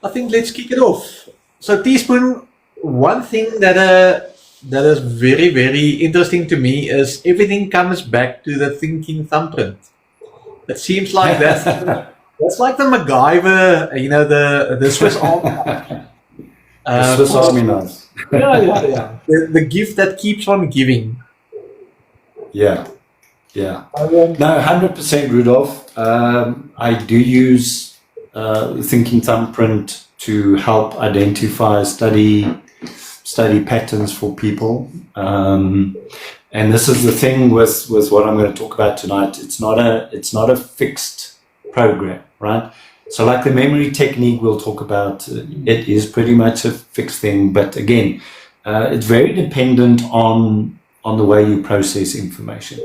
I think let's kick it off. So, Teaspoon, one thing that is very, very interesting to me is everything comes back to the thinking thumbprint. It seems like that's like the MacGyver, the Swiss Army. The Swiss Army knife. Yeah. The gift that keeps on giving. Yeah. No, 100% Rudolph. I do use thinking thumbprint to help identify study patterns for people. And this is the thing with what I'm going to talk about tonight. It's not a fixed program, right? So like the memory technique we'll talk about, it is pretty much a fixed thing. But again, it's very dependent on the way you process information.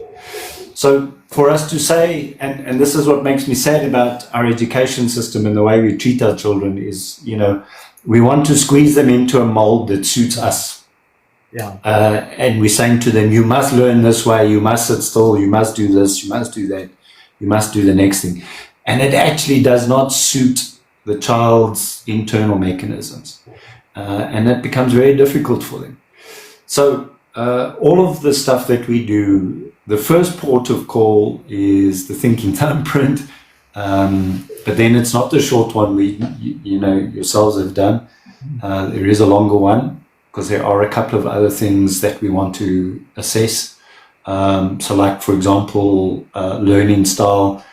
So for us to say, and this is what makes me sad about our education system and the way we treat our children is, we want to squeeze them into a mold that suits us. Yeah. And we're saying to them, you must learn this way, you must sit still, you must do this, you must do that, you must do the next thing. And it actually does not suit the child's internal mechanisms. And that becomes very difficult for them. So all of the stuff that we do, the first port of call is the thinking thumbprint. But then it's not the short one we, yourselves have done. There is a longer one because there are a couple of other things that we want to assess. So like, for example, learning style,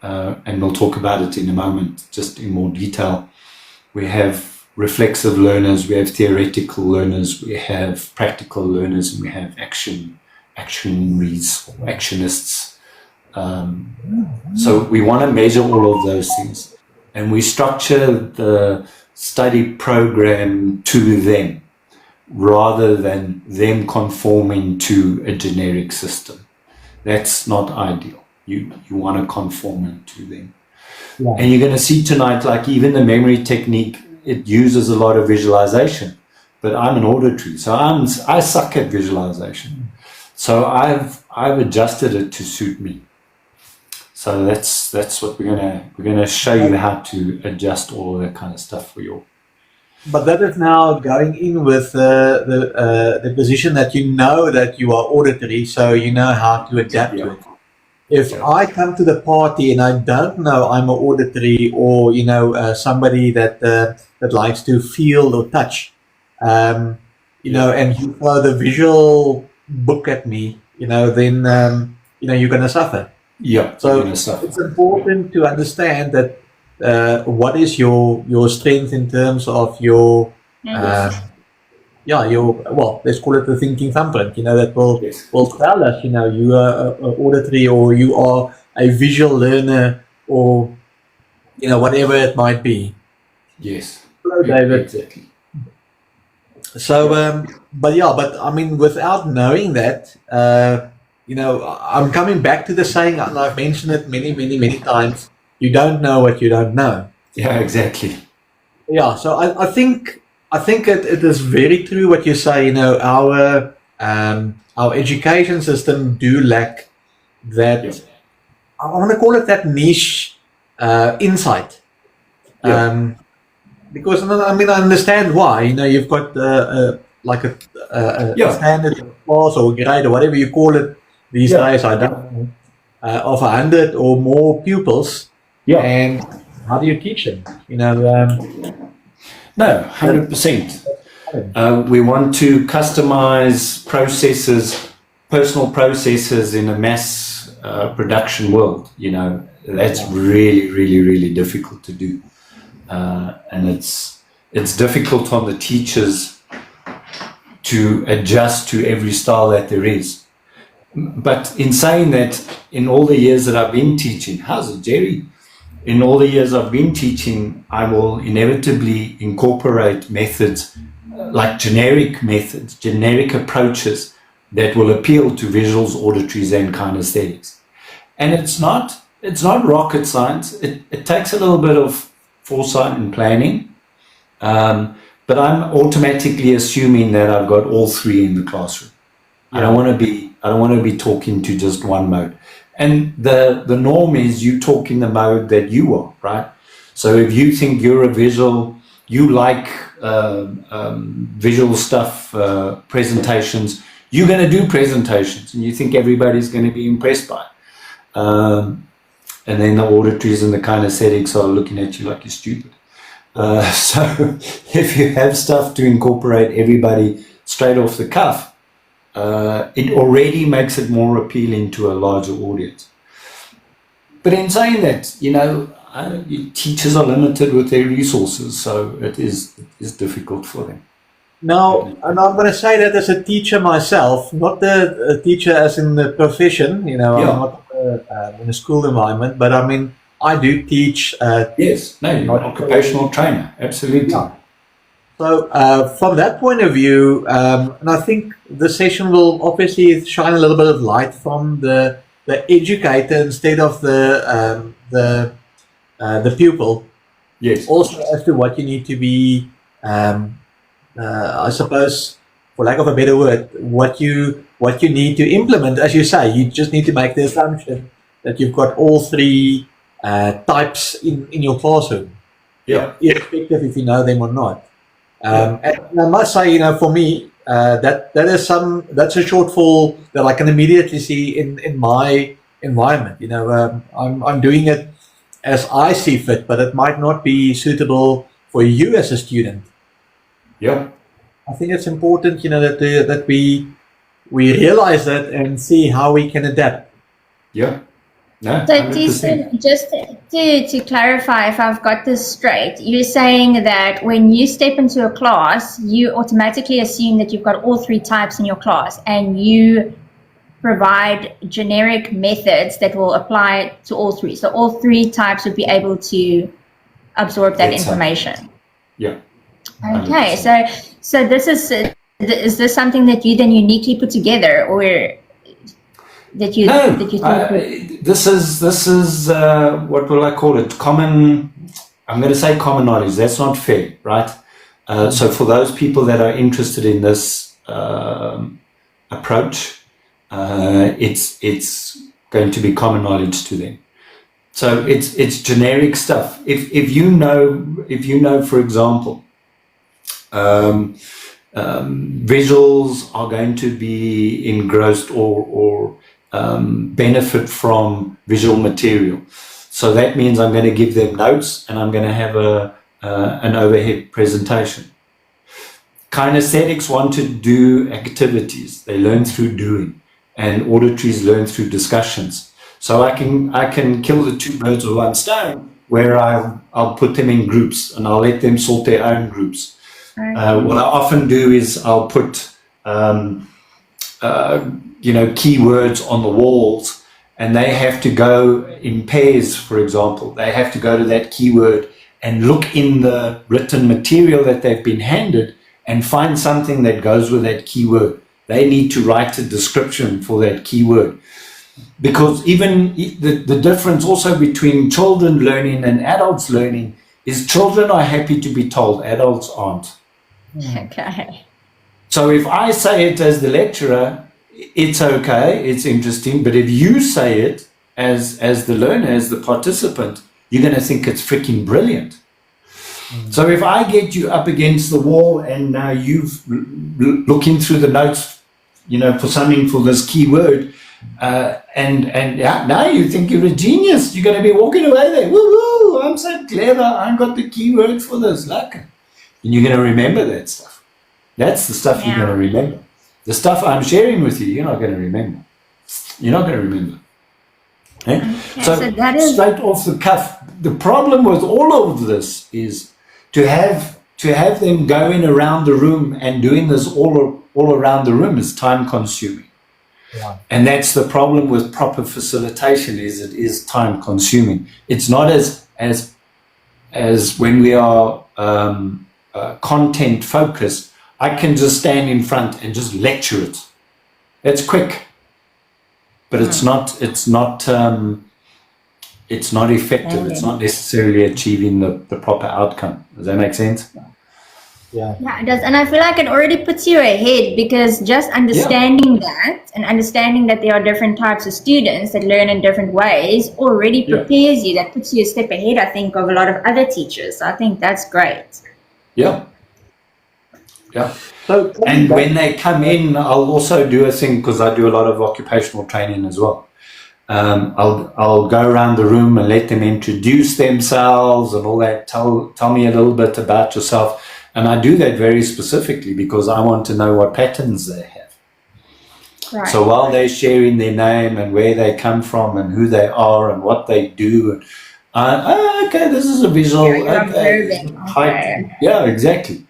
and we'll talk about it in a moment, just in more detail. We have reflexive learners, we have theoretical learners, we have practical learners, and we have actionists. So we want to measure all of those things, and we structure the study program to them rather than them conforming to a generic system. That's not ideal. You want to conform it to them. Yeah. And you're going to see tonight, like even the memory technique, it uses a lot of visualization, but I'm an auditory, so I suck at visualization. So I've adjusted it to suit me. So that's what we're gonna show you how to adjust all of that kind of stuff for you. But that is now going in with the position that that you are auditory, so you know how to adapt to it. If I come to the party and I don't know I'm an auditory or somebody that likes to feel or touch, and you throw the visual book at me, then you're going to suffer. Yeah. So it's important to understand that what is your strength in terms of your let's call it the thinking thumbprint, that will tell us, you are auditory or you are a visual learner or, whatever it might be. Yes. Hello, David. Exactly. So, but I mean, without knowing that, I'm coming back to the saying, and I've mentioned it many, many, many times, you don't know what you don't know. Yeah, exactly. Yeah, so I think it is very true what you say. Our education system do lack that. Yeah. I want to call it that niche insight. Yeah. Because I understand why. You've got like a standard class or grade or whatever you call it these days. I don't know, of 100 or more pupils. Yeah. And how do you teach them? No, 100%. We want to customize personal processes in a mass production world. That's really, really, really difficult to do. And it's difficult on the teachers to adjust to every style that there is. But in saying that, in all the years that I've been teaching, how's it, Jerry? In all the years I've been teaching, I will inevitably incorporate methods like generic approaches that will appeal to visuals, auditories, and kinesthetics. And it's not rocket science. It takes a little bit of foresight and planning, but I'm automatically assuming that I've got all three in the classroom. I don't want to be talking to just one mode. And the norm is you talk in the mode that you are, right? So if you think you're a visual you like visual stuff, presentations, you're going to do presentations and you think everybody's going to be impressed by it. And then the auditories and the kinesthetics are looking at you like you're stupid. So if you have stuff to incorporate everybody straight off the cuff, it already makes it more appealing to a larger audience. But in saying that, you know, teachers are limited with their resources, so it is difficult for them. Now, and I'm going to say that as a teacher myself, not the teacher as in the profession, you know, I'm not in a school environment, but I mean, I do teach. Yes, no, you're an occupational trainer, absolutely. Yeah. So from that point of view, and I think the session will obviously shine a little bit of light from the educator instead of the pupil. Yes. Also as to what you need to be, I suppose, for lack of a better word, what you need to implement. As you say, you just need to make the assumption that you've got all three types in your classroom. Yeah. Irrespective if you know them or not. And I must say, you know, for me, that's a shortfall that I can immediately see in my environment. You know, I'm doing it as I see fit, but it might not be suitable for you as a student. Yeah. I think it's important, you know, that we realize that and see how we can adapt. Yeah. No, So, 100%. Tspoon, just to clarify, if I've got this straight, you're saying that when you step into a class, you automatically assume that you've got all three types in your class, and you provide generic methods that will apply to all three. So all three types would be able to absorb that information. Yeah. Okay, so this is this something that you then uniquely put together, or that you No, think this is what will I call it? I'm going to say common knowledge. That's not fair, right? So for those people that are interested in this approach, it's going to be common knowledge to them. So it's generic stuff. If you know, for example, visuals are going to be engrossed or benefit from visual material. So that means I'm going to give them notes and I'm going to have an overhead presentation. Kinesthetics want to do activities. They learn through doing, and auditories learn through discussions. So I can kill the two birds with one stone, where I'll put them in groups and I'll let them sort their own groups. What I often do is I'll put keywords on the walls, and they have to go in pairs. For example, they have to go to that keyword and look in the written material that they've been handed and find something that goes with that keyword. They need to write a description for that keyword, because even the difference also between children learning and adults learning is children are happy to be told, adults aren't. Okay. So if I say it as the lecturer, it's okay, it's interesting, but if you say it as the learner, as the participant, you're going to think it's freaking brilliant. So if I get you up against the wall and now you've looking through the notes, you know, for something for this keyword, and now you think you're a genius, you're going to be walking away there, woo, I'm so clever, I got the keyword for this, like, and you're going to remember that stuff. That's the stuff you're going to remember. The stuff I'm sharing with you, you're not going to remember. You're not going to remember. Okay? So that is straight off the cuff. The problem with all of this is to have them going around the room and doing this all around the room is time consuming. Yeah. And that's the problem with proper facilitation, is it is time consuming. It's not as when we are content focused. I can just stand in front and just lecture it. It's quick, but it's not effective. It's not necessarily achieving the proper outcome. Does that make sense? Yeah, it does. And I feel like it already puts you ahead, because just understanding that and understanding that there are different types of students that learn in different ways already prepares you. That puts you a step ahead, I think, of a lot of other teachers. So I think that's great. Yeah. Yeah. So, And when they come in, I'll also do a thing, because I do a lot of occupational training as well. I'll go around the room and let them introduce themselves and all that. Tell me a little bit about yourself, and I do that very specifically because I want to know what patterns they have. Right. So while they're sharing their name and where they come from and who they are and what they do, okay, this is a visual. You're Okay, observing. height. Okay. Yeah, exactly.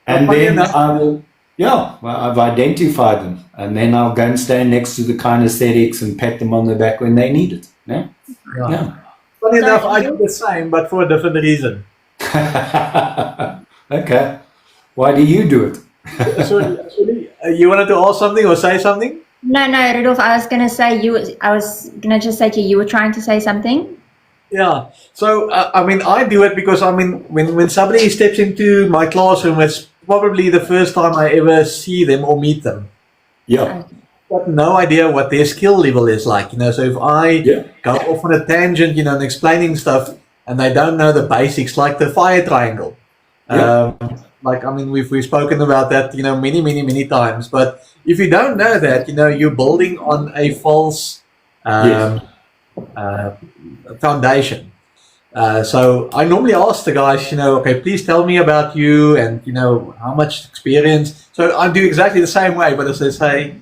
And then I will. Yeah, well, I've identified them, and then I'll go and stand next to the kinesthetics and pat them on the back when they need it. Yeah. Yeah. Funny enough, I do the same, but for a different reason. Okay. Why do you do it? So, you wanted to ask something or say something? No, Rudolph, I was gonna just say to you, you were trying to say something? Yeah. So, I mean, I do it because, I mean, when somebody steps into my classroom, it's probably the first time I ever see them or meet them. Yeah. Okay. I've got no idea what their skill level is like, so if I go off on a tangent, and explaining stuff, and they don't know the basics, like the fire triangle. Like, I mean, we've spoken about that, many times, but if you don't know that, you're building on a false foundation. So I normally ask the guys, okay, please tell me about you and, how much experience. So I do exactly the same way, but as I say,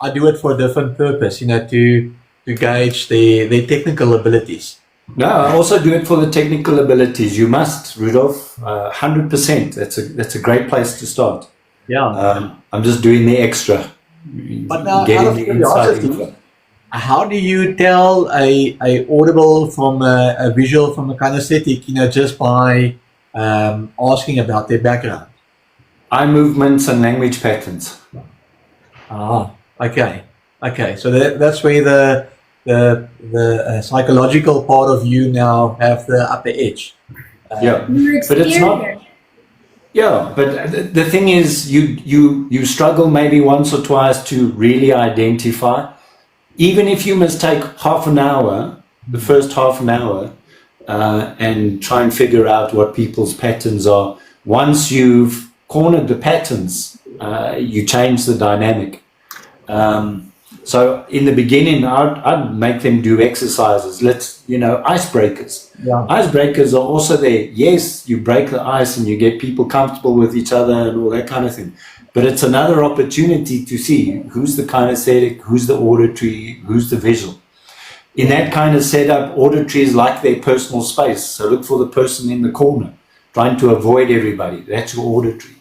I do it for a different purpose, to gauge their technical abilities. No, I also do it for the technical abilities. You must, Rudolph, 100%. That's a great place to start. Yeah. I'm just doing the extra. But now, getting out of the inside curiosity, info. how do you tell a audible from a visual from a kinesthetic, just by asking about their background? Eye movements and language patterns. Ah, okay. So that's where the psychological part of you now have the upper edge. But it's not. Yeah, but the thing is, you struggle maybe once or twice to really identify. Even if you must take half an hour, the first half an hour, and try and figure out what people's patterns are. Once you've cornered the patterns, you change the dynamic. So in the beginning, I'd make them do exercises. Icebreakers. Yeah. Icebreakers are also there. Yes, you break the ice and you get people comfortable with each other and all that kind of thing. But it's another opportunity to see who's the kinesthetic, who's the auditory, who's the visual. In that kind of setup, auditory is like their personal space. So look for the person in the corner, trying to avoid everybody. That's your auditory.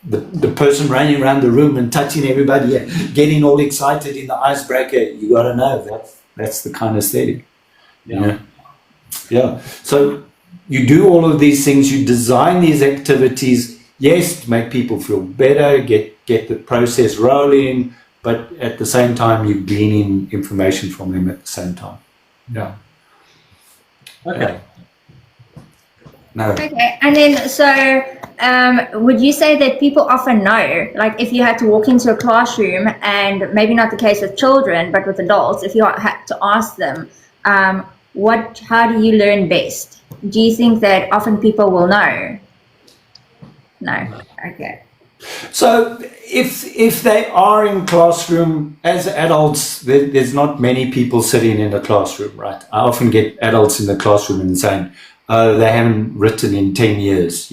The person running around the room and touching everybody, getting all excited in the icebreaker, you got to know that's the kinesthetic. Yeah. So you do all of these things. You design these activities, yes, to make people feel better, get the process rolling, but at the same time, you're gleaning information from them at the same time. Yeah. Okay. No. Okay, and then would you say that people often know, like if you had to walk into a classroom, and maybe not the case with children, but with adults, if you had to ask them, how do you learn best? Do you think that often people will know? No. Okay. So if they are in classroom as adults, there's not many people sitting in a classroom, right? I often get adults in the classroom and saying, they haven't written in 10 years,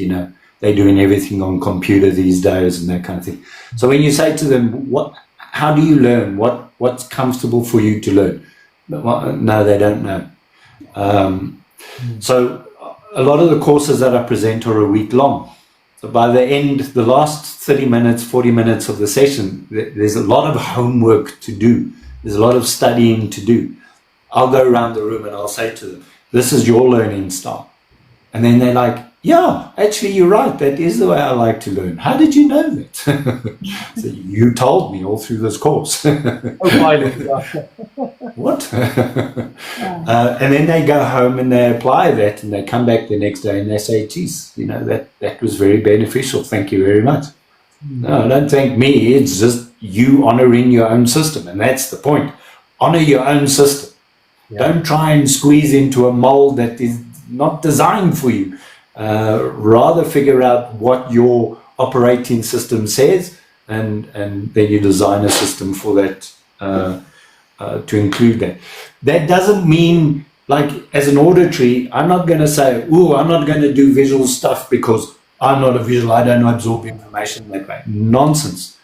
they're doing everything on computer these days and that kind of thing. So when you say to them, how do you learn? What's comfortable for you to learn? No, they don't know. So a lot of the courses that I present are a week long. So by the end, the last 30 minutes, 40 minutes of the session, there's a lot of homework to do. There's a lot of studying to do. I'll go around the room and I'll say to them, this is your learning style. And then they're like, yeah, actually, you're right. That is the way I like to learn. How did you know that? So you told me all through this course. What? And then they go home and they apply that and they come back the next day and they say, geez, that was very beneficial. Thank you very much. No, don't thank me. It's just you honoring your own system. And that's the point. Honor your own system. Yeah. Don't try and squeeze into a mold that is not designed for you. Rather figure out what your operating system says, and then you design a system for that, to include that. That doesn't mean, like, as an auditory, I'm not going to say, oh, I'm not going to do visual stuff because I'm not a visual, I don't absorb information that way. Nonsense.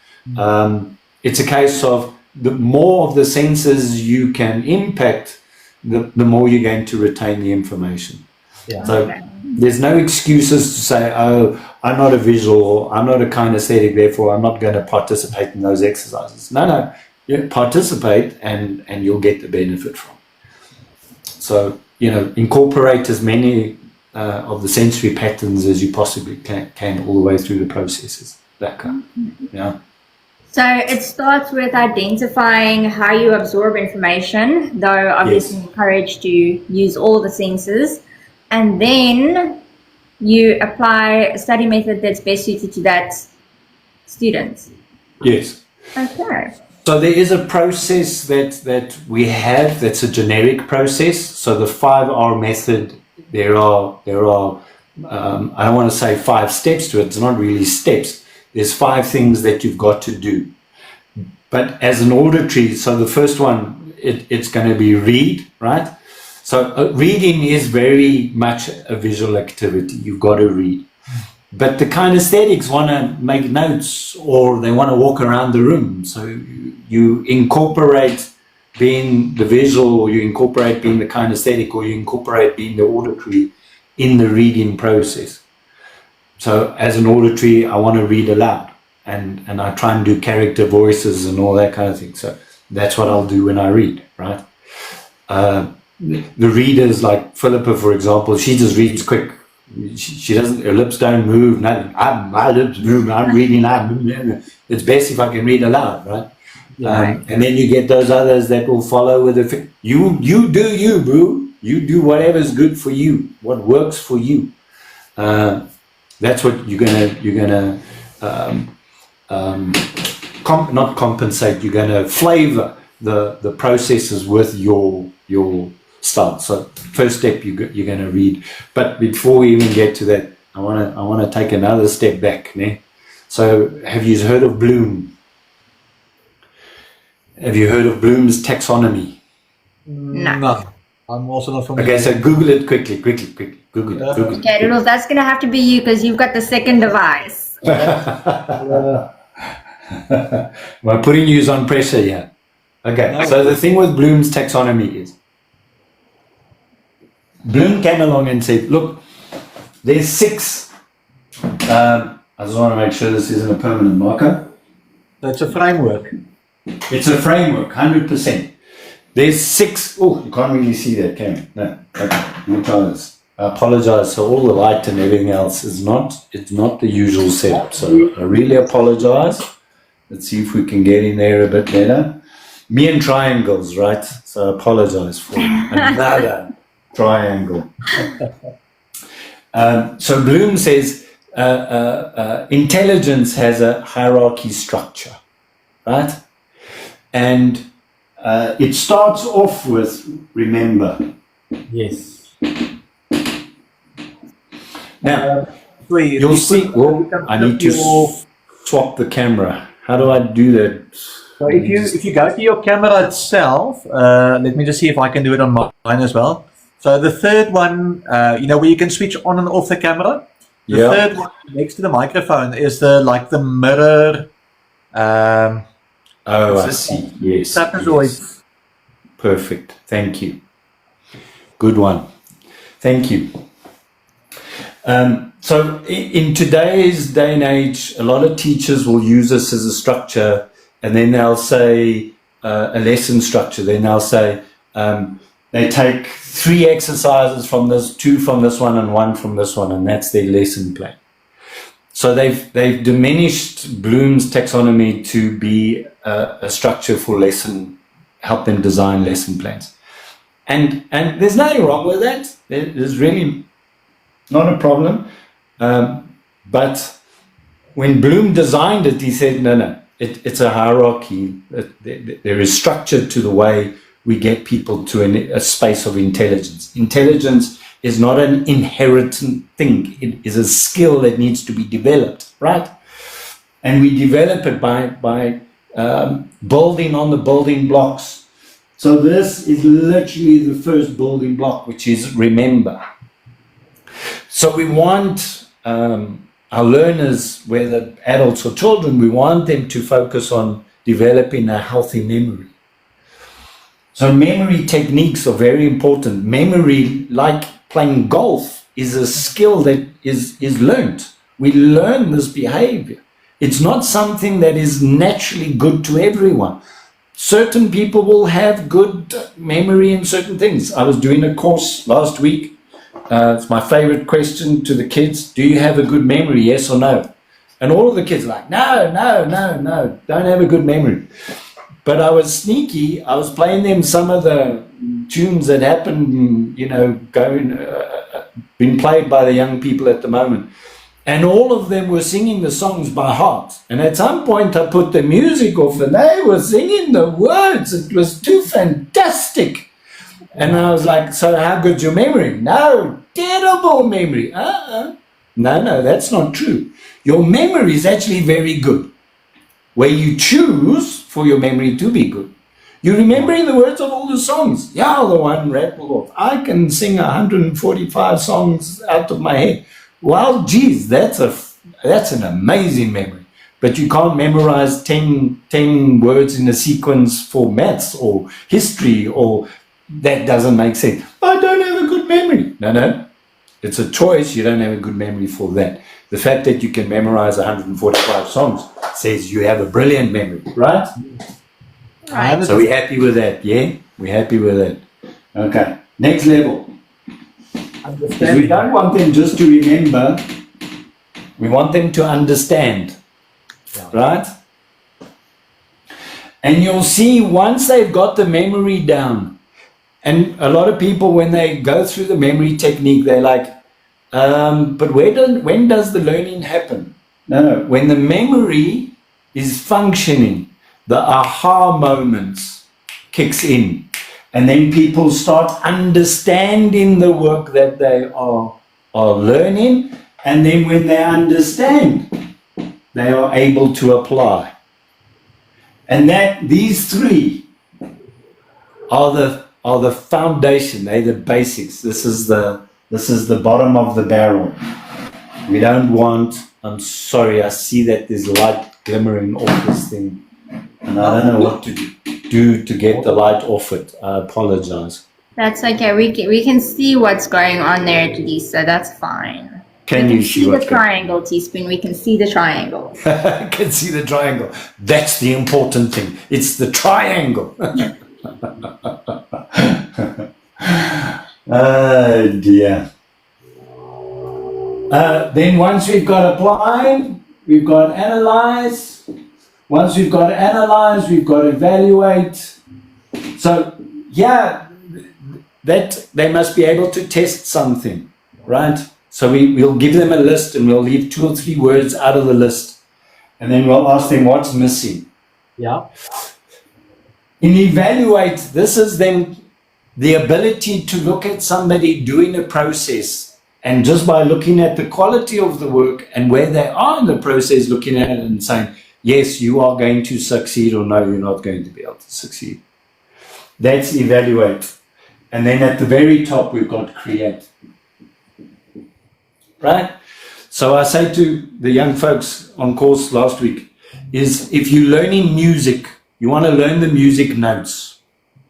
It's a case of the more of the senses you can impact, the more you're going to retain the information. Yeah. So there's no excuses to say, oh, I'm not a visual, or I'm not a kinesthetic, therefore I'm not going to participate in those exercises. No, you participate and you'll get the benefit from it. So, incorporate as many of the sensory patterns as you possibly can all the way through the processes. That kind. Yeah. So it starts with identifying how you absorb information, though obviously encouraged to use all the senses, and then you apply a study method that's best suited to that student. Yes. Okay. So there is a process that we have that's a generic process. So the 5R method, there are I don't want to say 5 steps to it. It's not really steps. There's 5 things that you've got to do. But as an auditory, so the first one, it's going to be read, right? So reading is very much a visual activity. You've got to read. But the kinesthetics want to make notes, or they want to walk around the room. So you incorporate being the visual, or you incorporate being the kinesthetic, or you incorporate being the auditory in the reading process. So as an auditory, I want to read aloud, and I try and do character voices and all that kind of thing. So that's what I'll do when I read, right? The readers, like Philippa, for example, she just reads quick. She doesn't, her lips don't move, nothing. My lips move, I'm reading out. It's best if I can read aloud, right? And then you get those others that will follow with the, you do you, bro. You do whatever's good for you, what works for you. That's what you're gonna not compensate. You're gonna flavor the processes with your style. So first step, you're gonna read. But before we even get to that, I wanna take another step back. Ne? So have you heard of Bloom? Have you heard of Bloom's taxonomy? No. I'm also not familiar. Okay, so Google it quickly. Google it. Okay, Rudolph, that's going to have to be you because you've got the second device. Am I putting you on pressure here? Okay, so the thing with Bloom's taxonomy is, Bloom came along and said, look, there's 6, I just want to make sure this isn't a permanent marker. That's a framework. It's a framework, 100%. There's 6, oh, you can't really see that, can you? No, okay, let me try this. I apologize, so all the light and everything else it's not the usual setup, so I really apologize. Let's see if we can get in there a bit better. Me and triangles, right? So I apologize for another triangle. So Bloom says intelligence has a hierarchy structure, right? And it starts off with remember. Yes. Now, you'll see. Well, I need to swap the camera. How do I do that? So if you go to your camera itself, let me just see if I can do it on mine as well. So the third one, where you can switch on and off the camera. The third one next to the microphone is the mirror. I see. Yes. Trapezoid. Perfect. Thank you. Good one. Thank you. So in today's day and age, a lot of teachers will use this as a structure, and then they'll say a lesson structure. Then they'll say they take 3 exercises from this, 2 from this one, and 1 from this one, and that's their lesson plan. So they've diminished Bloom's taxonomy to be a structure for lesson, help them design lesson plans. And there's nothing wrong with that. There's really not a problem. But when Bloom designed it, he said, no, it's a hierarchy. There is structure to the way we get people to a space of intelligence. Intelligence is not an inherent thing. It is a skill that needs to be developed, right? And we develop it by building on the building blocks. So this is literally the first building block, which is remember. So we want our learners, whether adults or children, we want them to focus on developing a healthy memory. So memory techniques are very important. Memory, like playing golf, is a skill that is learned. We learn this behavior. It's not something that is naturally good to everyone. Certain people will have good memory in certain things. I was doing a course last week. It's my favorite question to the kids. Do you have a good memory, yes or no? And all of the kids are like, no, don't have a good memory. But I was sneaky. I was playing them some of the tunes that happened, being played by the young people at the moment. And all of them were singing the songs by heart. And at some point I put the music off and they were singing the words. It was too fantastic. And I was like, so how good's your memory? No, terrible memory. No, that's not true. Your memory is actually very good, where you choose for your memory to be good. You're remembering the words of all the songs. Yeah, the one rattled off. I can sing 145 songs out of my head. Well, geez, that's an amazing memory. But you can't memorize 10 words in a sequence for maths or history, or that doesn't make sense. I don't have a good memory. No. It's a choice. You don't have a good memory for that. The fact that you can memorize 145 songs says you have a brilliant memory, right? Right. So we're happy with that, yeah? We're happy with that. Okay, next level. Because we don't want them just to remember, we want them to understand, right? And you'll see once they've got the memory down, and a lot of people, when they go through the memory technique, they're like, but when does the learning happen? No, when the memory is functioning, the aha moments kicks in. And then people start understanding the work that they are learning. And then when they understand, they are able to apply. And these three are the foundation. They're the basics. This is the bottom of the barrel. We don't want, I'm sorry, I see that there's light glimmering off this thing. And I don't know what to do to get the light off it. I apologize. That's okay. We can see what's going on there at least, so that's fine. Can you see the triangle, Tspoon? We can see the triangle. I can see the triangle. That's the important thing. It's the triangle. Oh dear. Then once we've got applied, we've got analyze. Once we've got analyze, we've got evaluate. So yeah, that they must be able to test something, right? So we'll give them a list and we'll leave 2 or 3 words out of the list. And then we'll ask them what's missing. Yeah. In evaluate, this is then the ability to look at somebody doing a process, and just by looking at the quality of the work and where they are in the process, looking at it and saying, yes, you are going to succeed, or no, you're not going to be able to succeed. That's evaluate. And then at the very top, we've got create. Right? So I say to the young folks on course last week is, if you're learning music, you want to learn the music notes.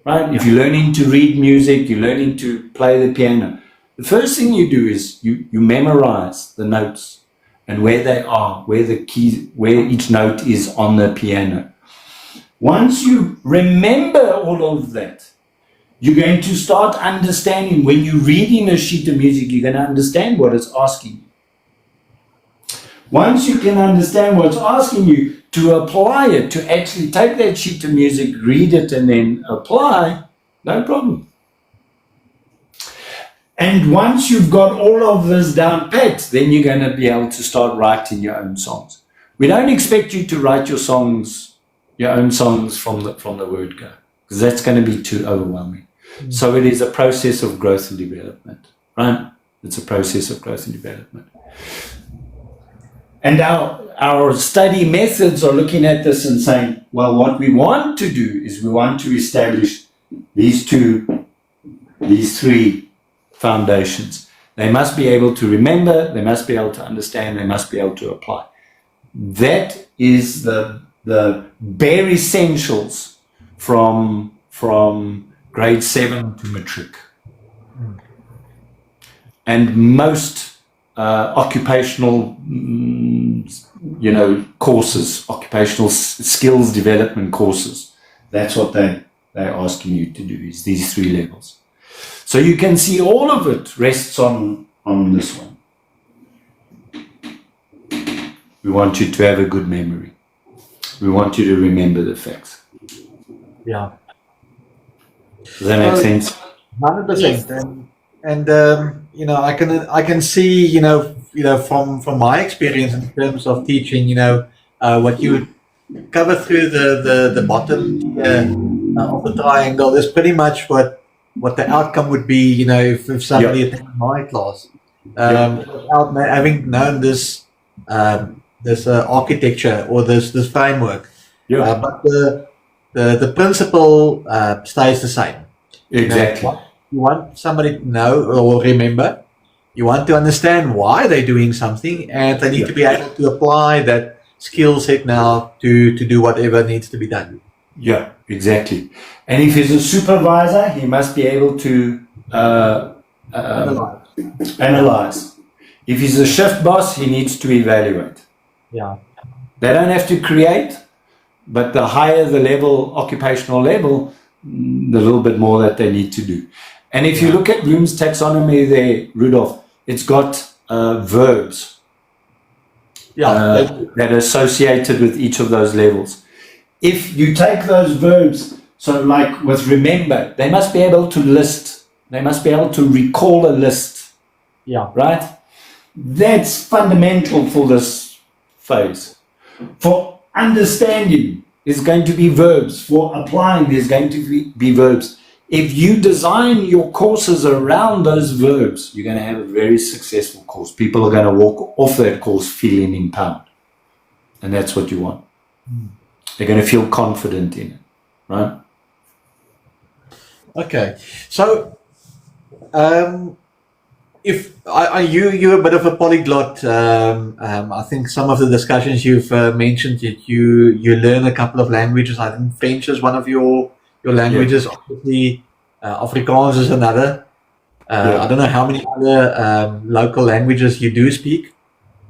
Right? If you're learning to read music, you're learning to play the piano. The first thing you do is you memorize the notes and where they are, where the keys, where each note is on the piano. Once you remember all of that, you're going to start understanding. When you're reading a sheet of music, you're going to understand what it's asking you. Once you can understand what it's asking you, to apply it, to actually take that sheet of music, read it, and then apply, no problem. And once you've got all of this down pat, then you're going to be able to start writing your own songs. We don't expect you to write your own songs from the word go, because that's going to be too overwhelming. So it is a process of growth and development, right? right? It's a process of growth and development. And our study methods are looking at this and saying, well, what we want to do is we want to establish these three foundations. They must be able to remember, they must be able to understand, they must be able to apply. That is the bare essentials from grade 7 to matric. And most occupational, courses, occupational skills development courses, that's what they're asking you to do, is these three levels. So you can see all of it rests on this one. We want you to have a good memory. We want you to remember the facts. Yeah. Does that make sense? 100%. Yes. And I can see, from my experience in terms of teaching, what you cover through the bottom of the triangle is pretty much what the outcome would be, if somebody attended my class, without having known this architecture or this framework. But the principle stays the same. Exactly. You want somebody to know or remember. You want to understand why they're doing something, and they need to be able to apply that skill set now to do whatever needs to be done. Yeah, exactly. And if he's a supervisor, he must be able to analyze. If he's a shift boss, he needs to evaluate. Yeah. They don't have to create, but the higher the level, occupational level, the little bit more that they need to do. And if you look at Bloom's taxonomy there, Rudolph, it's got verbs that are associated with each of those levels. If you take those verbs, so like with remember, they must be able to list. They must be able to recall a list. Yeah. Right? That's fundamental for this phase. For understanding, there's going to be verbs. For applying, there's going to be verbs. If you design your courses around those verbs, you're going to have a very successful course. People are going to walk off that course feeling empowered. And that's what you want. They're going to feel confident in it, right? Okay. So, if you're a bit of a polyglot, I think some of the discussions you've mentioned that you learn a couple of languages. I think French is one of your languages. Obviously, Afrikaans is another. I don't know how many other local languages you do speak.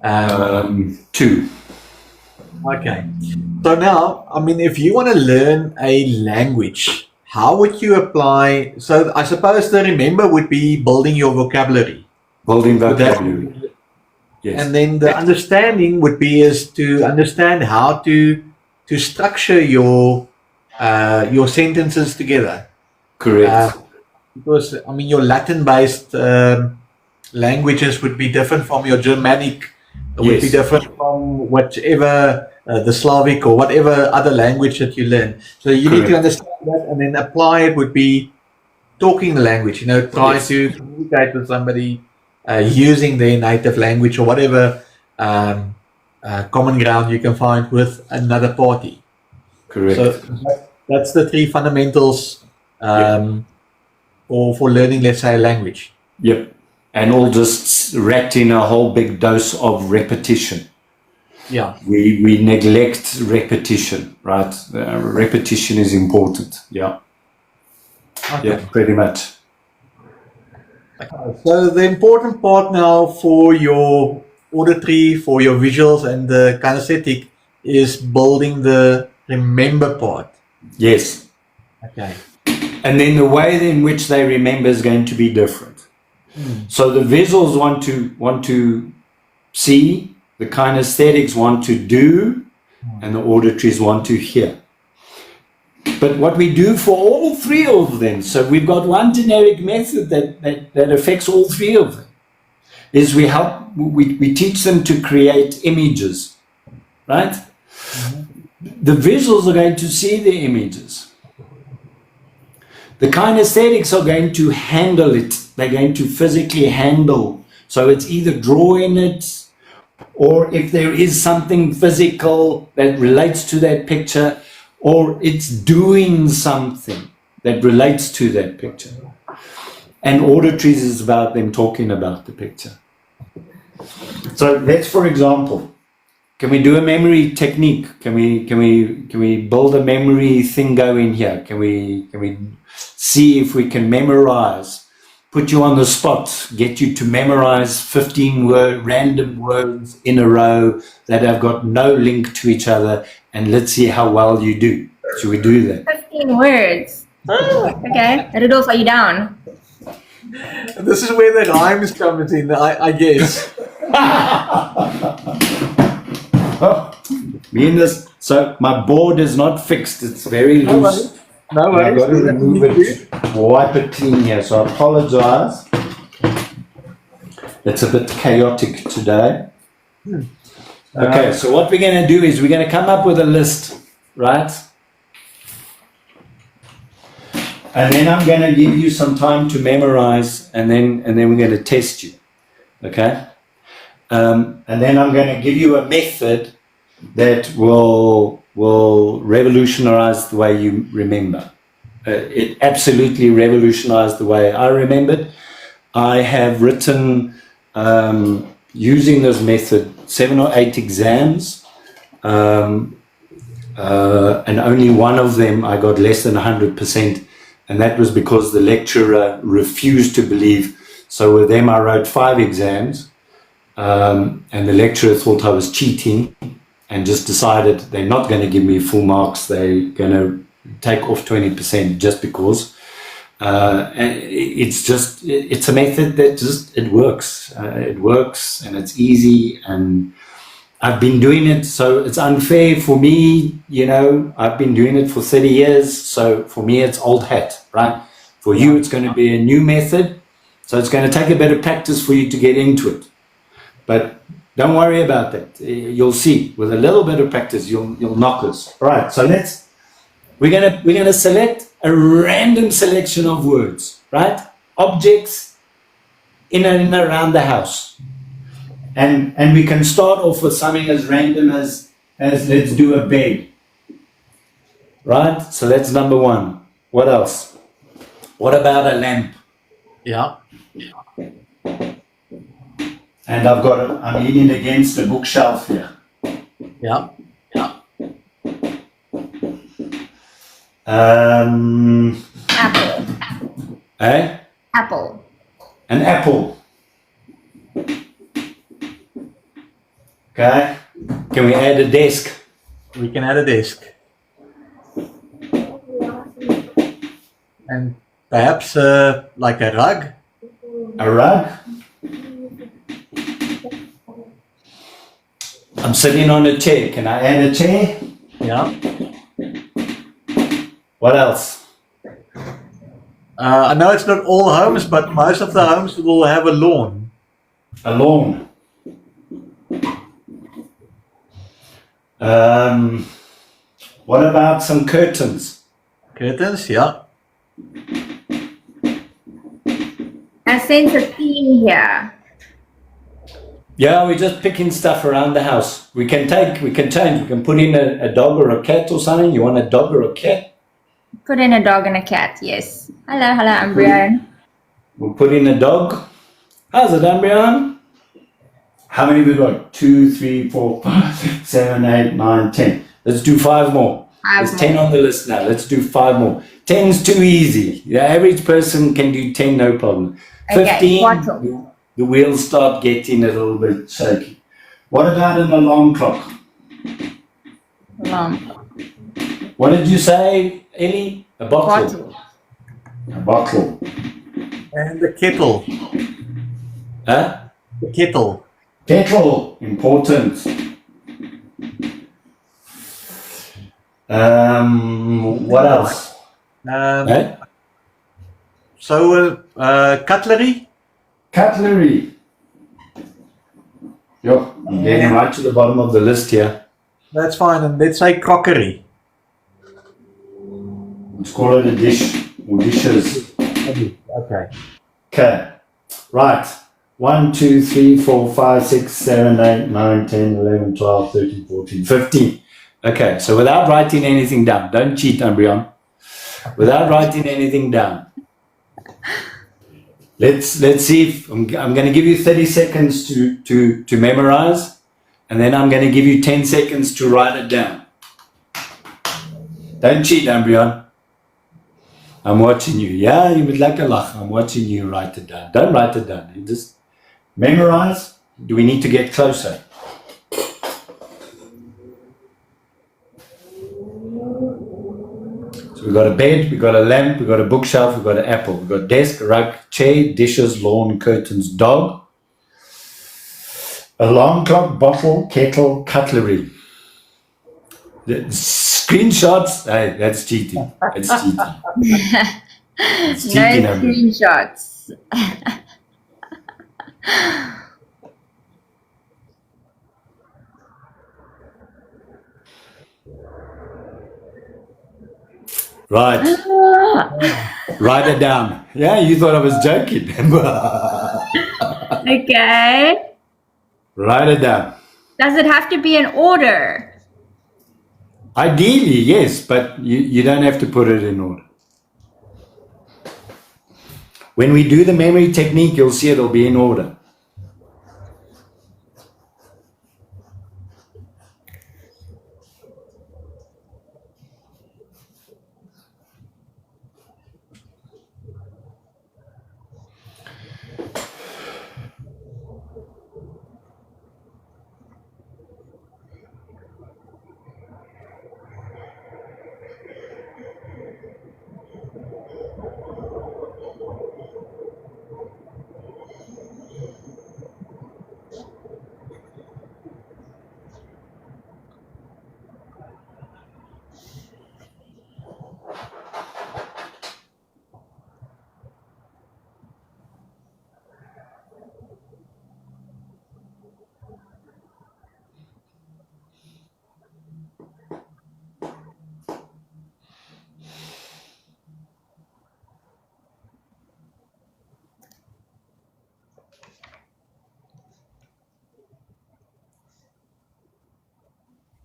2. Okay. So now, if you want to learn a language, how would you apply? So I suppose the remember would be building your vocabulary. Building vocabulary. Yes. And then the understanding would be is to understand how to structure your sentences together. Correct. Because your Latin-based languages would be different from your Germanic. Would be different from whatever the Slavic or whatever other language that you learn. So you need to understand that, and then apply it would be talking the language. Try to communicate with somebody using their native language or whatever common ground you can find with another party. Correct. So that's the 3 fundamentals for learning, let's say, a language. Yep. And all just wrapped in a whole big dose of repetition. Yeah. We neglect repetition, right? Repetition is important. Yeah. Okay. Yeah, pretty much. So the important part now for your auditory, for your visuals and the kinesthetic is building the remember part. Yes. Okay. And then the way in which they remember is going to be different. So the visuals want to see, the kinesthetics want to do, and the auditories want to hear. But what we do for all 3 of them, so we've got one generic method that affects all 3 of them, is we teach them to create images, right? The visuals are going to see the images. The kinesthetics are going to handle it. They're going to physically handle. So it's either drawing it, or if there is something physical that relates to that picture, or it's doing something that relates to that picture. And auditories is about them talking about the picture. So let's, for example, can we do a memory technique? Can we build a memory thing going here? Can we see if we can memorize? Put you on the spot, get you to memorize 15 random words in a row that have got no link to each other, and let's see how well you do. Should we do that? 15 words. Okay. Rudolph, are you down? This is where the rhymes come in, I guess. Me and this, so my board is not fixed, it's very loose. No worries. I've got to remove it, wipe it clean here, so I apologize. It's a bit chaotic today. Okay, so what we're going to do is we're going to come up with a list, right? And then I'm going to give you some time to memorize, and then we're going to test you, okay? And then I'm going to give you a method that will revolutionize the way you remember. It absolutely revolutionized the way I remembered. I have written, using this method, 7 or 8 exams, and only one of them I got less than 100%, and that was because the lecturer refused to believe. So with them I wrote 5 exams, and the lecturer thought I was cheating, and just decided they're not going to give me full marks, they're going to take off 20% just because. And it's a method that just, it works. It works, and it's easy, and I've been doing it, so it's unfair for me, you know, I've been doing it for 30 years, so for me it's old hat, right? For you it's going to be a new method, so it's going to take a bit of practice for you to get into it. But don't worry about that. You'll see. With a little bit of practice, you'll knock us. All right. So we're gonna select a random selection of words, right? Objects in and around the house, and we can start off with something as random as let's do a bed, right? So that's number 1. What else? What about a lamp? Yeah. And I'm leaning against a bookshelf here. Yeah. Apple. Eh? Apple. An apple. Okay. Can we add a desk? We can add a desk. And perhaps like a rug. A rug? I'm sitting on a chair. Can I add a chair? Yeah. What else? I know it's not all homes, but most of the homes will have a lawn. A lawn. What about some curtains? Curtains, yeah. I sense a theme here. Yeah, we're just picking stuff around the house. We can change. We can put in a dog or a cat or something. You want a dog or a cat? Put in a dog and a cat, yes. Hello, I'm Brian. We'll put in a dog. How's it, Brian? How many we got? 2, 3, 4, 5, 6, 7, 8, 9, 10. Let's do 5 more. There's 10 on the list now. Let's do 5 more. 10's too easy. The average person can do 10, no problem. 15, Okay, the wheels start getting a little bit shaky. What about an alarm clock? What did you say, Ellie? A bottle. A bottle. And the kettle. Huh? The kettle. Kettle. Important. What else? So, cutlery. Cutlery. Yo, I'm getting right to the bottom of the list here. That's fine. And let's say crockery. Let's call it a dish. or dishes. Okay. Okay, right. 1, 2, 3, 4, 5, 6, 7, 8, 9, 10, 11, 12, 13, 14, 15. Okay, so without writing anything down, don't cheat, Ambrion. Without writing anything down. Let's see if I'm going to give you 30 seconds to memorize, and then I'm going to give you 10 seconds to write it down. Don't cheat, Ambrion. I'm watching you. Yeah, you would like a laugh. I'm watching you write it down. Don't write it down. You just memorize. Do we need to get closer? So we've got a bed, we've got a lamp, we've got a bookshelf, we've got an apple, we've got desk, rug, chair, dishes, lawn, curtains, dog, alarm clock, bottle, kettle, cutlery. The screenshots, hey, that's cheating. That's cheating. That's cheating. No screenshots. Right. Write it down. Yeah, you thought I was joking. Okay. Write it down. Does it have to be in order? Ideally, yes, but you don't have to put it in order. When we do the memory technique, you'll see it'll be in order.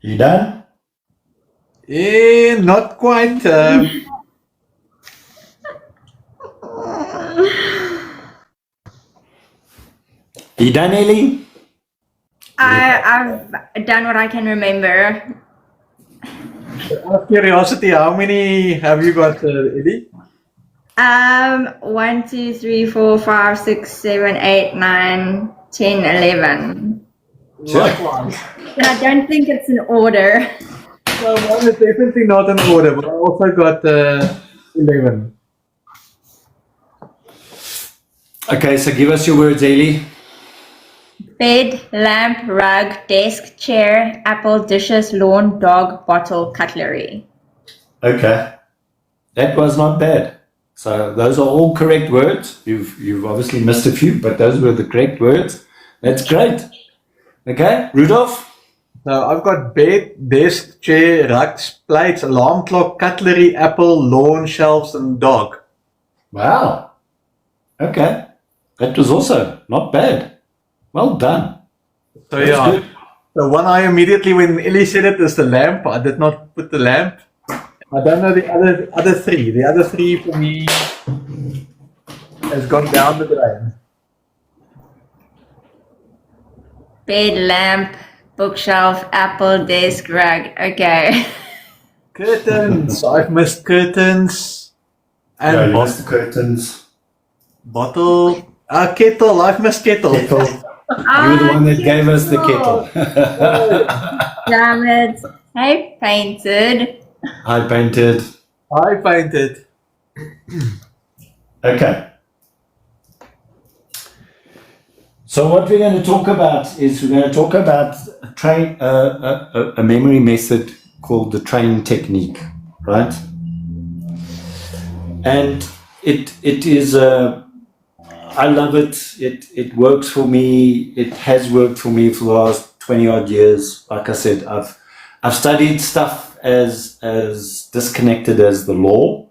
You done? Not quite. You done, Ellie? I've done what I can remember. Out of curiosity, how many have you got, Eddie? 1, 2, 3, 4, 5, 6, 7, 8, 9, 10, 11. Likewise. And I don't think it's in order. So one is definitely not in order, but I also got 11. Okay, so give us your words, Ellie. Bed, lamp, rug, desk, chair, apple, dishes, lawn, dog, bottle, cutlery. Okay, that was not bad. So those are all correct words. You've obviously missed a few, but those were the correct words. That's great. Okay, Rudolph? So I've got bed, desk, chair, rugs, plates, alarm clock, cutlery, apple, lawn, shelves, and dog. Wow. Okay, that was also not bad. Well done. So That's yeah, good. the one I immediately, when Ellie said it, is the lamp. I did not put the lamp. I don't know the other three. The other three for me has gone down the drain. Bed, lamp, bookshelf, apple, desk, rug. Okay. Curtains. I've missed curtains. And Yeah, you missed the curtains. bottle. Kettle. I've missed kettle. Kettle. You were the one that gave us the kettle. Damn it. Hey, painted. I painted. I painted. Okay. So what we're going to talk about is we're going to talk about a memory method called the train technique, right? And it is I love it. It works for me. It has worked for me for the last 20 odd years. Like I said, I've studied stuff as disconnected as the law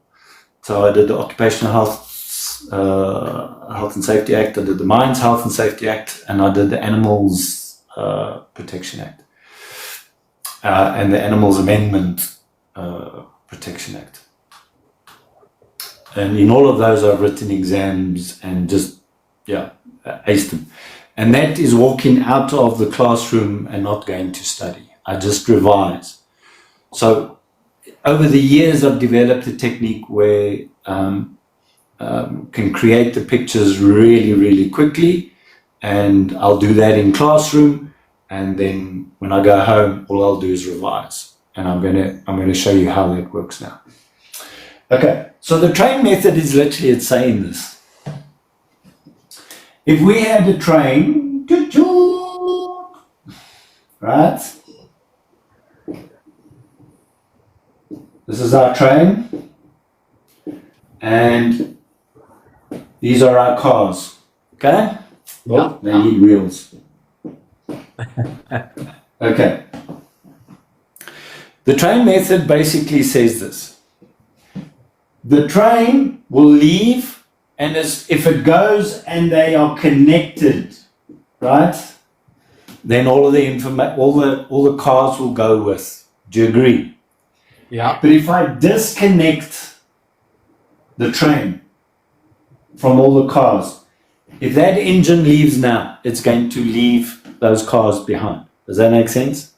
So I did the Occupational Health and Safety Act, I did the Mines Health and Safety Act, and I did the Animals Protection Act, and the Animals Amendment Protection Act. And in all of those, I've written exams and just, aced them. And that is walking out of the classroom and not going to study. I just revise. So over the years, I've developed a technique where can create the pictures really, really quickly. And I'll do that in classroom. And then when I go home, all I'll do is revise. And I'm gonna show you how that works now. Okay, so the train method is literally it's saying this. If we had a train, right? This is our train, and these are our cars. Okay? Well, they need wheels. Okay. The train method basically says this. The train will leave, and if it goes and they are connected, right? Then all of the all the cars will go with. Do you agree? Yeah. But if I disconnect the train from all the cars, if that engine leaves now, it's going to leave those cars behind. Does that make sense?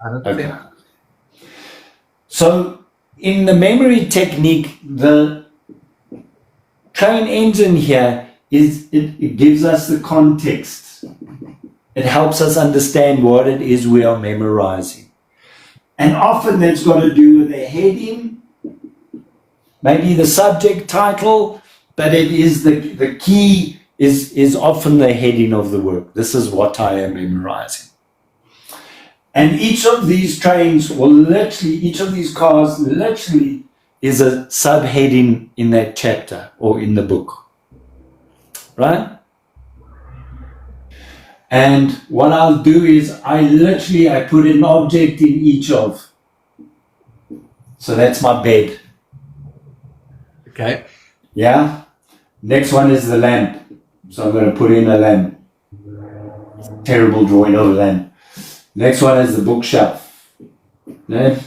I don't Okay. think. So in the memory technique, the train engine here it gives us the context. It helps us understand what it is we are memorizing. And often that's got to do with the heading, maybe the subject title, but it is the key is often the heading of the work. This is what I am memorizing. And each of these trains each of these cars literally is a subheading in that chapter or in the book. Right? And what I'll do is I put an object in each of. So that's my bed. Okay. Yeah? Next one is the lamp. So I'm going to put in a lamp. Terrible drawing of a lamp. Next one is the bookshelf. Yeah?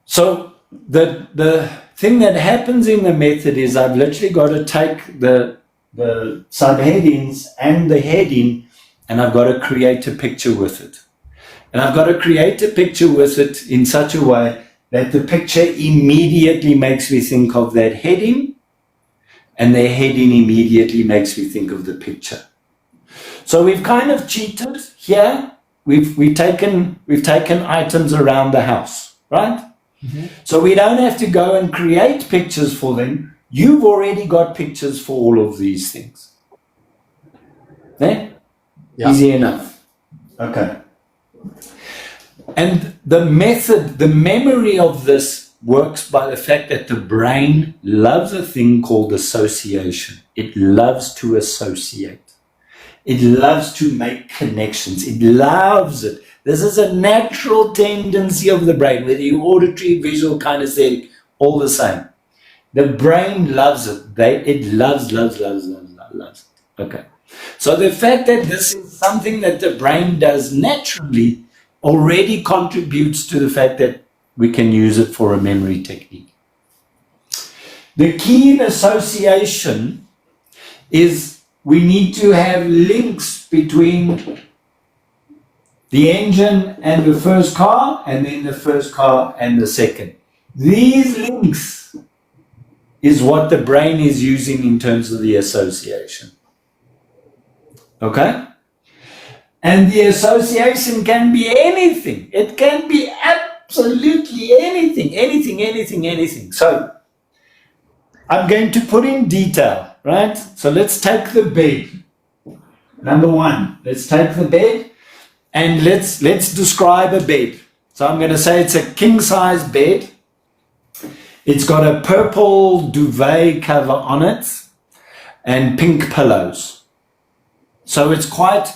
So the thing that happens in the method is I've literally got to take the subheadings and the heading, and I've got to create a picture with it. And I've got to create a picture with it in such a way that the picture immediately makes me think of that heading, and the heading immediately makes me think of the picture. So we've kind of cheated here. We've taken items around the house, right? Mm-hmm. So we don't have to go and create pictures for them. You've already got pictures for all of these things. Yeah? Easy enough. Okay. And the method, the memory of this works by the fact that the brain loves a thing called association. It loves to associate. It loves to make connections. It loves it. This is a natural tendency of the brain, whether you auditory, visual, kinesthetic, all the same. The brain loves it. It loves it. Okay. So the fact that this is something that the brain does naturally already contributes to the fact that we can use it for a memory technique. The key in association is we need to have links between the engine and the first car, and then the first car and the second. These links is what the brain is using in terms of the association. Okay? And the association can be anything. It can be absolutely anything. So, I'm going to put in detail, right? So let's take the bed. Number one, let's take the bed and let's describe a bed. So I'm going to say it's a king-size bed. It's got a purple duvet cover on it and pink pillows. So it's quite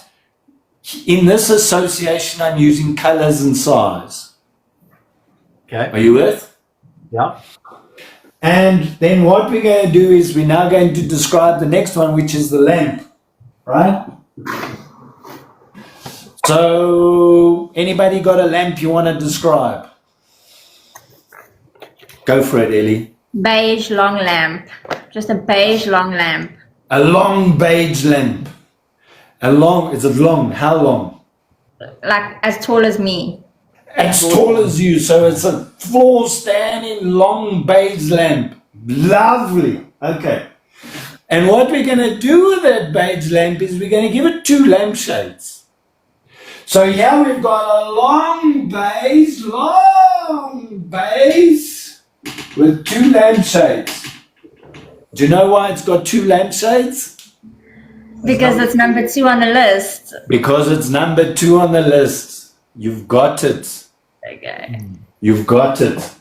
In this association, I'm using colors and size. Okay. Are you with? Yeah. And then what we're going to do is we're now going to describe the next one, which is the lamp, right? So, anybody got a lamp you want to describe? Go for it, Ellie. Beige long lamp. Just a beige long lamp. A long beige lamp. Is it long? How long? Like as tall as me. As tall as you, so it's a floor standing long beige lamp. Lovely. Okay. And what we're going to do with that beige lamp is we're going to give it 2 lampshades. So here we've got a long base with 2 lampshades. Do you know why it's got 2 lampshades? Because it's number 2 on the list. Because it's number 2 on the list. You've got it. Okay. You've got it.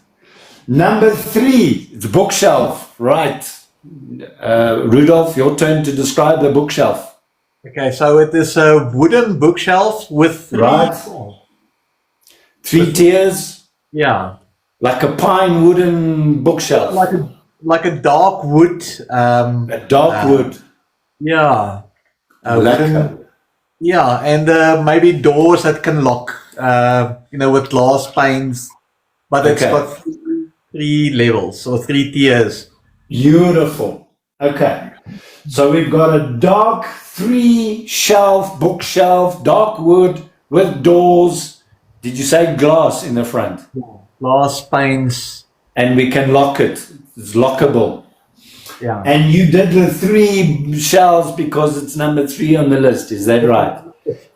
Number 3, it's bookshelf. Right. Rudolph, your turn to describe the bookshelf. Okay, so it is a wooden bookshelf with 3. Right. 3 tiers. Yeah. Like a pine wooden bookshelf. Like a dark wood. A dark wood. Yeah. Lekker. Yeah, and maybe doors that can lock. With glass panes. But it's Okay. got 3 levels or 3 tiers. Beautiful. Okay. So we've got a dark 3-shelf bookshelf, dark wood with doors. Did you say glass in the front? Glass panes. And we can lock it. It's lockable. Yeah. And you did the 3 shelves because it's number 3 on the list. Is that right?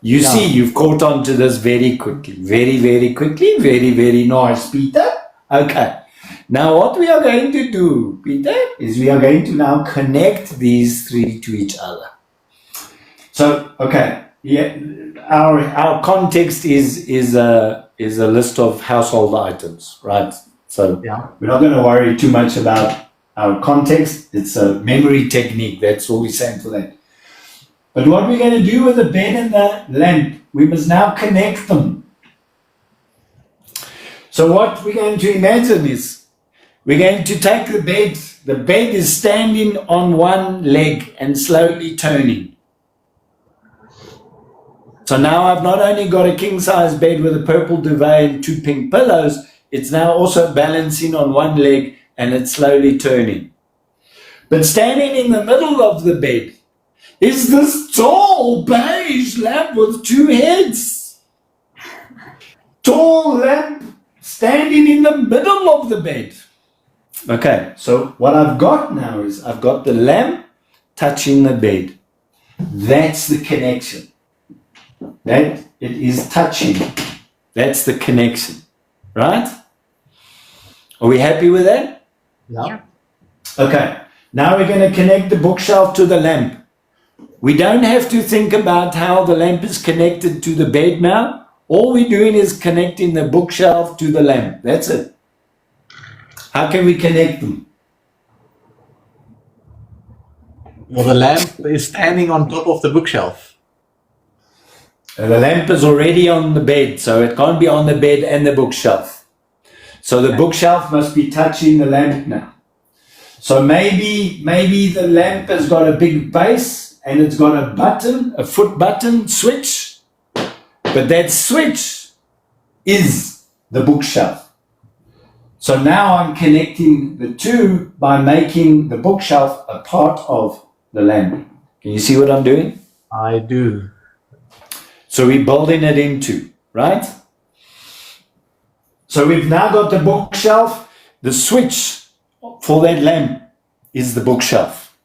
You see, you've caught on to this very quickly. Very, very quickly. Very, very nice, Peter. Okay. Now what we are going to do, Peter, is we are going to now connect these 3 to each other. So, okay. Yeah, our context is a list of household items, right? So we're not going to worry too much about our context. It's a memory technique. That's all we're saying for that. But what we're going to do with the bed and the lamp, we must now connect them. So what we're going to imagine is we're going to take the bed. The bed is standing on one leg and slowly turning. So now I've not only got a king-size bed with a purple duvet and 2 pink pillows, it's now also balancing on one leg and it's slowly turning. But standing in the middle of the bed is this tall beige lamp with 2 heads. Tall lamp standing in the middle of the bed. Okay, so what I've got now is I've got the lamp touching the bed. That's the connection. That it is touching. That's the connection. Right? Are we happy with that? Yeah. Okay, now we're going to connect the bookshelf to the lamp. We don't have to think about how the lamp is connected to the bed now. All we're doing is connecting the bookshelf to the lamp. That's it. How can we connect them? Well, the lamp is standing on top of the bookshelf. The lamp is already on the bed, so it can't be on the bed and the bookshelf. So the bookshelf must be touching the lamp now. So maybe the lamp has got a big base and it's got a button, a foot button switch, but that switch is the bookshelf. So now I'm connecting the 2 by making the bookshelf a part of the lamp. Can you see what I'm doing? I do. So we're building it into, right? So we've now got the bookshelf. The switch for that lamp is the bookshelf.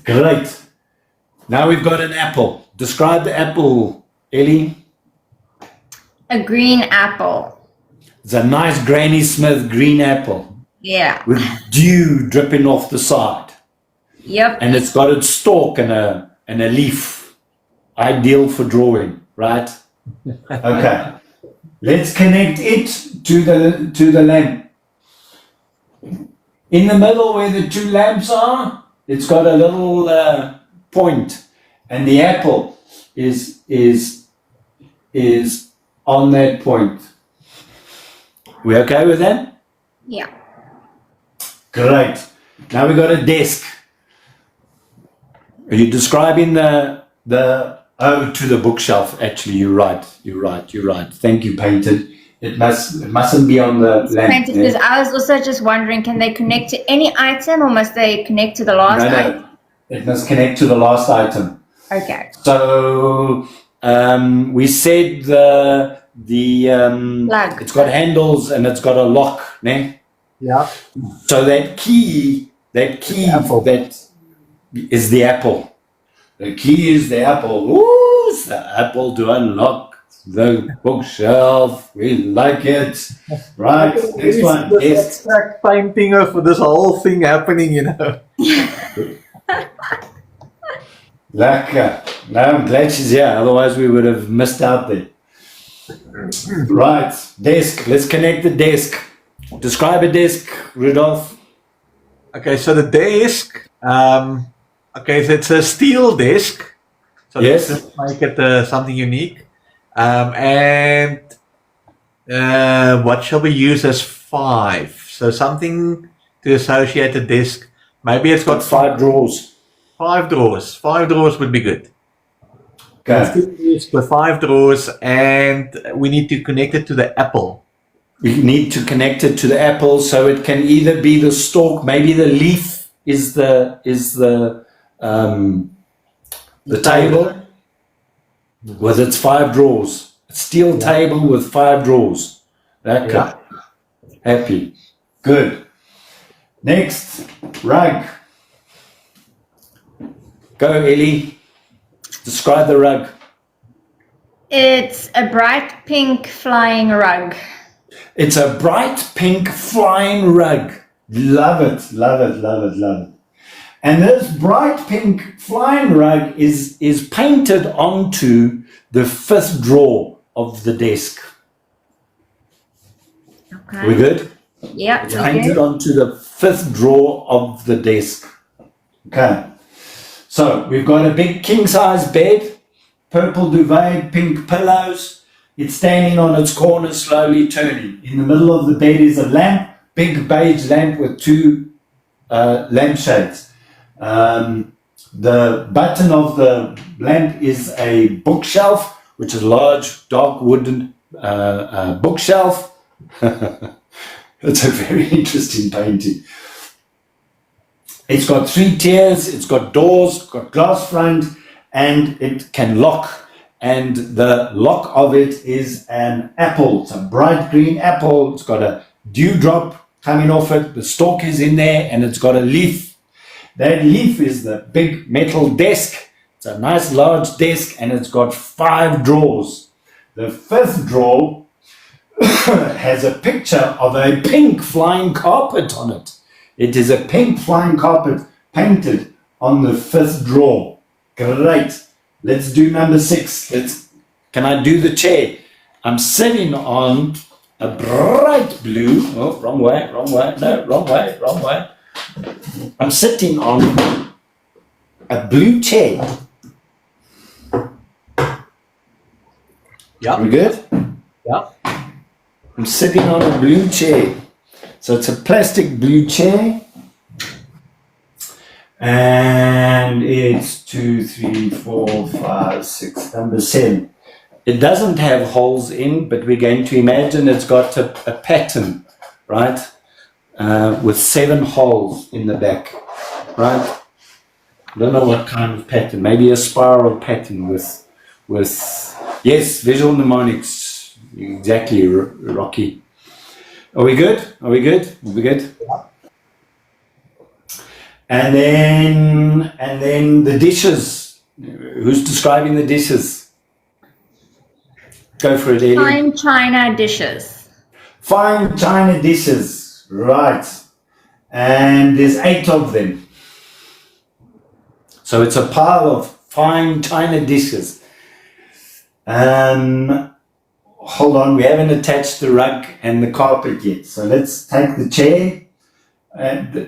Great. Now we've got an apple. Describe the apple, Ellie. A green apple. It's a nice Granny Smith green apple Yeah. with dew dripping off the side. Yep. And it's got its stalk and a leaf. Ideal for drawing, right? Okay. Let's connect it to the lamp. In the middle where the 2 lamps are, it's got a little point. And the apple is on that point. We okay with that? Yeah. Great. Now we got a desk. Are you describing the to the bookshelf? Actually, you're right. Thank you, Painted. It mustn't be on the lamp. Because I was also just wondering, can they connect to any item or must they connect to the last item? No. It must connect to the last item. Okay. So we said the Plug. it's got handles and it's got a lock, ne? Yeah. So that key apple. that is the apple. The key is the apple. Ooh, it's the apple to unlock the bookshelf. We like it. Right, next one. The Yes. abstract painting of this whole thing happening, you know. Lekker. No, I'm glad she's here. Otherwise, we would have missed out there. Right, desk. Let's connect the desk. Describe a desk, Rudolph. Okay, so the desk, okay, so it's a steel desk. So Yes. let's just make it something unique. And what shall we use as 5? So something to associate the desk. Maybe it's got 5 drawers. 5 drawers. 5 drawers would be good. Okay. Steel desk with 5 drawers, and we need to connect it to the apple. We need to connect it to the apple, so it can either be the stalk, maybe the leaf is the table with its 5 drawers. A steel table with 5 drawers. Okay. Yeah. Happy. Good. Next, rug. Go, Ellie. Describe the rug. It's a bright pink flying rug. It's a bright pink flying rug. Love it, love it, love it, love it. And this bright pink flying rug is painted onto the 5th drawer of the desk. Okay. We good? Yeah. It's painted onto the 5th drawer of the desk. Okay. So we've got a big king size bed, purple duvet, pink pillows. It's standing on its corner, slowly turning. In the middle of the bed is a lamp, big beige lamp with 2 lampshades. The button of the lamp is a bookshelf, which is a large, dark wooden bookshelf. It's a very interesting painting. It's got 3 tiers, it's got doors, it's got glass front, and it can lock. And the lock of it is an apple. It's a bright green apple. It's got a dewdrop coming off it. The stalk is in there, and it's got a leaf. That leaf is the big metal desk. It's a nice large desk, and it's got 5 drawers. The 5th drawer has a picture of a pink flying carpet on it. It is a pink flying carpet painted on the 5th drawer. Great. Let's do number 6. Can I do the chair? I'm sitting on a bright blue. Oh, wrong way. No, wrong way. I'm sitting on a blue chair. Yeah. We good? Yeah. I'm sitting on a blue chair. So it's a plastic blue chair. And it's 2, 3, 4, 5, 6, number 7. It doesn't have holes in, but we're going to imagine it's got a pattern, right? With 7 holes in the back, right? I don't know what kind of pattern. Maybe a spiral pattern with yes, visual mnemonics. Exactly, Rocky. Are we good? Yeah. And then the dishes. Who's describing the dishes? Go for it, Ellie. Fine china dishes. Fine china dishes, right. And there's 8 of them. So it's a pile of fine china dishes. Hold on, we haven't attached the rug and the carpet yet. So let's take the chair, the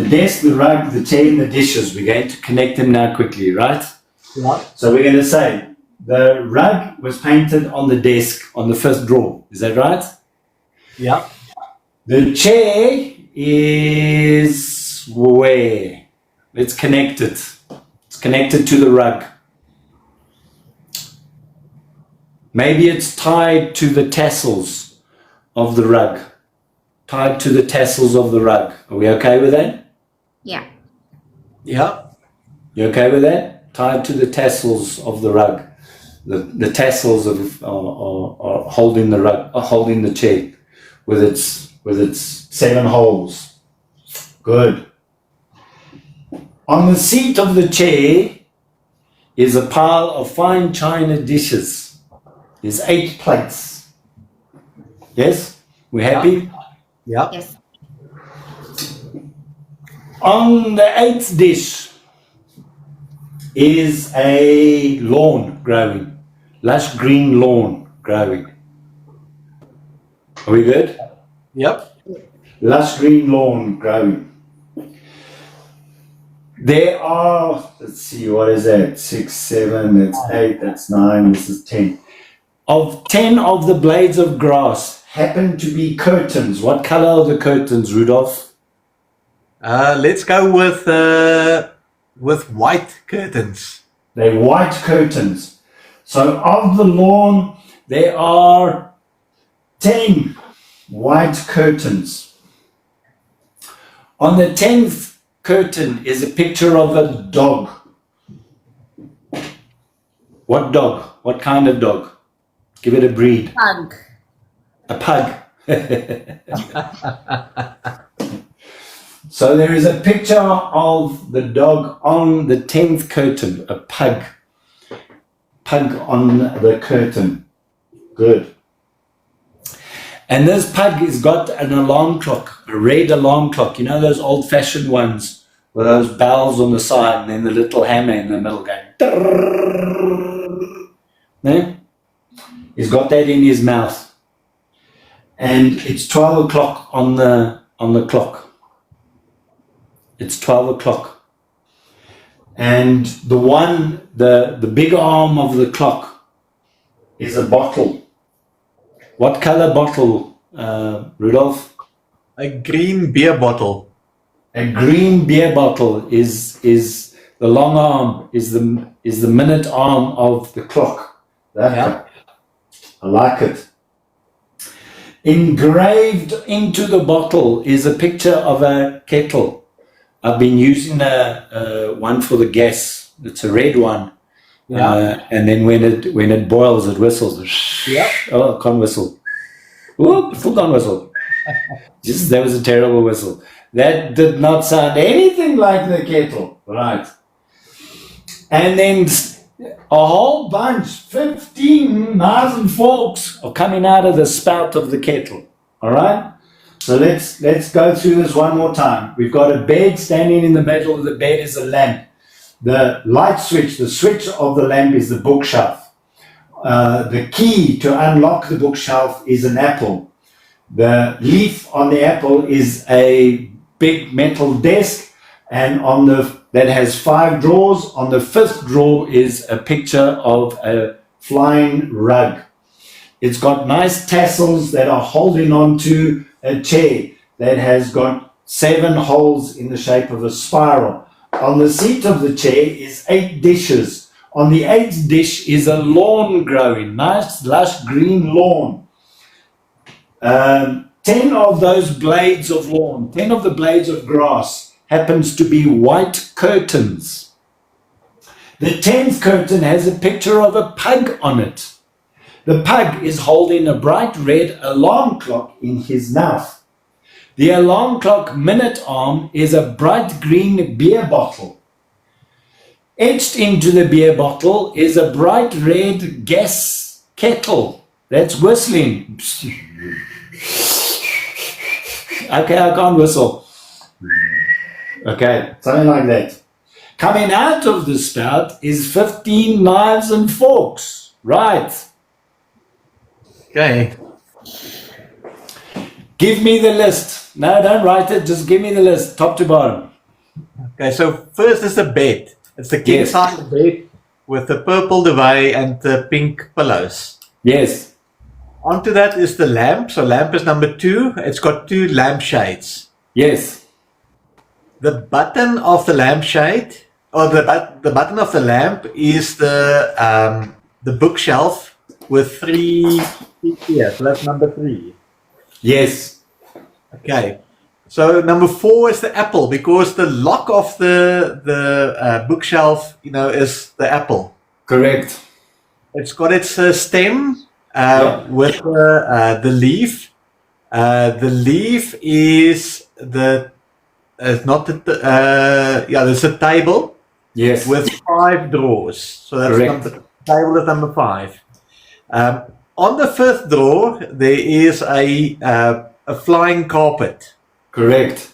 desk, the rug, the chair, and the dishes. We're going to connect them now quickly, right? Yeah. So we're going to say the rug was painted on the desk on the first drawer. Is that right? Yeah. The chair is where? It's connected. It's connected to the rug. Maybe it's tied to the tassels of the rug. Tied to the tassels of the rug. Are we okay with that? Yeah. Yeah. You okay with that? Tied to the tassels of the rug. The tassels are holding the rug, are holding the chair with its 7 holes. Good. On the seat of the chair is a pile of fine china dishes. There's 8 plates. Yes? We happy? Yeah. Yes. On the 8th dish is a lawn growing. Lush green lawn growing. Are we good? Yep. Lush green lawn growing. There are, let's see, what is that? 6, 7, that's 8, that's 9, this is 10. Of 10 of the blades of grass happen to be curtains. What color are the curtains, Rudolph? Let's go with white curtains. They're white curtains. So of the lawn, there are 10 white curtains. On the 10th curtain is a picture of a dog. What dog? What kind of dog? Give it a breed. Pug. A pug. So there is a picture of the dog on the 10th curtain, a pug. Pug on the curtain. Good. And this pug has got an alarm clock, a red alarm clock. You know those old-fashioned ones with those bells on the side and then the little hammer in the middle going. No? He's got that in his mouth. And it's 12 o'clock on the clock. It's 12 o'clock. And the big arm of the clock is a bottle. What color bottle, Rudolph? A green beer bottle. A green beer bottle is the long arm, is the minute arm of the clock. Yeah. I like it. Engraved into the bottle is a picture of a kettle. I've been using one for the gas. It's a red one. Yeah. And then when it boils, it whistles. Yeah. Oh, I can't whistle. Whoop, still can't whistle. That was a terrible whistle. That did not sound anything like the kettle. Right. And then a whole bunch, 15 knives and forks are coming out of the spout of the kettle. All right? So let's go through this one more time. We've got a bed. Standing in the middle of the bed is a lamp. The light switch, the switch of the lamp is the bookshelf. The key to unlock the bookshelf is an apple. The leaf on the apple is a big metal desk, and that has 5 drawers. On the 5th drawer is a picture of a flying rug. It's got nice tassels that are holding on to a chair that has got 7 holes in the shape of a spiral. On the seat of the chair is 8 dishes. On the 8th dish is a lawn growing, nice lush green lawn. 10 of those blades of lawn, 10 of the blades of grass happens to be white curtains. The 10th curtain has a picture of a pug on it. The pug is holding a bright red alarm clock in his mouth. The alarm clock minute arm is a bright green beer bottle. Etched into the beer bottle is a bright red gas kettle that's whistling. Okay, I can't whistle. Okay, something like that. Coming out of the spout is 15 knives and forks. Right. Okay. Give me the list. No, don't write it. Just give me the list, top to bottom. Okay, so first is the bed. It's the king Yes. size bed. with the purple duvet and the pink pillows. Yes. Onto that is the lamp. So lamp is number 2. It's got 2 lampshades. Yes. The button of the lampshade, or the button of the lamp, is the bookshelf with 3 here. So that's number 3. Yes. Okay. So number 4 is the apple, because the lock of the bookshelf, is the apple. Correct. It's got its stem with the leaf. The leaf is not there's a table. Yes. With 5 drawers. So that's table is number 5. On the 5th drawer, there is a flying carpet. Correct.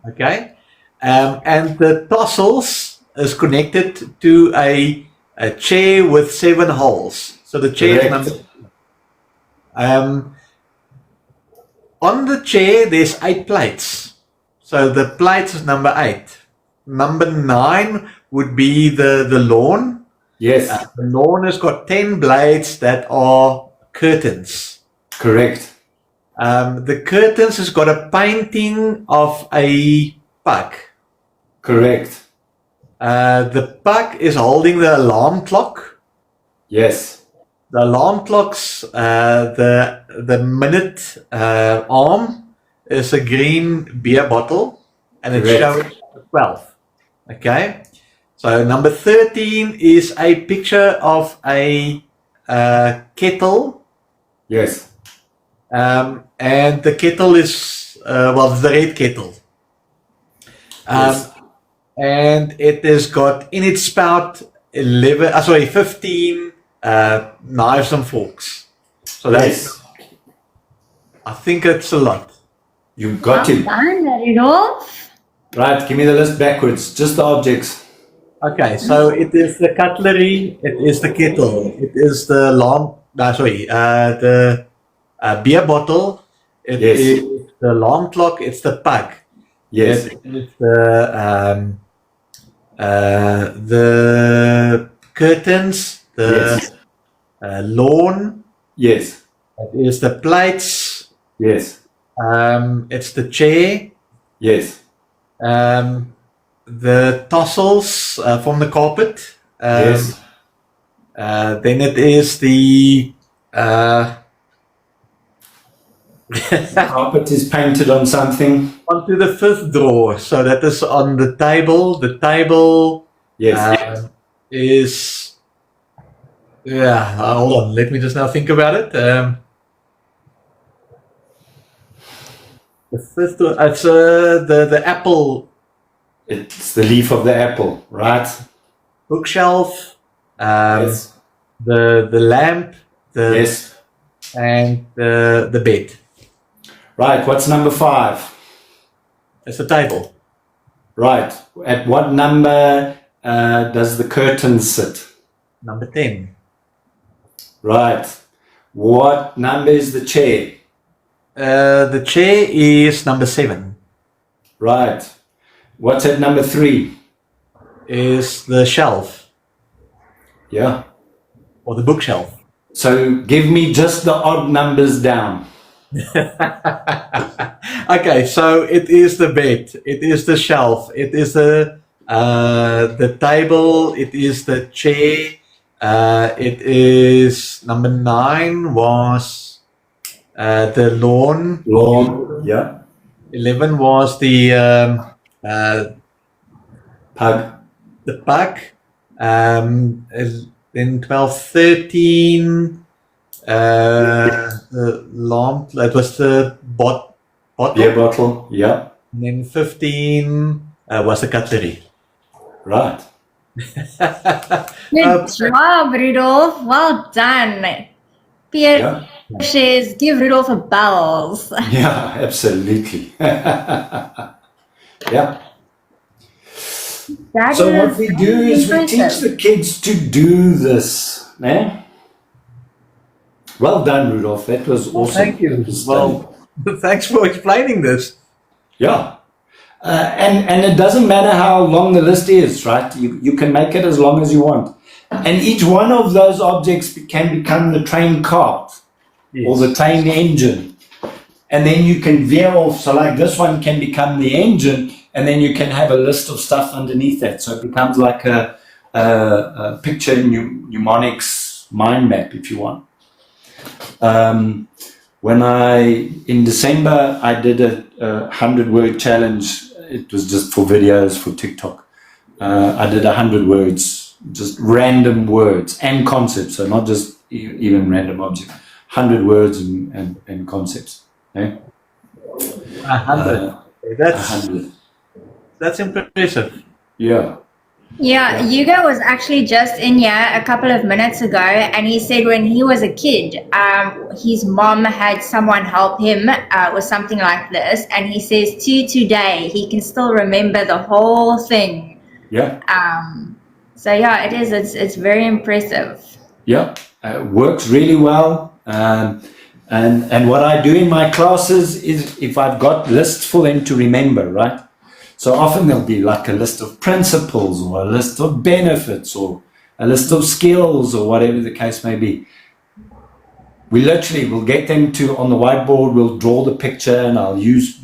Okay. And the tassels is connected to a chair with 7 holes. So the chair is number 2. On the chair, there's 8 plates. So the plates is number 8. Number 9 would be the lawn. Yes. The lawn has got 10 blades that are curtains. Correct. The curtains has got a painting of a pug. Correct. The pug is holding the alarm clock. Yes. The alarm clock's the minute arm is a green beer bottle, and it shows 12. Okay. So number 13 is a picture of a kettle. Yes. And the kettle is the red kettle. Yes. And it has got in its spout 15 knives and forks. So that's, I think it's a lot. You got it. Done, Rudolph. Right, give me the list backwards, just the objects. Okay, so it is the cutlery, it is the kettle, it is the the beer bottle, it is the alarm clock, it's the pug. Yes. It is the curtains, the lawn. Yes. It is the plates. Yes. It's the chair. Yes. The tassels from the carpet. Yes. Then it is the carpet is painted on something. Onto the 5th drawer. So that is on the table. The table is hold on. Let me just now think about it. The 5th drawer. It's the apple. It's the leaf of the apple, right? Bookshelf. The lamp. And the bed. Right, what's number 5? It's the table. Right. At what number does the curtain sit? Number 10. Right. What number is the chair? The chair is number 7. Right. What's at number 3? Is the shelf. Yeah. Or the bookshelf. So give me just the odd numbers down. Okay, so it is the bed, it is the shelf, it is the table, it is the chair, it is number 9 was the lawn. Yeah. 11 was the pug. The pug. Then 12, 13. The lamp. That was the bottle. Beer bottle. Yeah. And then 15 was the cutlery. Right. Good job, Rudolph. Well done. Pierre says, give Rudolph a bells. Yeah, absolutely. Yeah. That So what we do is we teach the kids to do this. Eh? Well done, Rudolph. That was awesome. Thank you. Well, thanks for explaining this. Yeah. And it doesn't matter how long the list is, right? You can make it as long as you want. And each one of those objects can become the train cart or the train engine. And then you can veer off. So like this one can become the engine, and then you can have a list of stuff underneath that. So it becomes like a picture mnemonics mind map, if you want. In December, I did a 100-word challenge. It was just for videos for TikTok. I did 100 words, just random words and concepts. So not just even random objects, 100 words and concepts. Okay? 100. 100. That's impressive. Yeah. Yeah, Hugo was actually just in here a couple of minutes ago, and he said when he was a kid, his mom had someone help him with something like this, and he says to today he can still remember the whole thing. Yeah. So yeah, it is. It's very impressive. Yeah, works really well. And what I do in my classes is, if I've got lists for them to remember, right? So often there'll be like a list of principles or a list of benefits or a list of skills or whatever the case may be. We literally will get them to, on the whiteboard, we'll draw the picture, and I'll use,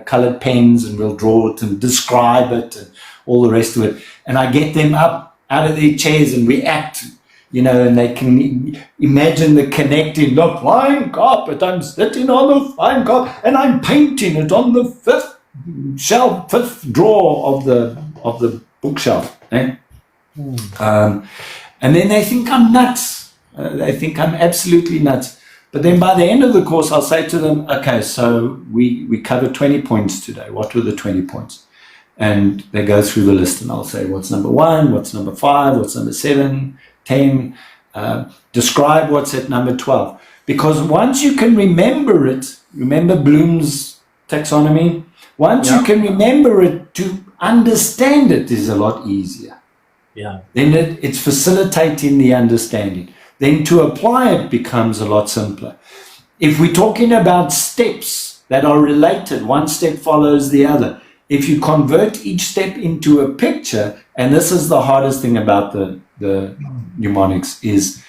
colored pens, and we'll draw it and describe it and all the rest of it. And I get them up out of their chairs and we act, and they can imagine the connecting, the flying carpet, I'm sitting on the flying carpet and I'm painting it on the fifth drawer of the bookshelf. Eh? And then they think I'm nuts. They think I'm absolutely nuts. But then by the end of the course, I'll say to them, okay, so we covered 20 points today. What were the 20 points? And they go through the list, and I'll say, what's number 1, what's number 5, what's number 7, 10, describe what's at number 12. Because once you can remember it, remember Bloom's taxonomy, once you can remember it, to understand it is a lot easier. Yeah. Then it's facilitating the understanding. Then to apply it becomes a lot simpler. If we're talking about steps that are related, one step follows the other. If you convert each step into a picture, and this is the hardest thing about the mnemonics, is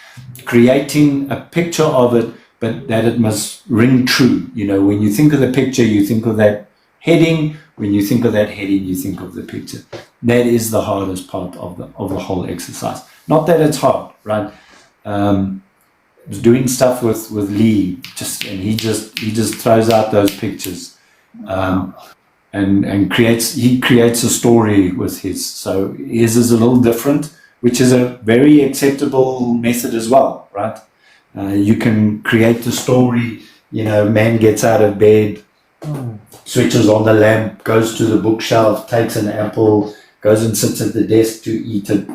creating a picture of it, but that it must ring true. When you think of the picture, you think of that heading. When you think of that heading, you think of the picture. That is the hardest part of the whole exercise. Not that it's hard, right? Doing stuff with Lee, he just throws out those pictures, and creates a story with his. So his is a little different, which is a very acceptable method as well, right? You can create the story. Man gets out of bed, switches on the lamp, goes to the bookshelf, takes an apple, goes and sits at the desk to eat it,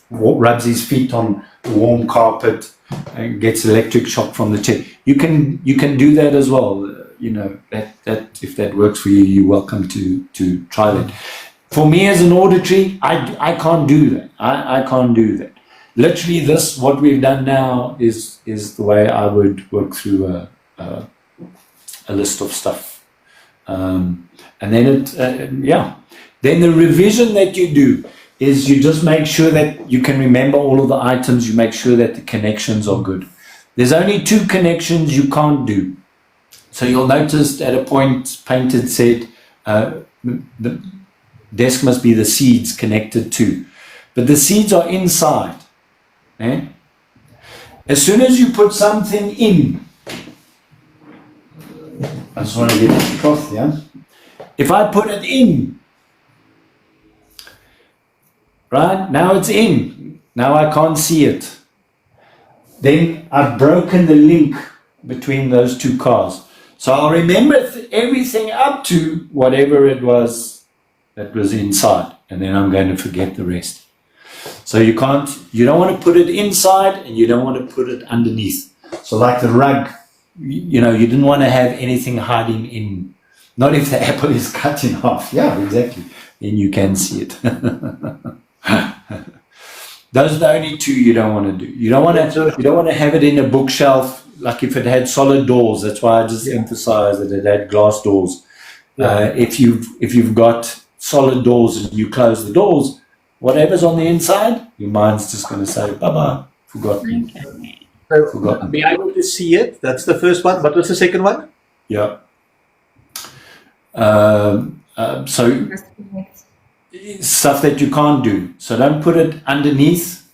rubs his feet on the warm carpet, and gets electric shock from the chair. You can do that as well. That if that works for you, you're welcome to try that. For me as an auditory, I can't do that. I can't do that. Literally, what we've done now is the way I would work through a list of stuff. And then then the revision that you do is you just make sure that you can remember all of the items. You make sure that the connections are good. There's only 2 connections you can't do. So you'll notice at a point Painted said the desk must be the seeds connected to. But the seeds are inside. Eh? As soon as you put something in, I just want to get it across, yeah? If I put it in, right, now it's in. Now I can't see it. Then I've broken the link between those 2 cars. So I'll remember everything up to whatever it was that was inside, and then I'm going to forget the rest. So you don't want to put it inside, and you don't want to put it underneath. So like the rug, you didn't want to have anything hiding in, not if the apple is cut in half. Yeah, exactly. Then you can see it. Those are the only 2 you don't want to do. You don't want to have it in a bookshelf. Like if it had solid doors, that's why I just emphasize that it had glass doors. If you've got solid doors and you close the doors, whatever's on the inside your mind's just going to say, bye-bye, forgotten. Okay. So Forgotten. be able to see it. That's the first one. What was the second one? Yeah. So stuff that you can't do. So don't put it underneath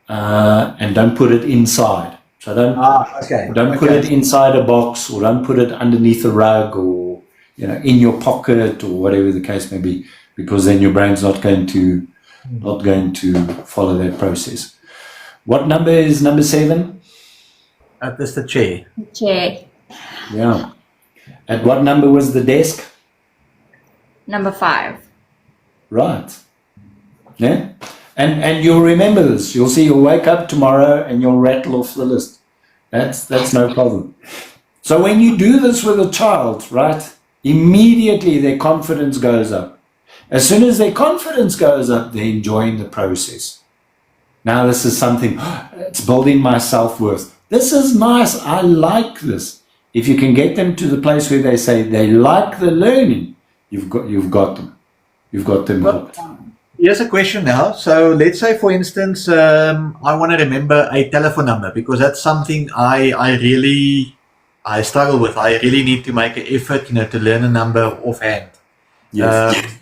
and don't put it inside. So don't put it inside a box, or don't put it underneath a rug, or in your pocket, or whatever the case may be, because then your brain's not going to follow that process. What number is number 7? That's the chair. Chair. Yeah. At what number was the desk? Number 5. Right. Yeah. And you'll remember this. You'll see. You'll wake up tomorrow and you'll rattle off the list. That's no problem. So when you do this with a child, right, immediately their confidence goes up. As soon as their confidence goes up, they're enjoying the process. Now this is something, it's building my self-worth. This is nice. I like this. If you can get them to the place where they say they like the learning, you've got them. You've got them hooked. Here's a question now. So let's say, for instance, I want to remember a telephone number, because that's something I struggle with. I really need to make an effort, to learn a number offhand. Yes.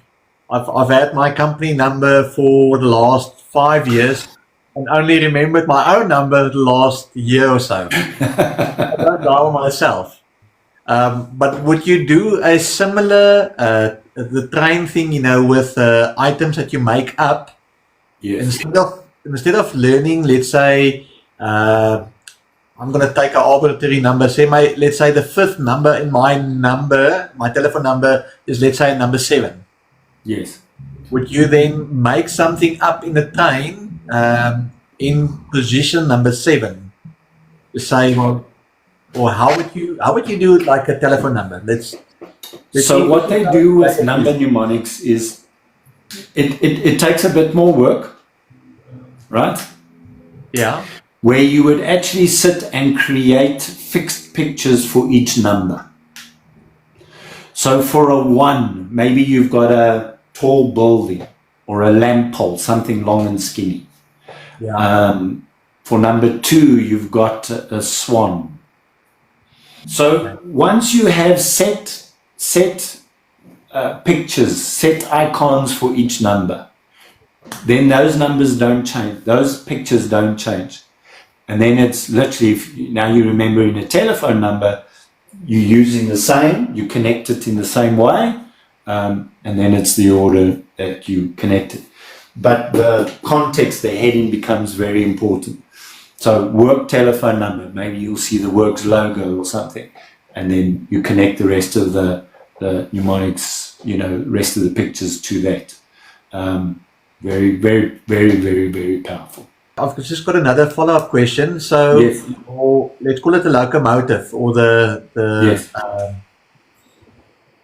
I've had my company number for the last 5 years and only remembered my own number the last year or so. I don't dial myself. But would you do a similar the train thing, with items that you make up? Yes. Instead of learning, let's say, I'm going to take an arbitrary number. Let's say the 5th number in my telephone number is, let's say, number 7. Yes. Would you then make something up in the train in position number 7? To say, or how would you do it like a telephone number? Let's So what they do with number mnemonics is it takes a bit more work, right? Yeah. Where you would actually sit and create fixed pictures for each number. So for a 1, maybe you've got a tall building or a lamp pole, something long and skinny. Yeah. For number 2, you've got a swan. So once you have set pictures, set icons for each number, then those numbers don't change. Those pictures don't change. And then it's literally, now you remember in a telephone number, you're using the same, you connect it in the same way, and then it's the order that you connect it. But the context, the heading becomes very important. So work telephone number, maybe you'll see the works logo or something, and then you connect the rest of the mnemonics, rest of the pictures to that. Very, very, very, very, very powerful. I've just got another follow-up question. So, Yes. let's call it the locomotive or the Yes.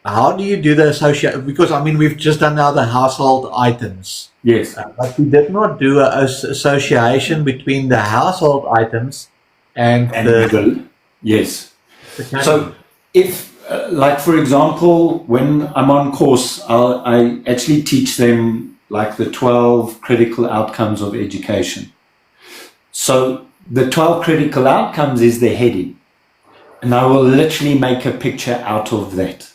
How do you do the association? Because we've just done now the household items, Yes. but we did not do a association between the household items and the yes. candy. So if, like for example, when I'm on course, I actually teach them like the 12 critical outcomes of education. So the 12 critical outcomes is the heading, and I will literally make a picture out of that.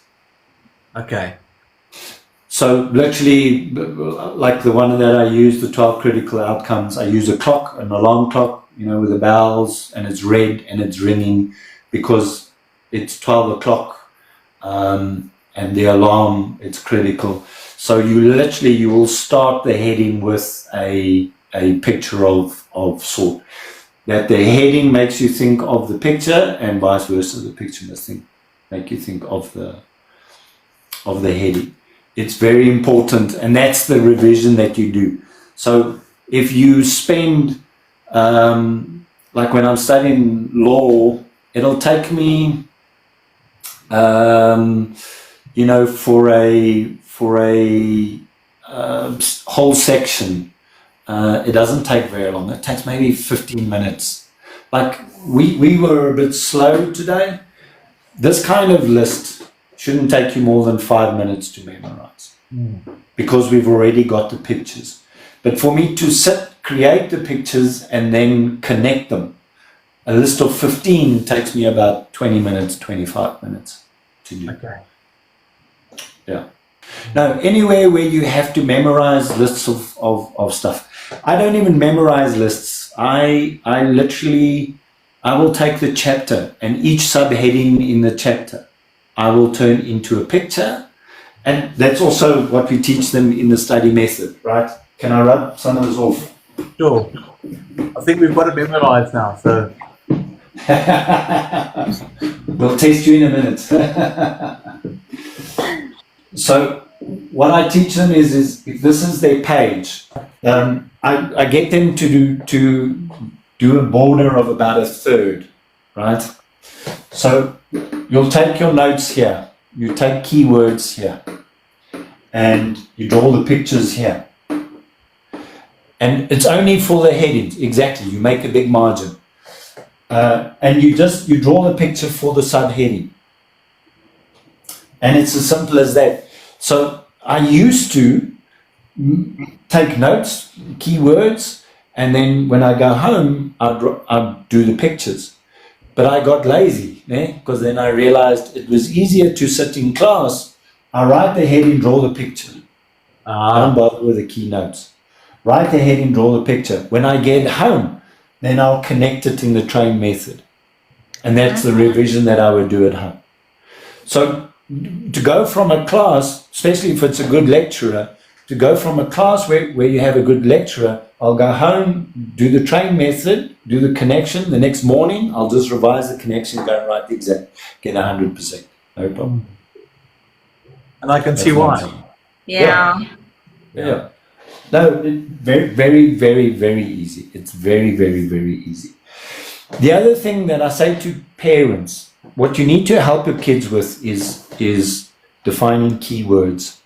Okay. So literally, like the one that I use, the 12 critical outcomes, I use a clock, an alarm clock, with the bells, and it's red and it's ringing because it's 12 o'clock, and the alarm, it's critical. So you will start the heading with a picture of sort. That the heading makes you think of the picture, and vice versa, the picture must make you think of the heading. It's very important, and that's the revision that you do. So if you spend, like when I'm studying law, it'll take me, for a whole section, it doesn't take very long. It takes maybe 15 minutes. Like we were a bit slow today. This kind of list shouldn't take you more than 5 minutes to memorize because we've already got the pictures. But for me to sit, create the pictures, and then connect them. A list of 15 takes me about 20 minutes, 25 minutes to do. Okay. Yeah. Now, anywhere where you have to memorize lists of stuff. I don't even memorize lists. I will take the chapter, and each subheading in the chapter I will turn into a picture. And that's also what we teach them in the study method, right? Can I rub some of this off? Sure. I think we've got it memorized now, so. We'll test you in a minute. So what I teach them is if this is their page, I get them to do a border of about a third, right? So you'll take your notes here, you take keywords here, and you draw the pictures here. And it's only for the headings, exactly, you make a big margin. And you draw the picture for the subheading. And it's as simple as that. So I used to take notes, keywords, and then when I go home, I'd do the pictures. But I got lazy, because then I realized it was easier to sit in class. I write the heading, draw the picture. Don't bother with the keynotes. Write the heading, draw the picture. When I get home, then I'll connect it in the train method. And that's the revision that I would do at home. So to go from a class, especially if it's a good lecturer, to go from a class where you have a good lecturer, I'll go home, do the train method, do the connection. The next morning, I'll just revise the connection, go and write the exact, get 100%. No problem. And I can see why. Yeah. No, very, very, very, very easy. It's very, very, very easy. The other thing that I say to parents, what you need to help your kids with is defining keywords,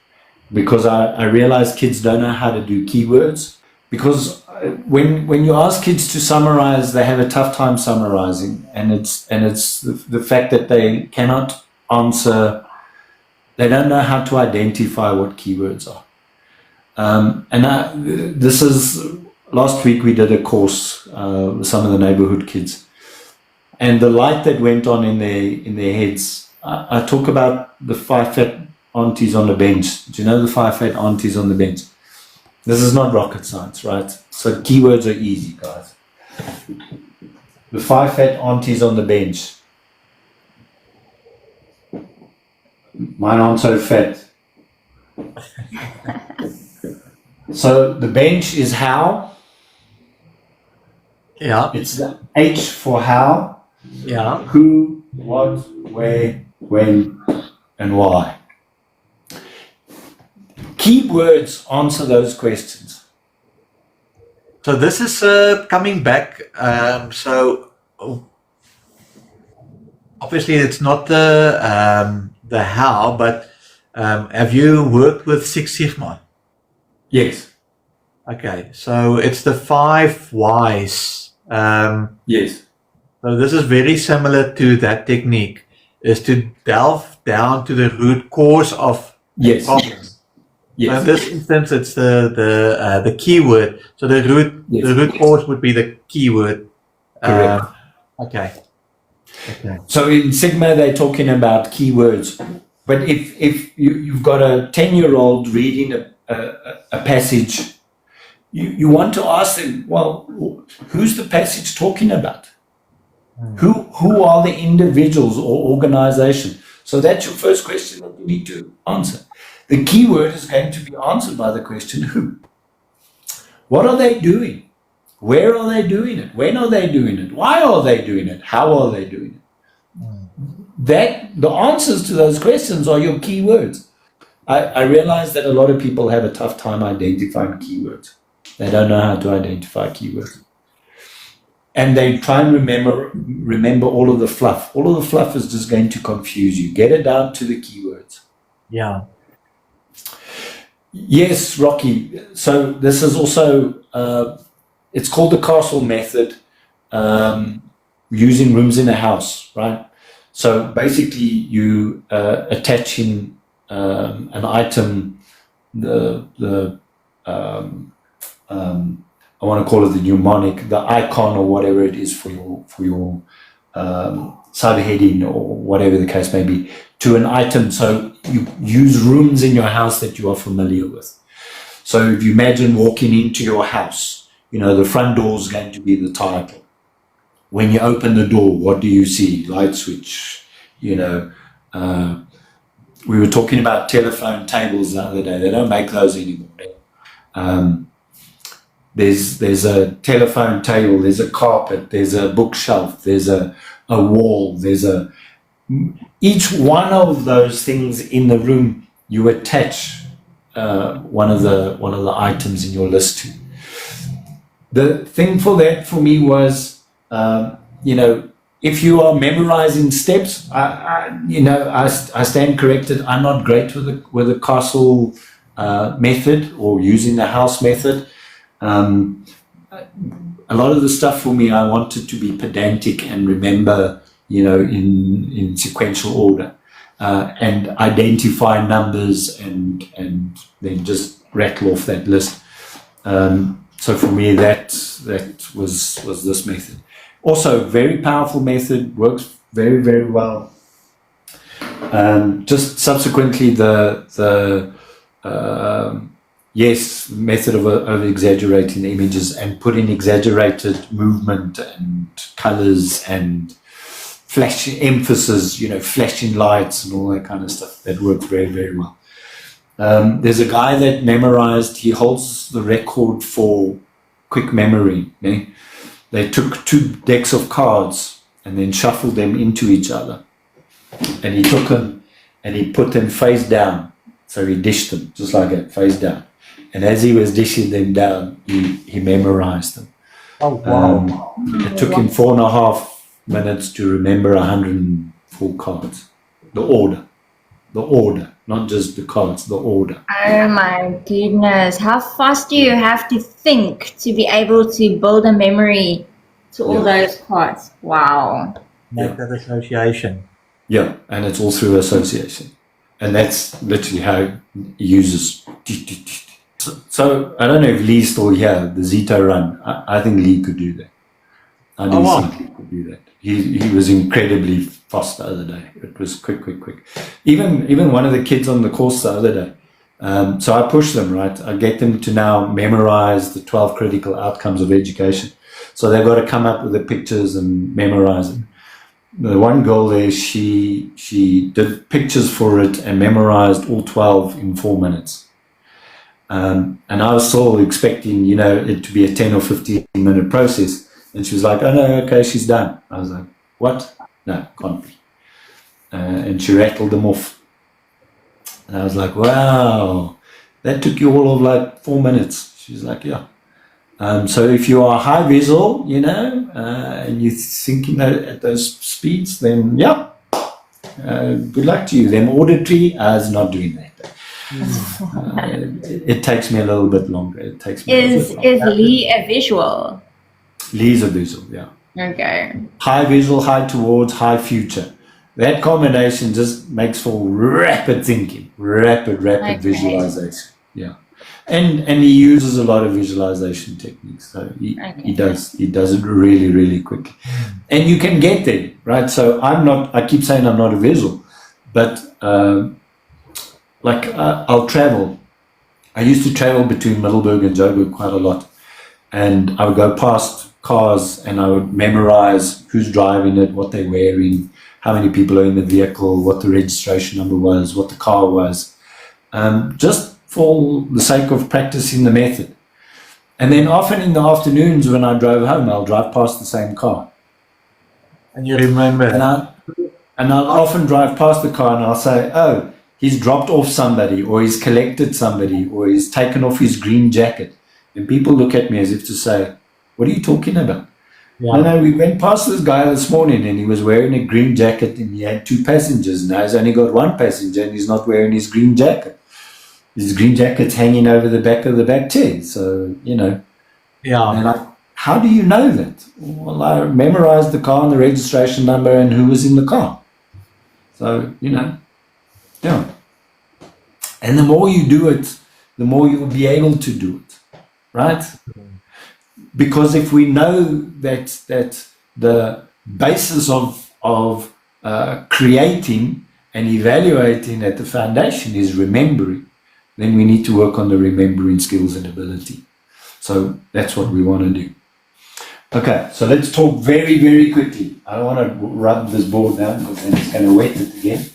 because I realize kids don't know how to do keywords, because when you ask kids to summarize, they have a tough time summarizing, and it's the fact that they cannot answer, they don't know how to identify what keywords are. This is, last week we did a course with some of the neighborhood kids, and the light that went on in their heads, I talk about the 5 fat aunties on the bench. Do you know the 5 fat aunties on the bench? This is not rocket science, right? So keywords are easy, guys. The 5 fat aunties on the bench. Mine aren't so fat. So the bench is how. Yeah. It's the H for how. Yeah. Who, what, where, when, and why. Keywords answer those questions. So this is coming back. Obviously it's not the how, but have you worked with Six Sigma? Yes. Okay, so it's the 5 whys. Yes. So this is very similar to that technique, is to delve down to the root cause of Yes. problem. Yes. So in this instance, it's the keyword. So the root cause would be the keyword. Correct. Okay. So in Sigma, they're talking about keywords. But if you've got a 10-year-old reading a passage, you want to ask them, well, who's the passage talking about? Who are the individuals or organization? So that's your first question that you need to answer. The keyword is going to be answered by the question who. What are they doing? Where are they doing it? When are they doing it? Why are they doing it? How are they doing it? The answers to those questions are your keywords. I realize that a lot of people have a tough time identifying keywords. They don't know how to identify keywords. And they try and remember all of the fluff. All of the fluff is just going to confuse you. Get it down to the keywords. Yeah. Yes, Rocky. So this is also, it's called the castle method, using rooms in a house, right? So basically you attaching an item, I want to call it the mnemonic, the icon or whatever it is for your subheading or whatever the case may be, to an item. So you use rooms in your house that you are familiar with. So if you imagine walking into your house, the front door is going to be the title. When you open the door, what do you see? Light switch. We were talking about telephone tables the other day. They don't make those anymore. There's a telephone table, there's a carpet, there's a bookshelf, there's a wall, each one of those things in the room you attach one of the items in your list to. The thing for me was, if you are memorizing steps, I stand corrected. I'm not great with the castle method or using the house method. A lot of the stuff for me, I wanted to be pedantic and remember, in sequential order, and identify numbers and then just rattle off that list. So for me, that was this method. Also, very powerful method, works very, very well. Just subsequently, the method of exaggerating the images and putting exaggerated movement and colors and flashing emphasis, flashing lights and all that kind of stuff. That worked very, very well. There's a guy that memorized, he holds the record for quick memory. They took 2 decks of cards and then shuffled them into each other. And he took them and he put them face down. So he dished them, just like that, face down. And as he was dishing them down, he memorized them. Oh, wow. It took him 4.5 minutes to remember 104 cards. The order, not just the cards, the order. Oh my goodness. How fast do you have to think to be able to build a memory to all those cards? Wow. Make that association. Yeah, and it's all through association. And that's literally how he uses. So I don't know if Lee's still here, the Zito run. I think Lee could do that. I do think he could do that. He was incredibly fast the other day. It was quick. Even one of the kids on the course the other day. So I push them, right? I get them to now memorize the 12 critical outcomes of education. So they've got to come up with the pictures and memorize it. The one girl there, she did pictures for it and memorized all 12 in 4 minutes. And I was still expecting, it to be a 10 or 15 minute process. And she was like, oh no, okay, she's done. I was like, what? No, can't be. And she rattled them off. And I was like, wow, that took you all of like 4 minutes. She's like, yeah. So if you are high visual, and you're thinking at those speeds, then yeah, good luck to you. Them auditory, I was not doing that. It takes me a little bit longer. Is Lee a visual? Lee's a visual, yeah. Okay. High visual, high towards, high future. That combination just makes for rapid thinking, rapid visualization. Yeah. And he uses a lot of visualization techniques. So he does it really, really quickly. And you can get there, right? So I keep saying I'm not a visual, but I'll travel. I used to travel between Middelburg and Joburg quite a lot. And I would go past cars and I would memorize who's driving it, what they're wearing, how many people are in the vehicle, what the registration number was, what the car was, just for the sake of practicing the method. And then often in the afternoons when I drove home, I'll drive past the same car. And you remember. And I'll often drive past the car and I'll say, oh, he's dropped off somebody, or he's collected somebody, or he's taken off his green jacket. And people look at me as if to say, what are you talking about? Yeah. No, we went past this guy this morning and he was wearing a green jacket and he had 2 passengers. Now he's only got 1 passenger and he's not wearing his green jacket. His green jacket's hanging over the back of the back chair. So, Yeah. And how do you know that? Well, I memorized the car and the registration number and who was in the car. So, yeah. And the more you do it, the more you'll be able to do it. Right? because if we know that the basis of creating and evaluating at the foundation is remembering, then we need to work on the remembering skills and ability. So that's what we want to do. Okay, so let's talk very, very quickly. I don't want to rub this board down because then it's going to wet it again.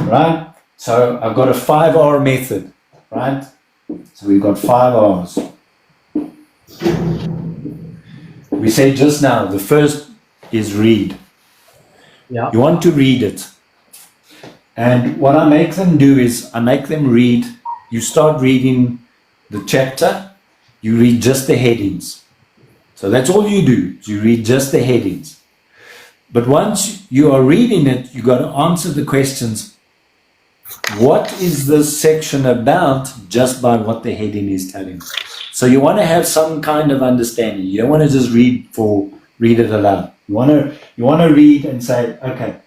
Right? So I've got a 5R method, right? So we've got 5 R's. We said just now, the first is read. Yeah. You want to read it. And what I make them do is I make them read. You start reading the chapter, you read just the headings. So that's all you do, you read just the headings. But once you are reading it, you got to answer the questions. What is this section about, just by what the heading is telling you? So you want to have some kind of understanding. You don't want to just read it aloud. You want to read and say, okay,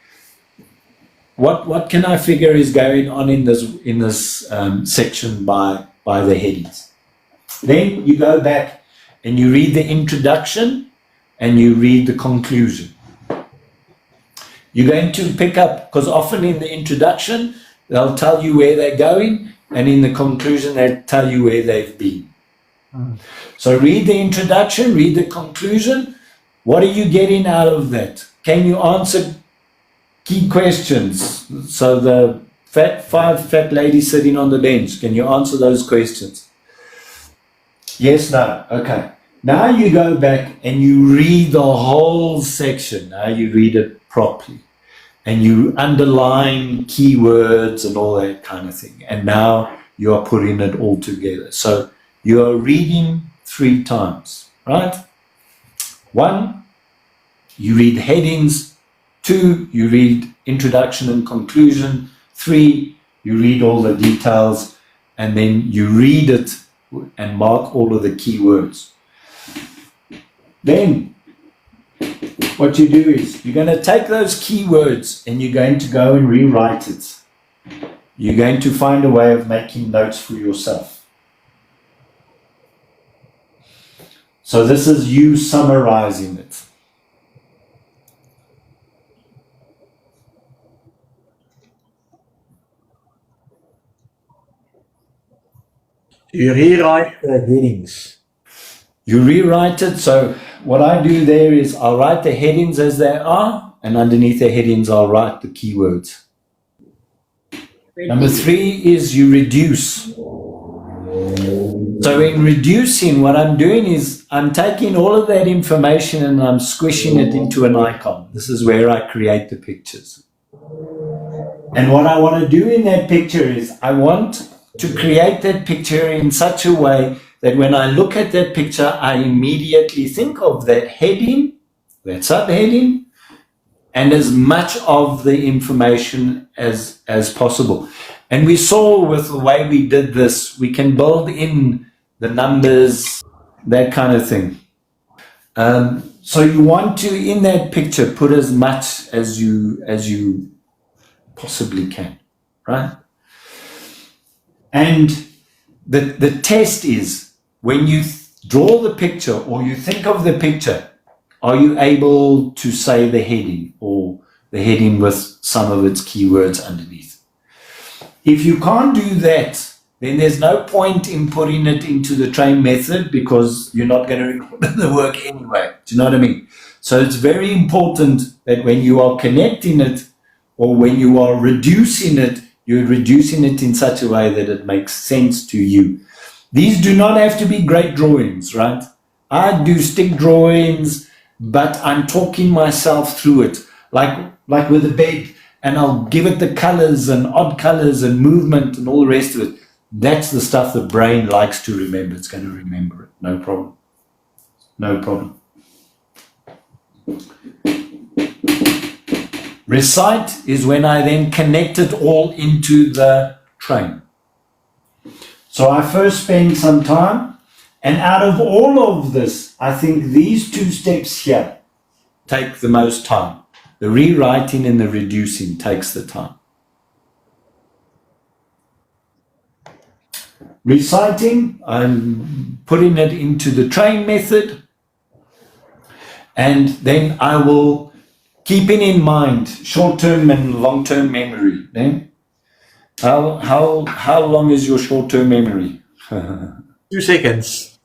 what can I figure is going on in this section by the headings? Then you go back and you read the introduction and you read the conclusion. You're going to pick up, because often in the introduction they'll tell you where they're going, and in the conclusion they'll tell you where they've been. So read the introduction, read the conclusion. What are you getting out of that? Can you answer key questions? So the five fat ladies sitting on the bench, can you answer those questions? Yes, no. Okay. Now you go back and you read the whole section. Now you read it properly. And you underline keywords and all that kind of thing. And now you are putting it all together. So you are reading 3 times, right? 1, you read headings. 2, you read introduction and conclusion. 3, you read all the details. And then you read it and mark all of the keywords. Then what you do is you're going to take those keywords and you're going to go and rewrite it. You're going to find a way of making notes for yourself. So this is you summarizing it. You rewrite the headings. You rewrite it. So what I do there is I'll write the headings as they are, and underneath the headings I'll write the keywords. Number 3 is you reduce. So in reducing, what I'm doing is I'm taking all of that information and I'm squishing it into an icon. This is where I create the pictures. And what I want to do in that picture is I want to create that picture in such a way that when I look at that picture, I immediately think of that heading, that subheading, and as much of the information as possible. And we saw with the way we did this, we can build in the numbers, that kind of thing. So you want to, in that picture, put as much as you possibly can, right? And the test is, when you draw the picture or you think of the picture, are you able to say the heading or the heading with some of its keywords underneath? If you can't do that, then there's no point in putting it into the train method, because you're not going to record the work anyway. Do you know what I mean? So it's very important that when you are connecting it or when you are reducing it, you're reducing it in such a way that it makes sense to you. These do not have to be great drawings, right? I do stick drawings, but I'm talking myself through it, like with the bed, and I'll give it the colors and odd colors and movement and all the rest of it. That's the stuff the brain likes to remember. It's going to remember it. No problem. No problem. Recite is when I then connect it all into the train. So I first spend some time, and out of all of this, I think these 2 steps here take the most time. The rewriting and the reducing takes the time. reciting, I'm putting it into the train method, and then I will, keeping in mind short-term and long-term memory. How long is your short-term memory? 2 seconds.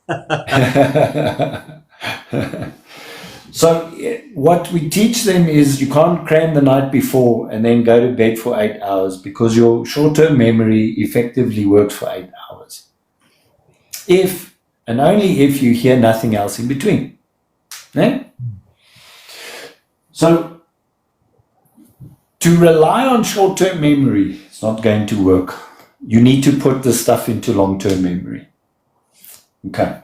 So what we teach them is you can't cram the night before and then go to bed for 8 hours, because your short-term memory effectively works for 8 hours. If and only if you hear nothing else in between. So to rely on short-term memory is not going to work. You need to put the stuff into long-term memory. Okay.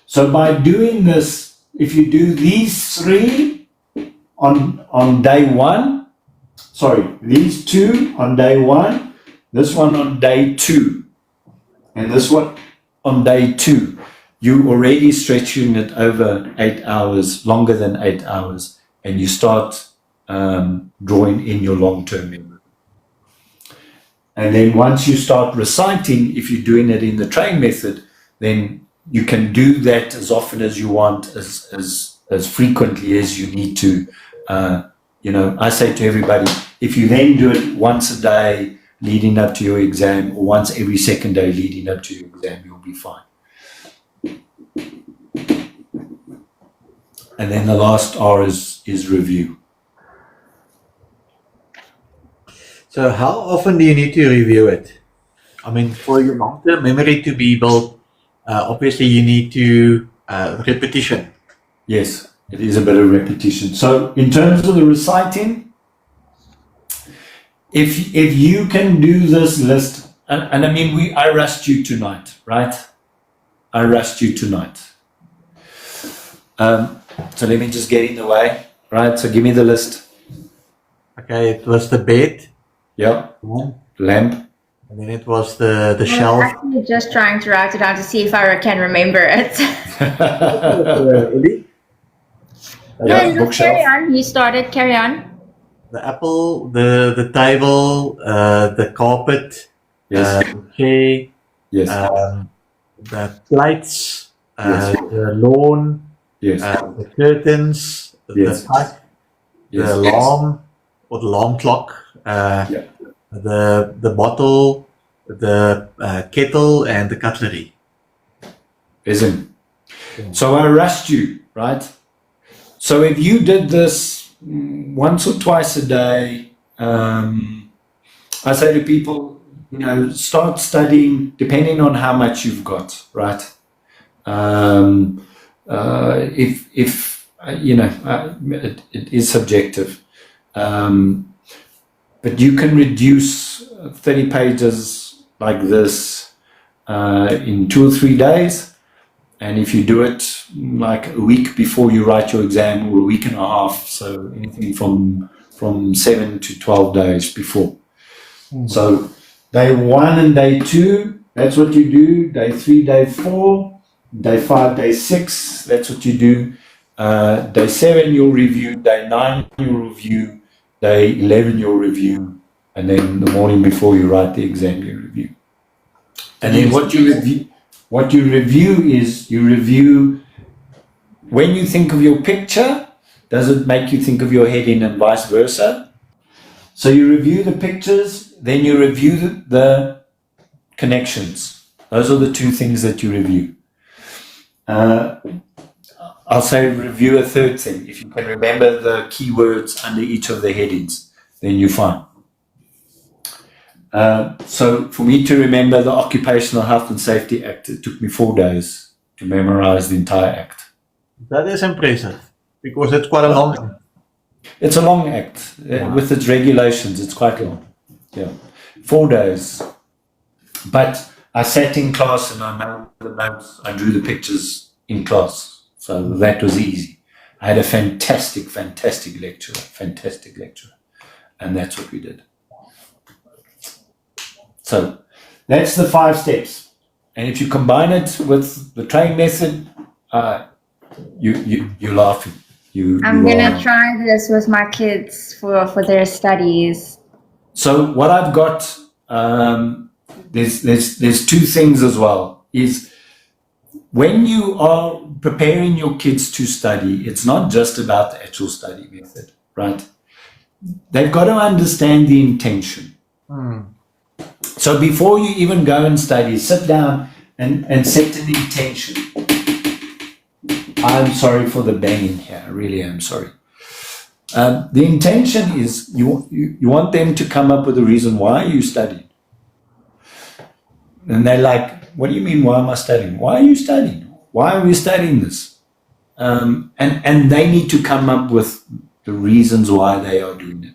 So by doing this, if you do these 3 on day 1, these 2 on day 1, this one on day 2, and this one on day 2, you already stretching it over 8 hours, longer than 8 hours, and you start drawing in your long-term memory. And then once you start reciting, if you're doing it in the train method, then you can do that as often as you want, as frequently as you need to. I say to everybody, if you then do it once a day leading up to your exam, or once every second day leading up to your exam, you'll be fine. And then the last R is review. So how often do you need to review it? I mean, for your long-term memory to be built, obviously you need to repetition. Yes, it is a bit of repetition. So in terms of the reciting, if you can do this list, and I mean, I rushed you tonight, right? I rushed you tonight. So let me just get in the way, right? So give me the list. Okay, it was the bed. Yeah. Lamp. And then it was the I'm shelf. actually just trying to write it down to see if I can remember it. Yeah, No, bookshelf. carry on. You started. Carry on. The apple, the table, the carpet, Yes. the chair, Yes. the plates, Yes. the lawn, Yes. the curtains, Yes. the pipe, Yes. the alarm or the alarm clock, Yeah. the bottle, the kettle, and the cutlery. Isn't. So I rushed you, right? So if you did this once or twice a day, I say to people, start studying depending on how much you've got, right? It is subjective, but you can reduce 30 pages like this in 2 or 3 days. And if you do it like a week before you write your exam, or a week and a half, so anything from 7 to 12 days before. So day 1 and day 2, that's what you do. Day 3, day 4, day 5, day 6, that's what you do. Day 7 you'll review, day 9 you'll review, day 11 you'll review, and then the morning before you write the exam you review. And then what you review is you review when you think of your picture, does it make you think of your heading, and vice versa? So you review the pictures, then you review the connections. Those are the 2 things that you review. I'll say review a 3rd thing. If you can remember the keywords under each of the headings, then you're fine. So for me to remember the Occupational Health and Safety Act, it took me 4 days to memorize the entire act. That is impressive because it's quite a long. It's a long act. With its regulations, it's quite long. Yeah, 4 days. But I sat in class and I made the notes. I drew the pictures in class, so that was easy. I had a fantastic lecturer, and that's what we did. So that's the 5 steps. And if you combine it with the train method, you're laughing. I'm gonna try this with my kids for their studies. So what I've got there's two things as well. Is when you are preparing your kids to study, it's not just about the actual study method, right? They've got to understand the intention. So before you even go and study, sit down and set an intention. I'm sorry for the banging here. I really am sorry. The intention is you want them to come up with a reason why you studied. And they're like, what do you mean, why am I studying? Why are you studying? Why are we studying this? And they need to come up with the reasons why they are doing it.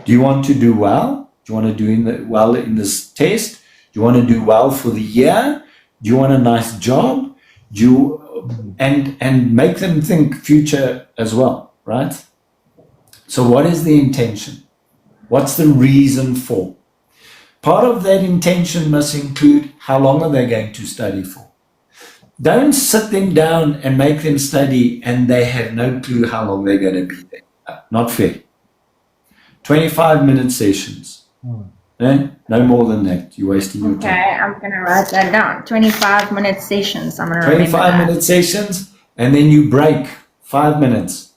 Do you want to do well? Do you want to do well in this test? Do you want to do well for the year? Do you want a nice job? And make them think future as well, right? So what is the intention? What's the reason for? Part of that intention must include how long are they going to study for. Don't sit them down and make them study and they have no clue how long they're going to be there. Not fair. 25-minute sessions. No more than that. You're wasting your time. Okay, I'm going to write that down. 25-minute sessions. I'm going to 25-minute sessions, and then you break 5 minutes.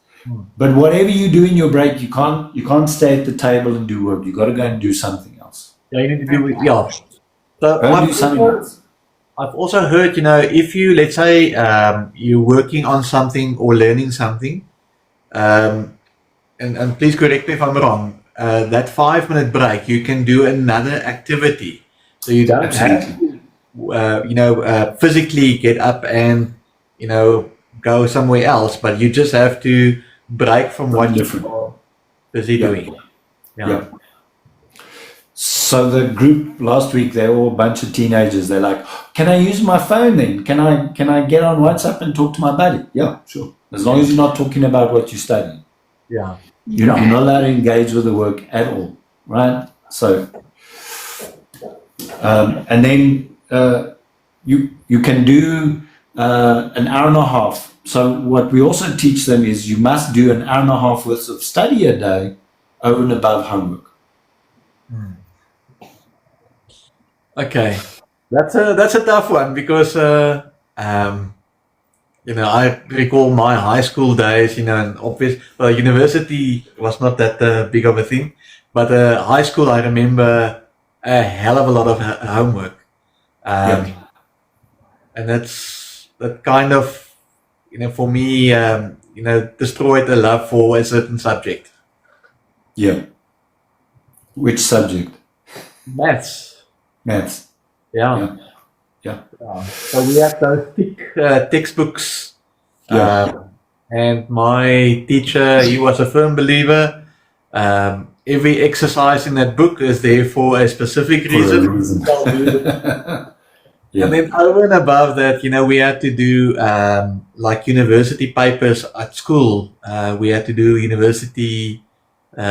But whatever you do in your break, you can't stay at the table and do work. You got to go and do something else. Yeah, you need to do it. Yeah. So Go and do something else. I've also heard, if you, let's say, you're working on something or learning something, and please correct me if I'm wrong, that 5-minute break, you can do another activity. So you don't have to, physically get up and, go somewhere else, but you just have to break from what you're busy doing. Yeah. So the group last week, they were all a bunch of teenagers. They're like, can I use my phone then? Can I get on WhatsApp and talk to my buddy? Yeah, sure. As long as you're not talking about what you're studying. Yeah. You're not allowed to engage with the work at all, right? So, and then you can do an hour and a half. So what we also teach them is you must do an hour and a half worth of study a day over and above homework. Okay, that's a tough one because I recall my high school days. And university was not that big of a thing, but high school I remember a hell of a lot of homework, and that kind of for me destroyed the love for a certain subject. Yeah. Which subject? Maths. Yeah. So we had those thick textbooks, and my teacher, he was a firm believer. Every exercise in that book is there for a specific reason. And then over and above that, we had to do like university papers at school. We had to do university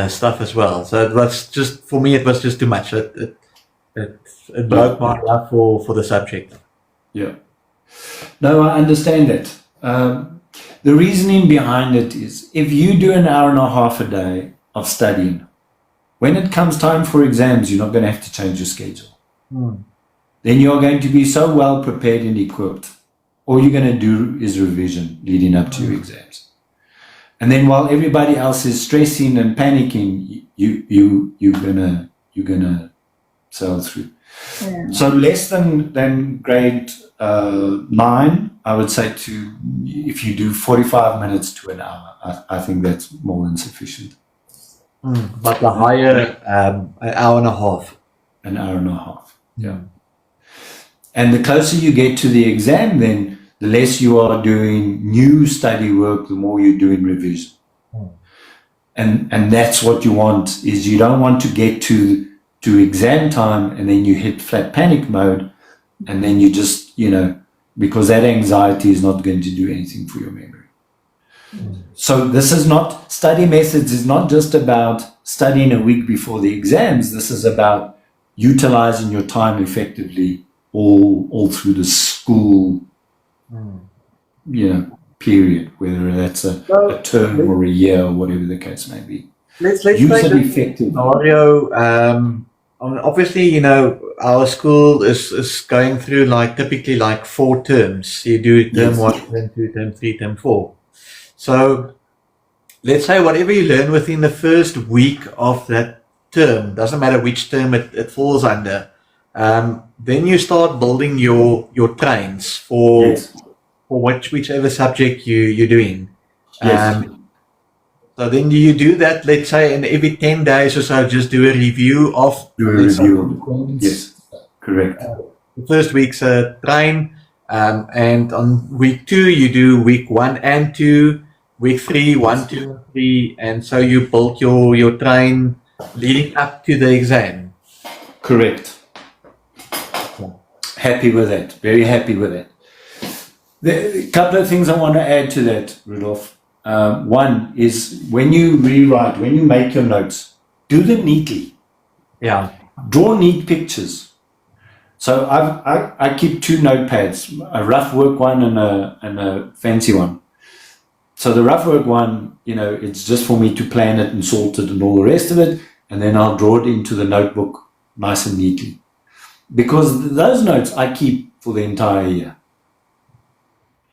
stuff as well. So it was just, for me, it was just too much. It broke my love for the subject. Yeah. No, I understand that. The reasoning behind it is if you do an hour and a half a day of studying, when it comes time for exams, you're not going to have to change your schedule. Then you're going to be so well prepared and equipped. All you're going to do is revision leading up to your exams. And then while everybody else is stressing and panicking, you're gonna sail through. Yeah. So less than grade 9, I would say if you do 45 minutes to an hour, I think that's more than sufficient. But the higher, an hour and a half. An hour and a half. Yeah. And the closer you get to the exam, then the less you are doing new study work, the more you're doing revision. And that's what you want, is you don't want to get to exam time and then you hit flat panic mode and then you just, because that anxiety is not going to do anything for your memory. So this is not, study methods is not just about studying a week before the exams. This is about utilizing your time effectively all through the school period, whether that's a term or a year or whatever the case may be. Let's use it effectively. Scenario. Obviously, our school is going through like typically like 4 terms. You do term Yes. 1, term 2, term 3, term 4. So let's say whatever you learn within the first week of that term, doesn't matter which term it falls under, then you start building your trains Yes. for whichever subject you're doing. Yes. So then you do that, let's say, and every 10 days or so, just do a review of, Do a let's say, review. Yes. Correct. the first week's a train, and on week 2, you do week 1 and 2, week 3, 1, 2, and 3, and so you build your train leading up to the exam. Correct. Happy with that. Very happy with that. A couple of things I want to add to that, Rudolph. One is when you rewrite, when you make your notes, do them neatly. Yeah. Draw neat pictures. So I keep 2 notepads, a rough work one and a fancy one. So the rough work one, it's just for me to plan it and sort it and all the rest of it, and then I'll draw it into the notebook nice and neatly. Because those notes I keep for the entire year.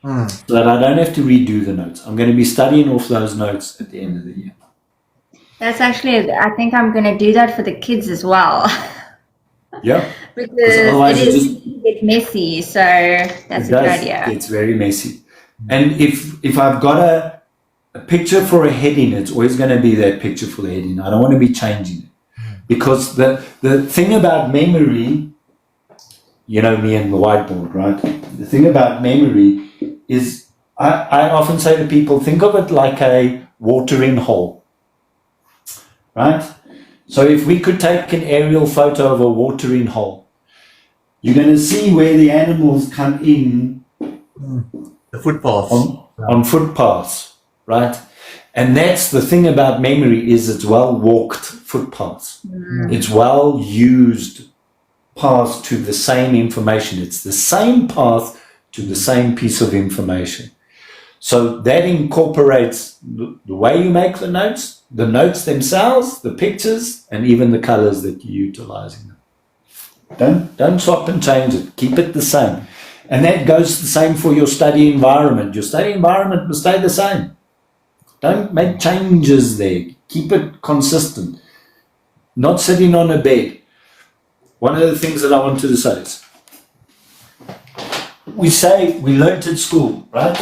So that I don't have to redo the notes. I'm going to be studying off those notes at the end of the year. That's actually, I think I'm going to do that for the kids as well. Yeah. Because otherwise it it is just- a bit messy, so that's a good idea. It's very messy. And if I've got a picture for a heading, it's always going to be that picture for the heading. I don't want to be changing it. Because the thing about memory, me and the whiteboard, right? The thing about memory is I often say to people, think of it like a watering hole, right? So if we could take an aerial photo of a watering hole, you're going to see where the animals come in The footpaths. on footpaths, right? And that's the thing about memory is it's well-walked footpaths. It's well-used paths to the same information. It's the same path to the same piece of information. So that incorporates the way you make the notes themselves, the pictures, and even the colors that you're utilizing them. Don't swap and change it. Keep it the same. And that goes the same for your study environment. Your study environment must stay the same. Don't make changes there. Keep it consistent. Not sitting on a bed. One of the things that I wanted to say is, we learnt at school, right?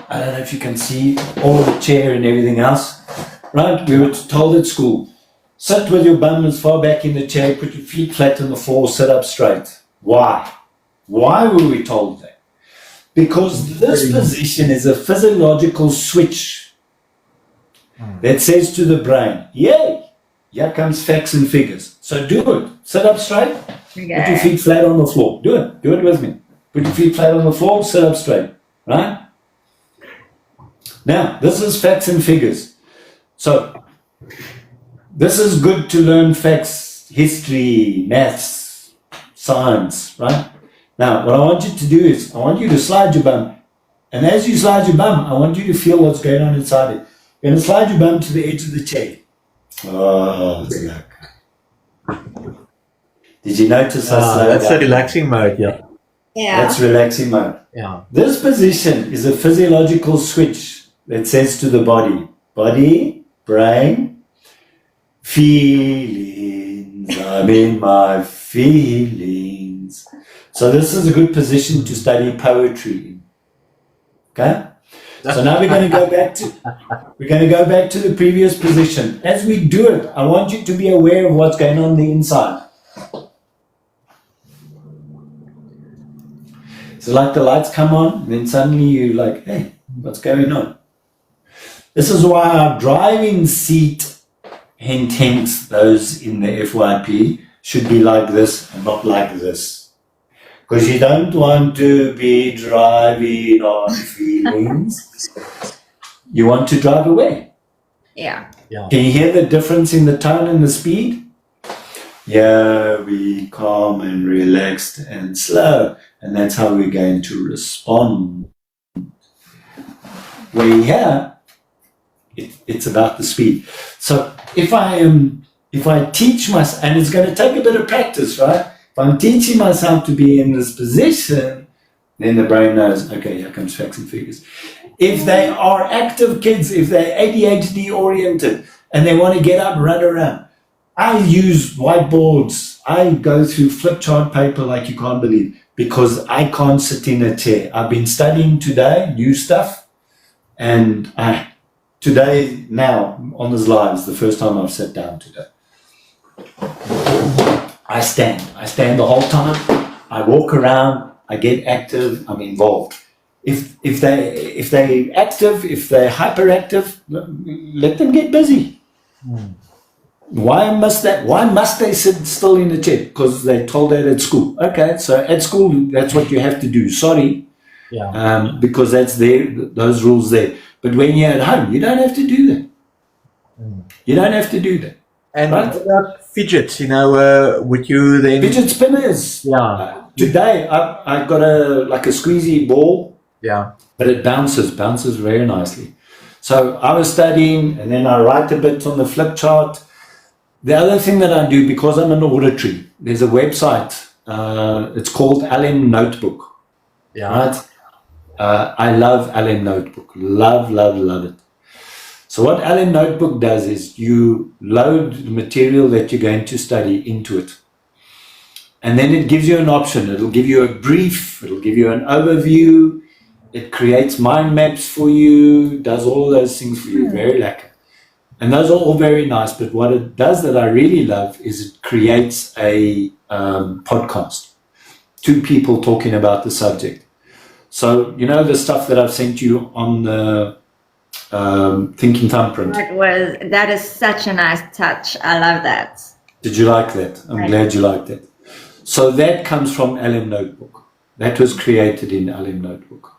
I don't know if you can see all the chair and everything else, right? We were told at school, sit with your bum as far back in the chair, put your feet flat on the floor, sit up straight. Why? Why were we told that? Because this position is a physiological switch that says to the brain, yay, here comes facts and figures. So do it. Sit up straight. Put your feet flat on the floor. Do it. Do it with me. Put your feet flat on the floor, sit up straight. Right? Now, this is facts and figures. So, this is good to learn facts, history, maths, science, right? Now, what I want you to do is, I want you to slide your bum. And as you slide your bum, I want you to feel what's going on inside it. You're going to slide your bum to the edge of the chair. Oh, it's like... Did you notice how slow That's a relaxing mode, yeah. That's relaxing mode. Yeah. This position is a physiological switch that says to the body, brain, feelings, I'm in my feelings. So this is a good position to study poetry in. Okay? So now we're going to go back to the previous position. As we do it, I want you to be aware of what's going on the inside. So like the lights come on, and then suddenly you're like, hey, what's going on? This is why our driving seat, hint, those in the FYP, should be like this and not like this. Because you don't want to be driving on feelings. You want to drive away. Yeah. Can you hear the difference in the tone and the speed? Yeah, we calm and relaxed and slow. And that's how we're going to respond. Where here, it's about the speed. So if if I teach myself, and it's going to take a bit of practice, right? If I'm teaching myself to be in this position, then the brain knows, okay, here comes facts and figures. If they are active kids, if they're ADHD oriented, and they want to get up, run around, I use whiteboards. I go through flip chart paper like you can't believe, because I can't sit in a chair. I've been studying today, new stuff, and today, now, on this live, is the first time I've sat down today. I stand the whole time. I walk around, I get active, I'm involved. If they're active, if they're hyperactive, let them get busy. Why must they sit still in the chair? Because they told that at school. Okay, so at school that's what you have to do. Sorry, because that's those rules there. But when you're at home, you don't have to do that. You don't have to do that. And right? what about fidgets? Would you then fidget spinners? Yeah. Today I got a squeezy ball. Yeah. But it bounces very nicely. So I was studying, and then I write a bit on the flip chart. The other thing that I do, because I'm an auditory, there's a website. It's called LM Notebook. Yeah. Right? I love LM Notebook. Love it. So what LM Notebook does is you load the material that you're going to study into it. And then it gives you an option. It'll give you a brief. It'll give you an overview. It creates mind maps for you, does all those things for you. Very lekker. And those are all very nice. But what it does that I really love is it creates a podcast. Two people talking about the subject. So, the stuff that I've sent you on the Thinking Thumbprint. That is such a nice touch. I love that. Did you like that? I'm glad you liked it. So that comes from LM Notebook. That was created in LM Notebook.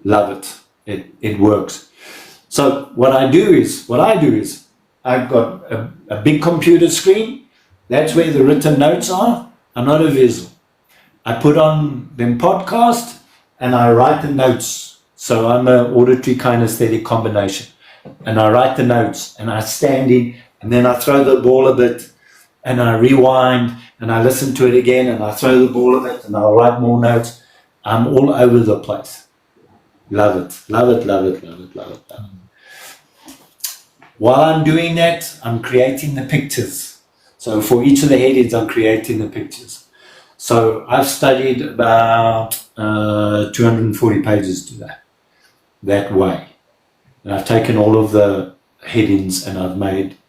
Love it. It works. So what I do is I've got a big computer screen. That's where the written notes are. I'm not a visual. I put on them podcast and I write the notes. So I'm an auditory kinesthetic combination. And I write the notes and I stand in and then I throw the ball a bit and I rewind and I listen to it again and I throw the ball a bit and I'll write more notes. I'm all over the place. Love it. While I'm doing that, I'm creating the pictures. So for each of the headings, I'm creating the pictures. So I've studied about 240 pages today, that way. And I've taken all of the headings and I've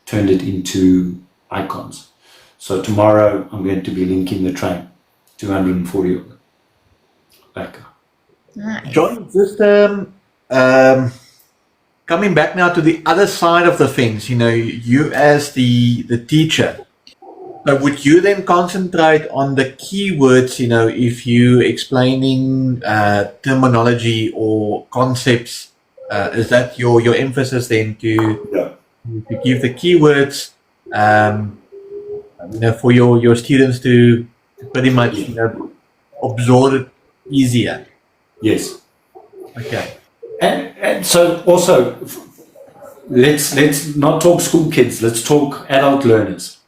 turned it into icons. So tomorrow I'm going to be linking the train, 240 of them. Back up. Nice. John, just coming back now to the other side of the things, you as the teacher, would you then concentrate on the keywords, if you explaining terminology or concepts, is that your emphasis then to give the keywords, for your students to pretty much, absorb it easier? Yes. Okay. And so also, let's not talk school kids, let's talk adult learners.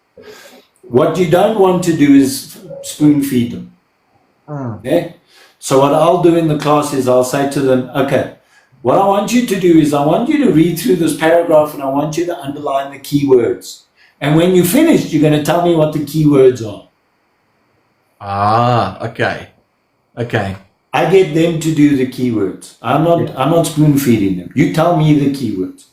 What you don't want to do is spoon feed them. Okay? So what I'll do in the class is I'll say to them, okay, what I want you to do is I want you to read through this paragraph and I want you to underline the keywords. And when you're finished, you're going to tell me what the keywords are. Okay. I get them to do the keywords. I'm not spoon feeding them. You tell me the keywords.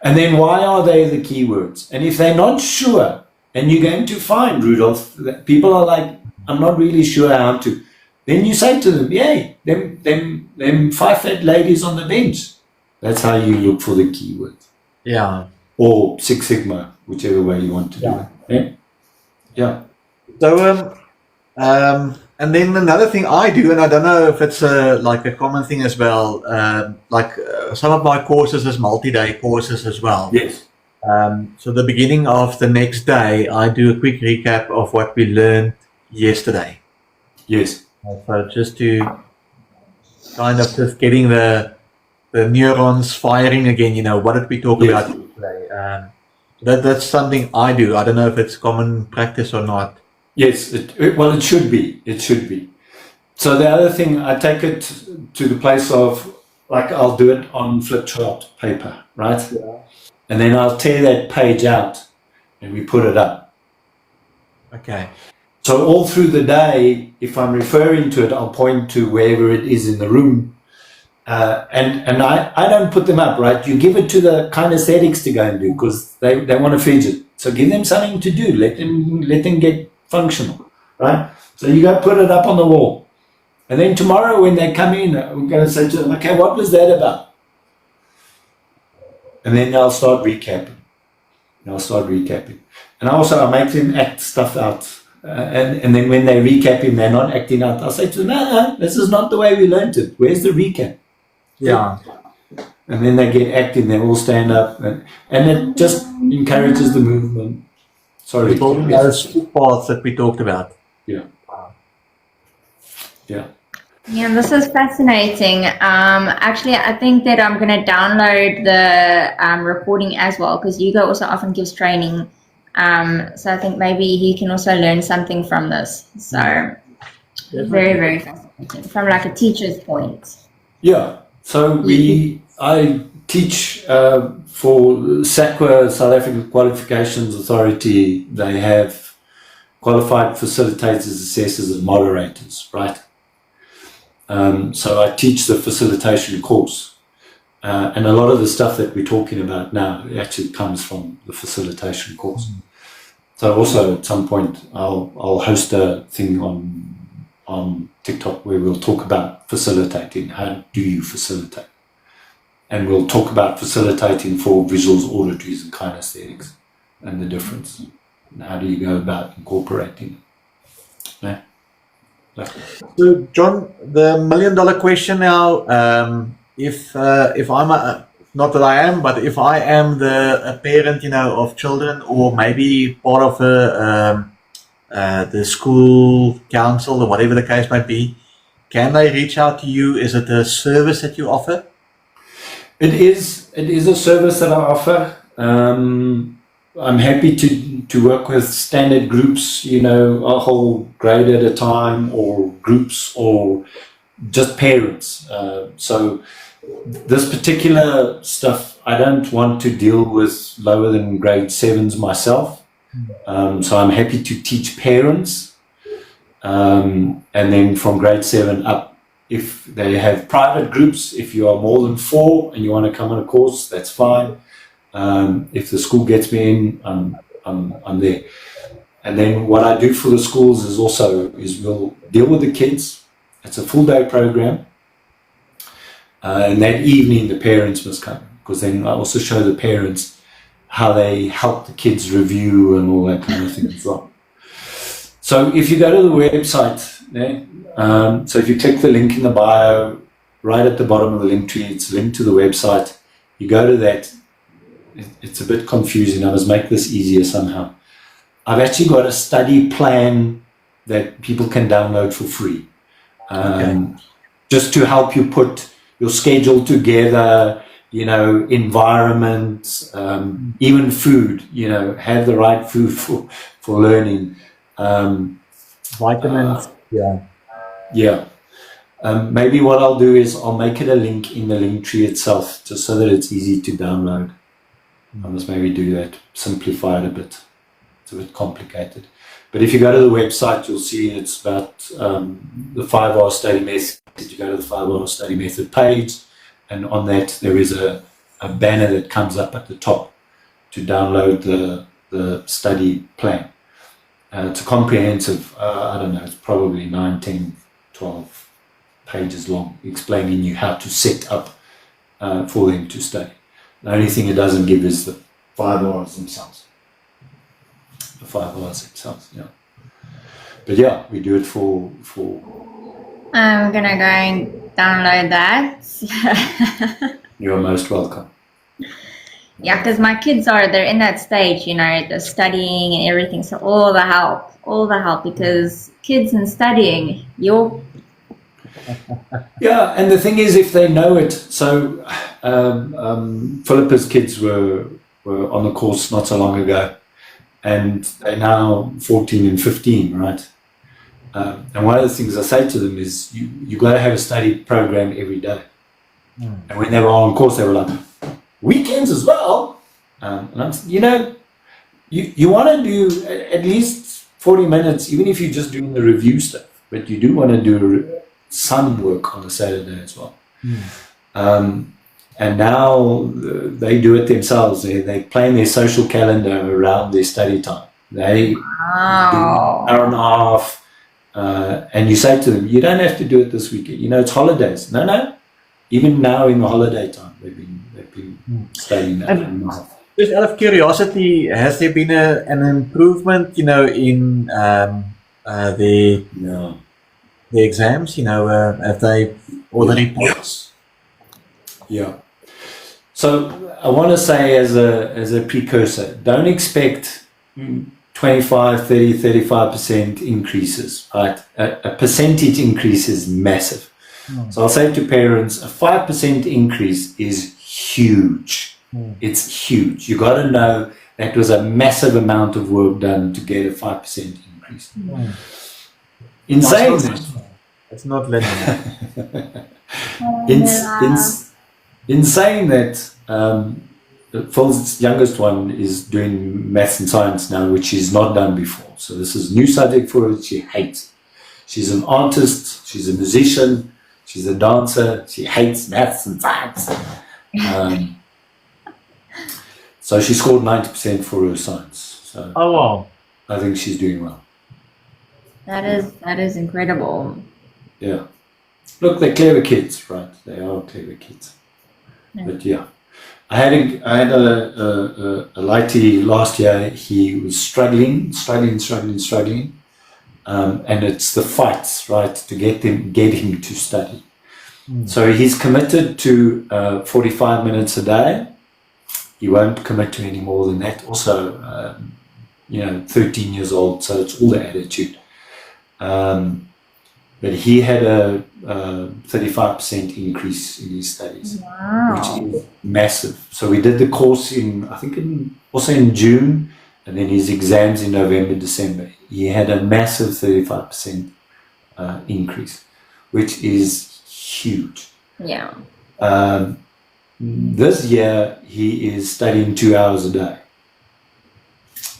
And then why are they the keywords? And if they're not sure, and you're going to find, Rudolph, that people are like, I'm not really sure how to. Then you say to them, yay, them 5 fat ladies on the bench. That's how you look for the keywords. Yeah. Or Six Sigma, whichever way you want to do it. Yeah. So, and then another thing I do, and I don't know if it's like a common thing as well, some of my courses is multi-day courses as well. Yes. So the beginning of the next day, I do a quick recap of what we learned yesterday. Yes. So just to kind of just getting the neurons firing again, what did we talk about yesterday? That's something I do. I don't know if it's common practice or not. Yes, well, it should be. It should be. So the other thing, I take it to the place of, like, I'll do it on flip chart paper, right? Yeah. And then I'll tear that page out and we put it up. Okay. So all through the day, if I'm referring to it, I'll point to wherever it is in the room. And I don't put them up, right? You give it to the kinesthetics to go and do, because they want to fidget. So give them something to do. Let them get functional, right? So you go put it up on the wall. And then tomorrow when they come in, we're going to say to them, okay, what was that about? And then I'll start recapping. And also I make them act stuff out. And then when they recap him, they're not acting out. I'll say to them, no, this is not the way we learned it. Where's the recap? Yeah. And then they get acting, they all stand up. And it just encourages the movement. Sorry. Building those paths that we talked about. Yeah. Yeah. Yeah, this is fascinating. Actually, I think that I'm going to download the recording as well, because Hugo also often gives training. So I think maybe he can also learn something from this. So very, very fascinating from like a teacher's point. Yeah. So I teach for SAQA, South African Qualifications Authority. They have qualified facilitators, assessors, and moderators, right? So I teach the facilitation course. And a lot of the stuff that we're talking about now actually comes from the facilitation course. Mm-hmm. So also at some point I'll host a thing on TikTok where we'll talk about facilitating. How do you facilitate? And we'll talk about facilitating for visuals, auditories, and kinesthetics, and the difference. And how do you go about incorporating it? Yeah. So, John, the $1 million question now. If I'm not that I am, but if I am a parent, of children, or maybe part of the school council or whatever the case might be, can they reach out to you? Is it a service that you offer? It is a service that I offer. I'm happy to work with standard groups, a whole grade at a time, or groups, or just parents. So this particular stuff, I don't want to deal with lower than grade 7s myself. So I'm happy to teach parents. And then from grade 7 up, if they have private groups, if you are more than 4 and you want to come on a course, that's fine. If the school gets me in, I'm there. And then what I do for the schools is we'll deal with the kids. It's a full day program. And that evening the parents must come, because then I also show the parents how they help the kids review and all that kind of thing as well. So if you go to the website, so if you click the link in the bio, right at the bottom of the link tree, it's linked to the website. You go to that. It's a bit confusing. I must make this easier somehow. I've actually got a study plan that people can download for free. Just to help you put your schedule together, environment, even food, have the right food for learning. Vitamins. Yeah. Maybe what I'll do is I'll make it a link in the link tree itself, just so that it's easy to download. I must maybe do that, simplify it a bit. It's a bit complicated. But if you go to the website, you'll see it's about the 5-hour study method. You go to the 5-hour study method page, and on that there is a banner that comes up at the top to download the study plan. It's a comprehensive, it's probably 9, 10, 12 pages long, explaining you how to set up for them to study. The only thing it doesn't give is the 5 hours themselves. The 5 hours themselves, yeah. But yeah, we do it for. I'm gonna go and download that. You're most welcome. Yeah, because my kids they're in that stage, they're studying and everything. So all the help, because kids and studying, Yeah, and the thing is, if they know it, so Philippa's kids were were on the course not so long ago, and they're now 14 and 15, right? And one of the things I say to them is, you got to have a study program every day. And when they were on course, they were like, weekends as well. And I'm, you want to do at least 40 minutes, even if you're just doing the review stuff, but you do want to do some work on a Saturday as well. And now they do it themselves. They plan their social calendar around their study time. They do an hour and a half, and you say to them, you don't have to do it this weekend. It's holidays. No. Even now in the holiday time, they've been studying that. Just out of curiosity, has there been an improvement, in the exams? Have they or the reports? Yeah. So I want to say as a precursor, don't expect 25, 30, 35% increases, right? A percentage increase is massive. So I'll say to parents, a 5% increase is huge. It's huge. You got to know that was a massive amount of work done to get a 5% increase. In saying that, it's not linear. in saying that, Phil's youngest one is doing maths and science now, which she's not done before. So this is a new subject for her. She hates. She's an artist. She's a musician. She's a dancer. She hates maths and science. So she scored 90% for her science. So oh wow! I think she's doing well. That is incredible. Yeah. Look, they're clever kids, right? They are clever kids. But yeah, I had a lighty last year. He was struggling, and it's the fights, right, to get him to study. So he's committed to 45 minutes a day. He won't commit to any more than that. Also, 13 years old, so it's all the attitude. But he had a 35% increase in his studies, which is massive. So we did the course also in June, and then his exams in November, December. He had a massive 35% increase, which is huge. Yeah. This year he is studying 2 hours a day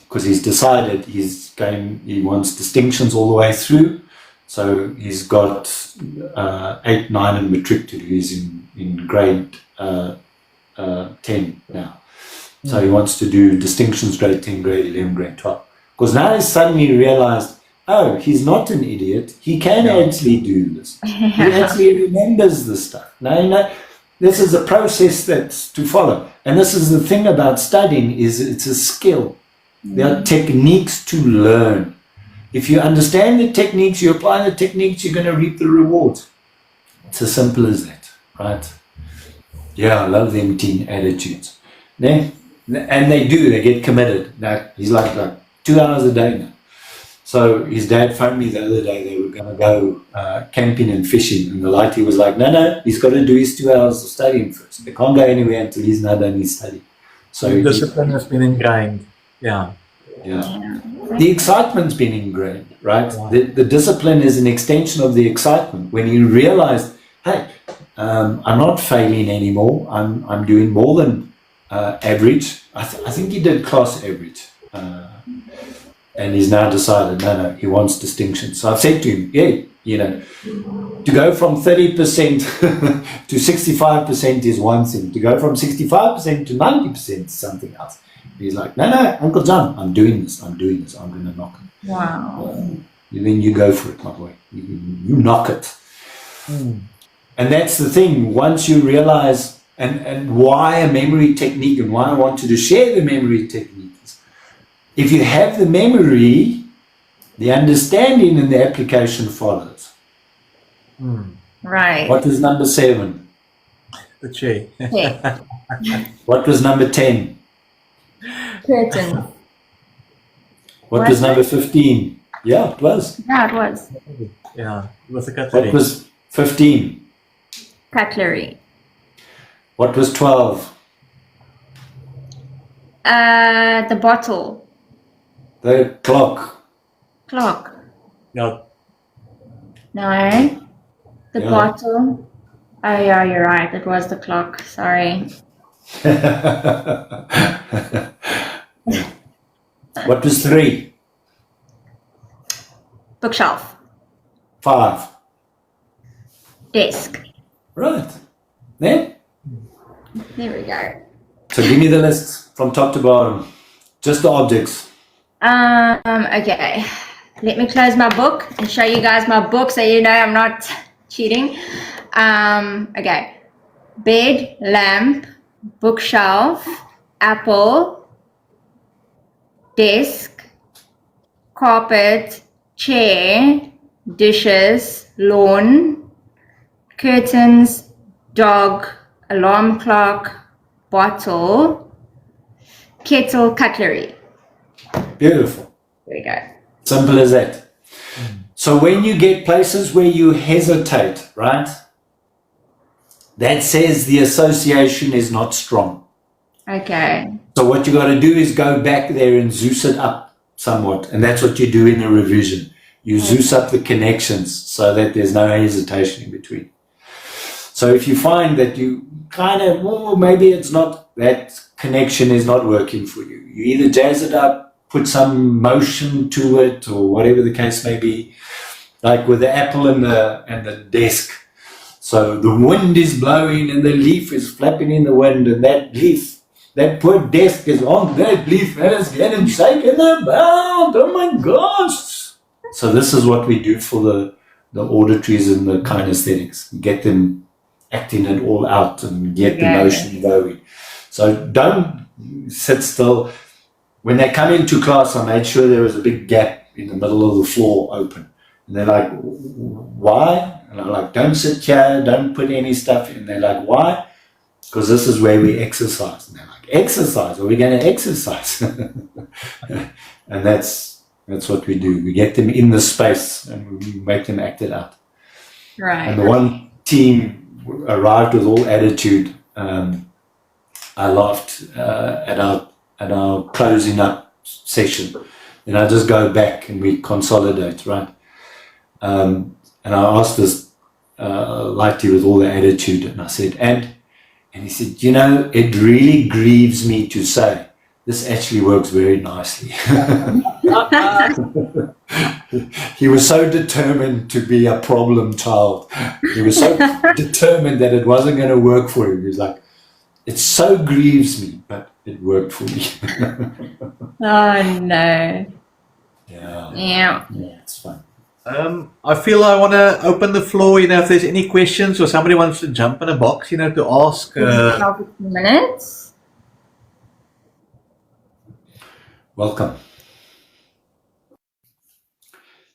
because he's decided he wants distinctions all the way through. So he's got 8, 9 and matric to do. He's in grade 10 now. So he wants to do distinctions grade 10, grade 11, grade 12. Because now he's suddenly realized, he's not an idiot. He can actually do this. He actually remembers this stuff. No, this is a process that's to follow. And this is the thing about studying, is it's a skill. There are techniques to learn. If you understand the techniques, you apply the techniques, you're going to reap the rewards. It's as simple as that, right? Yeah, I love them teen attitudes. And they get committed. Now, he's like 2 hours a day now. So his dad phoned me the other day. They were going to go camping and fishing. And the lighty was like, no, he's got to do his 2 hours of studying first. They can't go anywhere until he's not done his study. So the discipline has been ingrained. Yeah. The excitement's been ingrained, right? The discipline is an extension of the excitement. When you realize, hey, I'm not failing anymore. I'm doing more than average. I think he did class average. And he's now decided, no, he wants distinction. So I've said to him, to go from 30% to 65% is one thing. To go from 65% to 90% is something else. He's like, no, Uncle John, I'm doing this. I'm going to knock it. Wow. Then you go for it, my boy. You knock it. And that's the thing. Once you realize, and why a memory technique, and why I want you to share the memory techniques. If you have the memory, the understanding and the application follows. Right. What was number 7? The chair. Yeah. What was number 10? Curtain. What was number 15? Yeah, it was. Yeah, it was. Yeah, it was a cutlery. What was 15? Cutlery. What was 12? The bottle. The clock. Clock. No. No. The Yeah. bottle. Oh yeah, you're right. It was the clock. Sorry. What was 3? Bookshelf. 5. Desk. Right. There. There we go. So give me the list from top to bottom. Just the objects. Okay. Let me close my book and show you guys my book so you know I'm not cheating. Okay. Bed, lamp, bookshelf, apple, desk, carpet, chair, dishes, lawn, curtains, dog, alarm clock, bottle, kettle, cutlery. Beautiful. There we go. Simple as that. So when you get places where you hesitate, right? That says the association is not strong. Okay. So what you got to do is go back there and Zeus it up somewhat. And that's what you do in a revision. You Zeus up the connections so that there's no hesitation in between. So if you find that you kind of, well, maybe it's not, that connection is not working for you. You either jazz it up, put some motion to it, or whatever the case may be. Like with the apple and the desk. So the wind is blowing and the leaf is flapping in the wind, and that leaf, that poor desk is on that leaf and it's getting shaken about. Oh my gosh. So this is what we do for the auditories and the kinesthetics. Get them acting it all out and get the motion going. So don't sit still. When they come into class, I made sure there was a big gap in the middle of the floor open. And they're like, why? And I'm like, don't sit here, don't put any stuff in. They're like, why? Because this is where we exercise. And they're like, exercise? Are we going to exercise? And that's what we do. We get them in the space and we make them act it out. Right. And the one team arrived with all attitude. I laughed at our closing up session. And I just go back and we consolidate, right? And I asked this lighty with all the attitude, and I said, and he said, you know, it really grieves me to say this actually works very nicely. He was so determined to be a problem child. He was so determined that it wasn't going to work for him. He was like, it so grieves me, but it worked for me. Oh no. Yeah, it's fun. I feel I want to open the floor, if there's any questions or somebody wants to jump in a box, to ask. 12 minutes. Welcome.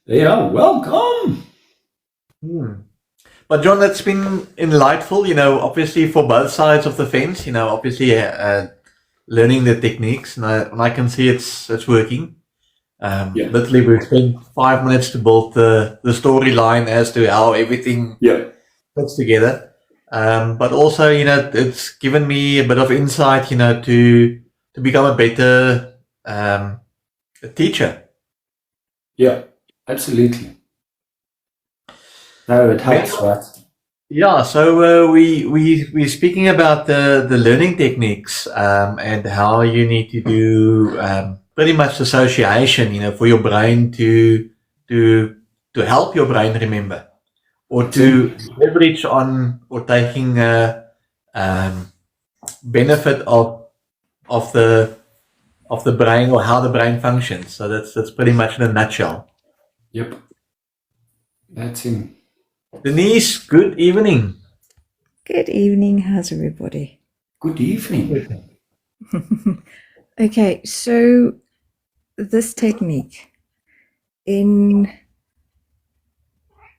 Yeah, welcome. But John, that's been enlightful, obviously for both sides of the fence, obviously learning the techniques, and I can see it's working. Literally, we spent 5 minutes to build the storyline as to how everything fits together. But also, it's given me a bit of insight, to become a better teacher. Yeah, absolutely. No, it helps, right? Yeah, so we're speaking about the learning techniques and how you need to do pretty much association, for your brain to help your brain remember, or to leverage on or taking benefit of the brain or how the brain functions. So that's pretty much in a nutshell. Yep, that's him. Denise, good evening. Good evening. How's everybody? Good evening. Okay, so this technique in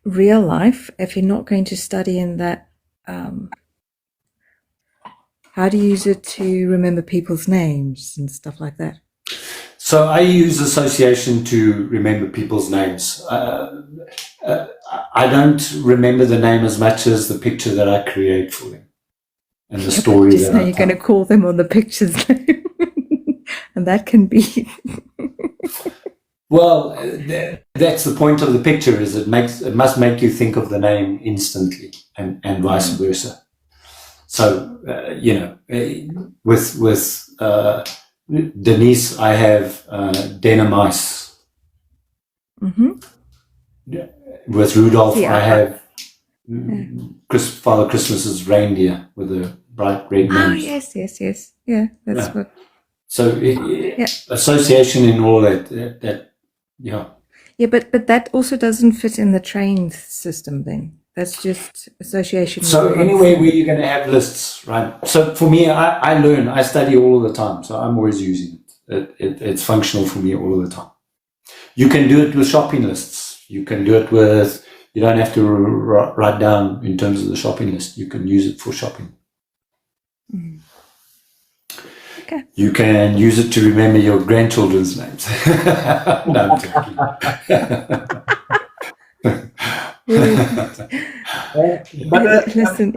real life, if you're not going to study in that, how do you use it to remember people's names and stuff like that? So I use association to remember people's names. I don't remember the name as much as the picture that I create for them and the story Just that now I you're tell. going to call them on the picture's name. And that can be Well, that's the point of the picture. Is it must make you think of the name instantly, and vice versa. So with Denise, I have Denamice. Mm-hmm. With Rudolph, Yeah. I have Father Christmas's reindeer with the bright red nose. Oh, yes. Yeah, that's what. So association in all that. Yeah. Yeah, but that also doesn't fit in the trained system then. That's just association. So anywhere where you're going to have lists, right? So for me, I learn, I study all of the time. So I'm always using it. It's functional for me all of the time. You can do it with shopping lists. You can do it with, you don't have to write down in terms of the shopping list. You can use it for shopping. Mm. Okay. You can use it to remember your grandchildren's names. No, I'm joking. But Listen,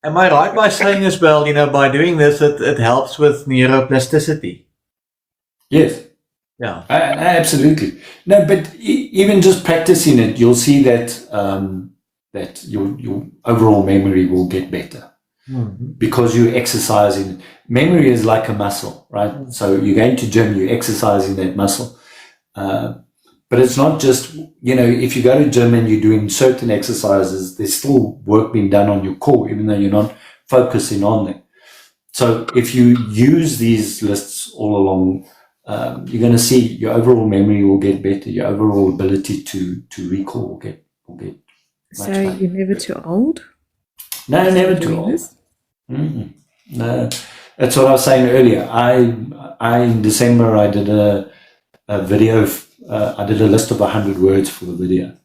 am I right by saying as well, by doing this, it helps with neuroplasticity? Yes. Yeah. Absolutely. No, but even just practicing it, you'll see that that your overall memory will get better. Mm-hmm. Because you're exercising. Memory is like a muscle, right? Mm-hmm. So you're going to gym, you're exercising that muscle. But it's not just, if you go to gym and you're doing certain exercises, there's still work being done on your core, even though you're not focusing on them. So if you use these lists all along, you're going to see your overall memory will get better. Your overall ability to recall will get much better. You're never too old? No, never too old. Mm-mm. No, that's what I was saying earlier. I in December, I did a video. I did a list of 100 words for the video,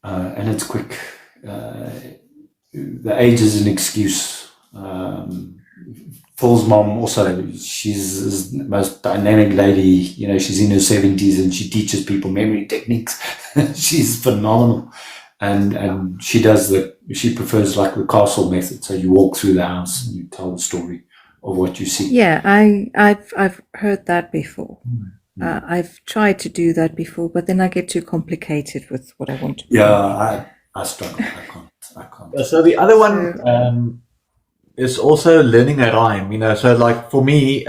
and it's quick. The age is an excuse. Paul's mom also, she's the most dynamic lady. She's in her 70s and she teaches people memory techniques. She's phenomenal. And she she prefers like the castle method. So you walk through the house and you tell the story of what you see. Yeah, I've heard that before. Mm-hmm. I've tried to do that before, but then I get too complicated with what I want to do. Yeah, I struggle. I can't. So the other one is also learning a rhyme. So like for me,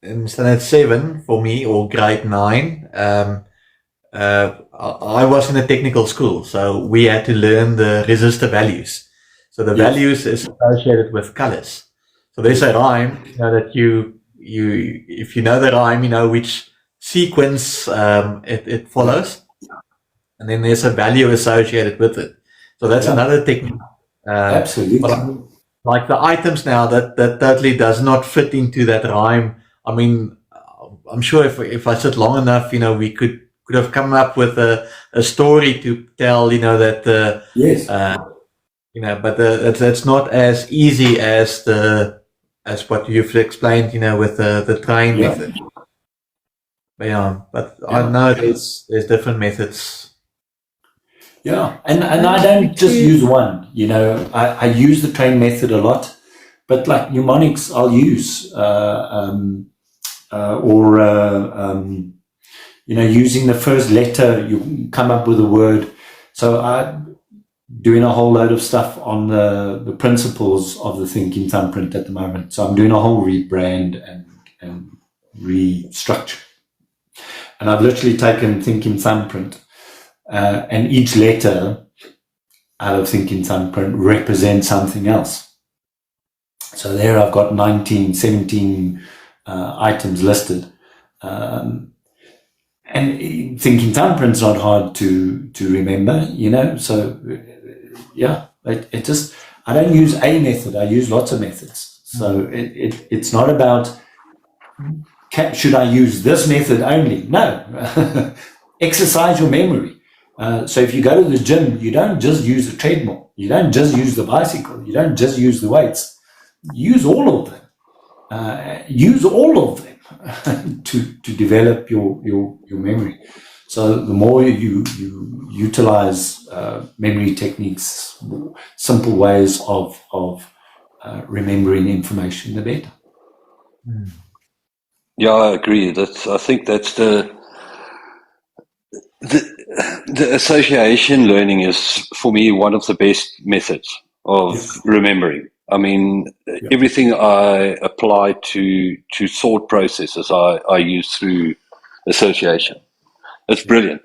in standard 7 for me, or grade 9, I was in a technical school, so we had to learn the resistor values. So the values is associated with colors. So there's a rhyme, that if you know the rhyme, which sequence it follows, and then there's a value associated with it. So that's another technique. Absolutely. Like the items now that totally does not fit into that rhyme. I mean, I'm sure if I sit long enough, we could have come up with a story to tell, that yes, but that's not as easy as what you've explained, with the train method. But I know there's different methods. Yeah, and I don't just use one. I use the train method a lot, but like mnemonics, I'll use using the first letter, you come up with a word. So I'm doing a whole load of stuff on the principles of the thinking thumbprint at the moment. So I'm doing a whole rebrand and restructure. And I've literally taken thinking thumbprint, and each letter out of thinking thumbprint represents something else. So there I've got 17 items listed. And thinking thumbprint's not hard to remember, so it just, I don't use a method, I use lots of methods. So it's not about, should I use this method only? No. Exercise your memory. So if you go to the gym, you don't just use the treadmill, you don't just use the bicycle, you don't just use the weights. Use all of them. Use all of them. to develop your memory. So the more you utilize memory techniques, simple ways of remembering information, the better. Yeah, I agree. I think that's the association learning is, for me, one of the best methods of remembering. I mean, everything I apply to thought processes, I use through association. It's brilliant.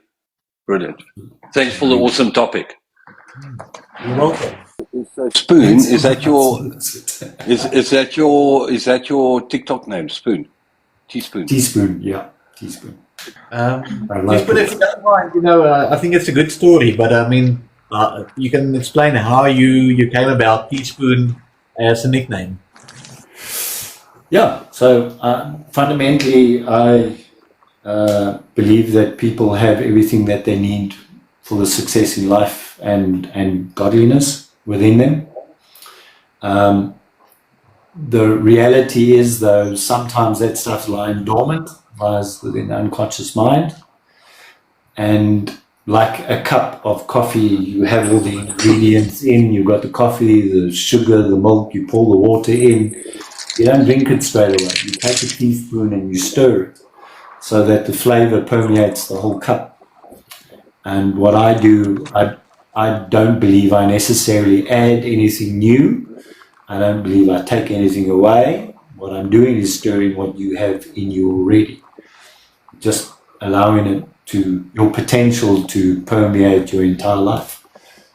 Brilliant. Thanks for the awesome topic. You're welcome. Spoon, is that your TikTok name? Spoon. Teaspoon. Teaspoon, yeah. Teaspoon. Teaspoon, if you don't mind, I think it's a good story, but I mean, you can explain how you came about Teaspoon as a nickname. Yeah, so fundamentally, I believe that people have everything that they need for the success in life and godliness within them. The reality is, though, sometimes that stuff lies dormant, lies within the unconscious mind. And like a cup of coffee, you have all the ingredients in, you've got the coffee, the sugar, the milk, you pour the water in. You don't drink it straight away. You take a teaspoon and you stir it so that the flavor permeates the whole cup. And what I do, I don't believe I necessarily add anything new. I don't believe I take anything away. What I'm doing is stirring what you have in you already. Just allowing it to, your potential to permeate your entire life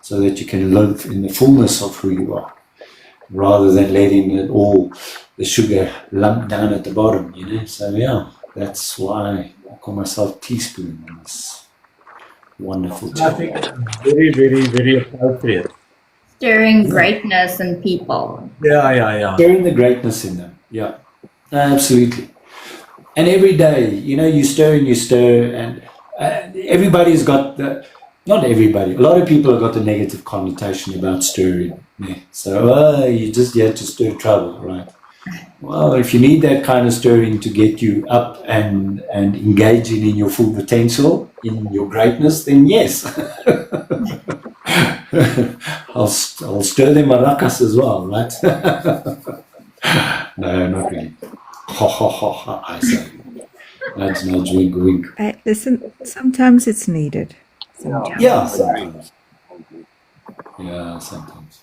so that you can live in the fullness of who you are, rather than letting it all, the sugar lump down at the bottom, So yeah, that's why I call myself Teaspoon in this wonderful I think it's very, very, very appropriate. Stirring greatness in people. Yeah. Stirring the greatness in them, yeah, absolutely. And every day, you stir and you stir, and everybody's got not everybody, a lot of people have got the negative connotation about stirring. Yeah. So, you just get to stir trouble, right? Well, if you need that kind of stirring to get you up and engaging in your full potential, in your greatness, then yes. I'll stir them maracas as well, right? No, not really. Ha ha ha ha, I say. Nudge, nudge, wink, wink. Listen, sometimes it's needed. Sometimes. Yeah, sometimes. Yeah, sometimes.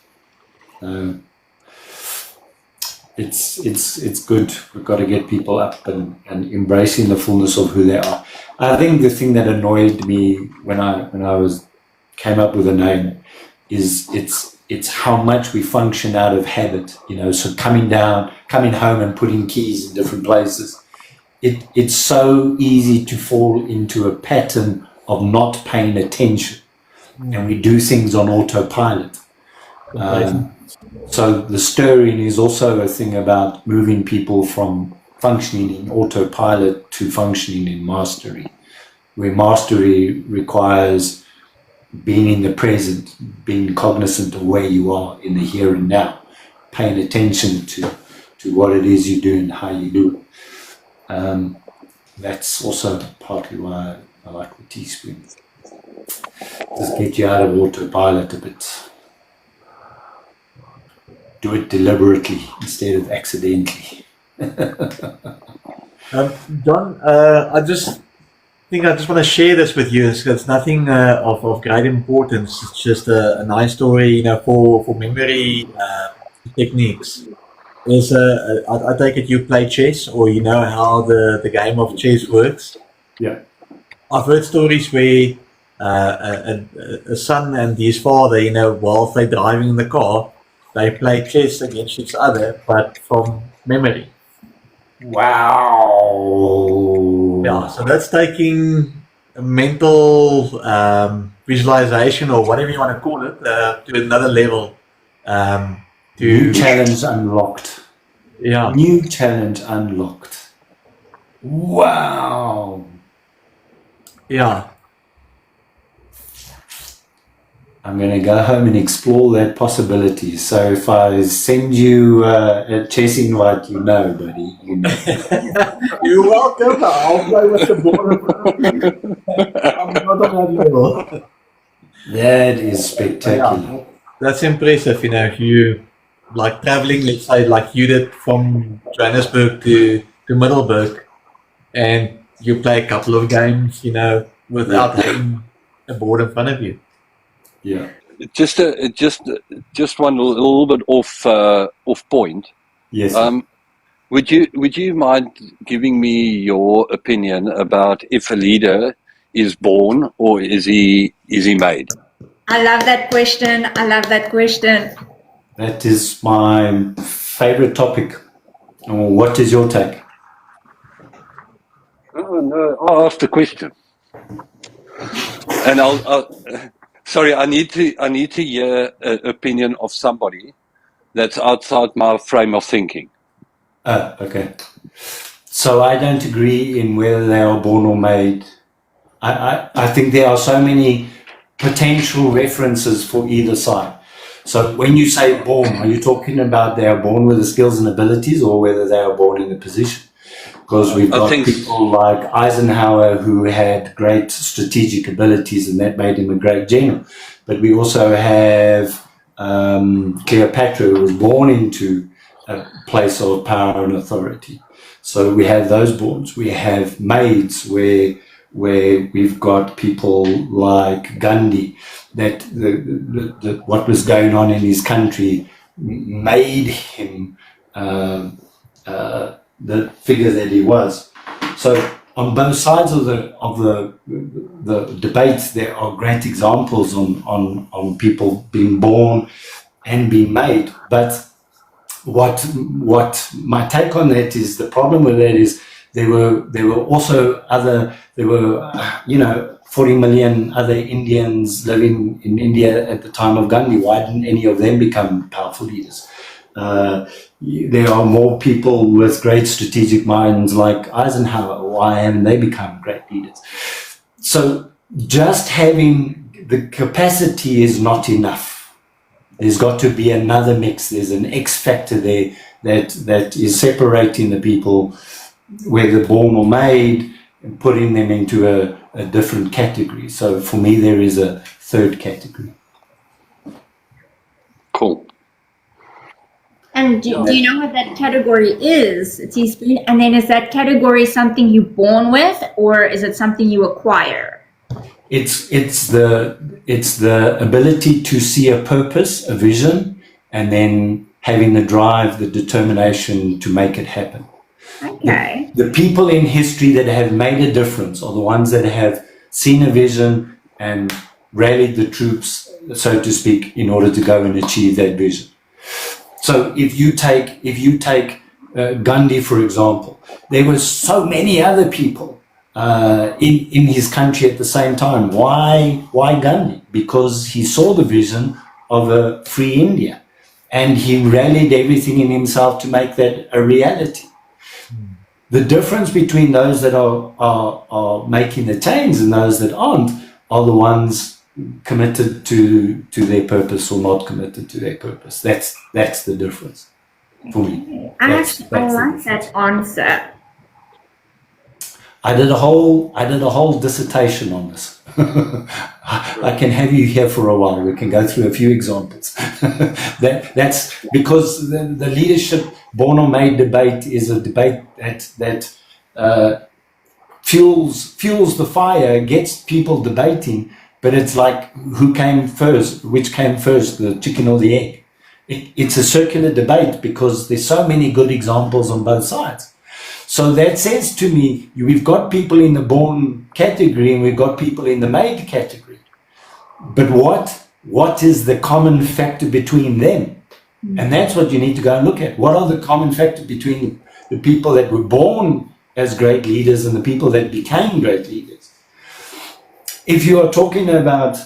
It's good. We've got to get people up and embracing the fullness of who they are. I think the thing that annoyed me when I came up with a name is it's how much we function out of habit. So coming home and putting keys in different places. It's so easy to fall into a pattern of not paying attention, and we do things on autopilot. So the stirring is also a thing about moving people from functioning in autopilot to functioning in mastery, where mastery requires being in the present, being cognizant of where you are in the here and now, paying attention to what it is you do and how you do it. That's also partly why I like the teaspoon. Just get you out of autopilot a bit. Do it deliberately instead of accidentally. John, I just want to share this with you. It's nothing of great importance. It's just a nice story, for memory techniques. I take it you play chess, or you know how the game of chess works. Yeah. I've heard stories where a son and his father, whilst they're driving in the car, they play chess against each other, but from memory. Wow. Yeah, so that's taking a mental visualization, or whatever you want to call it, to another level. New challenge unlocked. Yeah. New challenge unlocked. Wow. Yeah. I'm going to go home and explore that possibility. So if I send you a chess invite, buddy. You're welcome. I'll play with the board. I'm not on that level. That is spectacular. Yeah, that's impressive, like traveling, let's say, like you did from Johannesburg to Middelburg, and you play a couple of games, without having a board in front of you. Yeah. Just one little bit off point. Yes. Would you mind giving me your opinion about if a leader is born or is he made? I love that question. I love that question. That is my favorite topic. What is your take? Oh no! I'll ask the question, and I'll sorry. I need to hear an opinion of somebody that's outside my frame of thinking. Oh, okay. So I don't agree in whether they are born or made. I think there are so many potential references for either side. So when you say born, are you talking about they are born with the skills and abilities, or whether they are born in a position? Because we've got people like Eisenhower who had great strategic abilities and that made him a great general. But we also have Cleopatra, who was born into a place of power and authority. So we have those borns. We have maids where we've got people like Gandhi, that what was going on in his country made him the figure that he was. So on both sides of the debates, there are great examples on people being born and being made. But what my take on that is, the problem with that is there were also other, 40 million other Indians living in India at the time of Gandhi. Why didn't any of them become powerful leaders? There are more people with great strategic minds like Eisenhower. Why haven't they become great leaders? So just having the capacity is not enough. There's got to be another mix. There's an X factor there that is separating the people, whether born or made, and putting them into a different category. So for me, there is a third category. Cool. And do you know what that category is, Tspoon? And then is that category something you're born with, or is it something you acquire? It's the ability to see a purpose, a vision, and then having the drive, the determination to make it happen. Okay. The people in history that have made a difference are the ones that have seen a vision and rallied the troops, so to speak, in order to go and achieve that vision. So if you take Gandhi, for example, there were so many other people in his country at the same time. Why Gandhi? Because he saw the vision of a free India, and he rallied everything in himself to make that a reality. The difference between those that are making the change and those that aren't are the ones committed to their purpose or not committed to their purpose. That's the difference for me. I like that answer. I did a whole dissertation on this. I can have you here for a while. We can go through a few examples. That's because the leadership born or made debate is a debate that fuels the fire, gets people debating. But it's like, who came first? Which came first, the chicken or the egg? It's a circular debate because there's so many good examples on both sides. So that says to me, we've got people in the born category and we've got people in the made category. But what is the common factor between them? And that's what you need to go and look at. What are the common factors between the people that were born as great leaders and the people that became great leaders? If you are talking about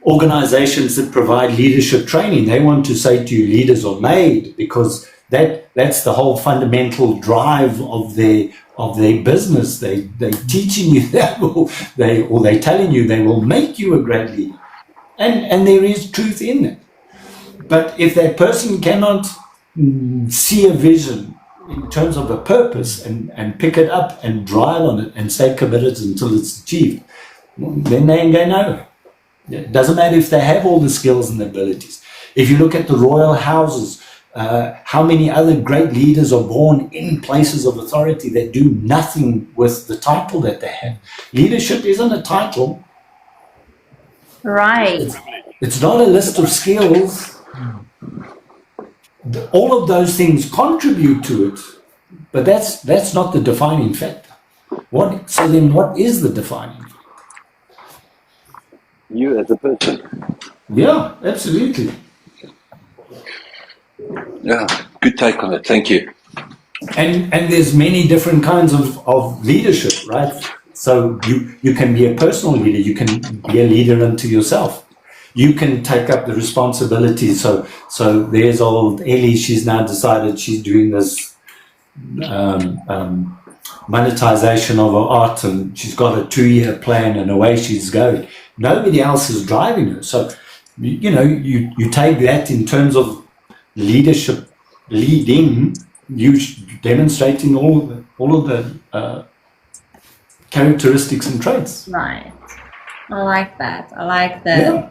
organizations that provide leadership training, they want to say to you, leaders are made, because that's the whole fundamental drive of their business. They teaching you that, or they telling you they will make you a great leader, and there is truth in it. But if that person cannot see a vision in terms of a purpose and pick it up and drive on it and stay committed until it's achieved, then they ain't going nowhere. It doesn't matter if they have all the skills and abilities. If you look at the royal houses, how many other great leaders are born in places of authority that do nothing with the title that they have? Leadership isn't a title. Right. It's not a list of skills. All of those things contribute to it, but that's not the defining factor. So then what is the defining factor? You as a person. Yeah, absolutely. Yeah, good take on it. Thank you. And there's many different kinds of leadership, right? So you can be a personal leader, you can be a leader unto yourself. You can take up the responsibility. So there's old Ellie, she's now decided she's doing this monetization of her art, and she's got a 2-year plan and away she's going. Nobody else is driving her. So, you take that in terms of leadership, leading, you demonstrating all of the characteristics and traits. Right. I like that. I like that. Yeah.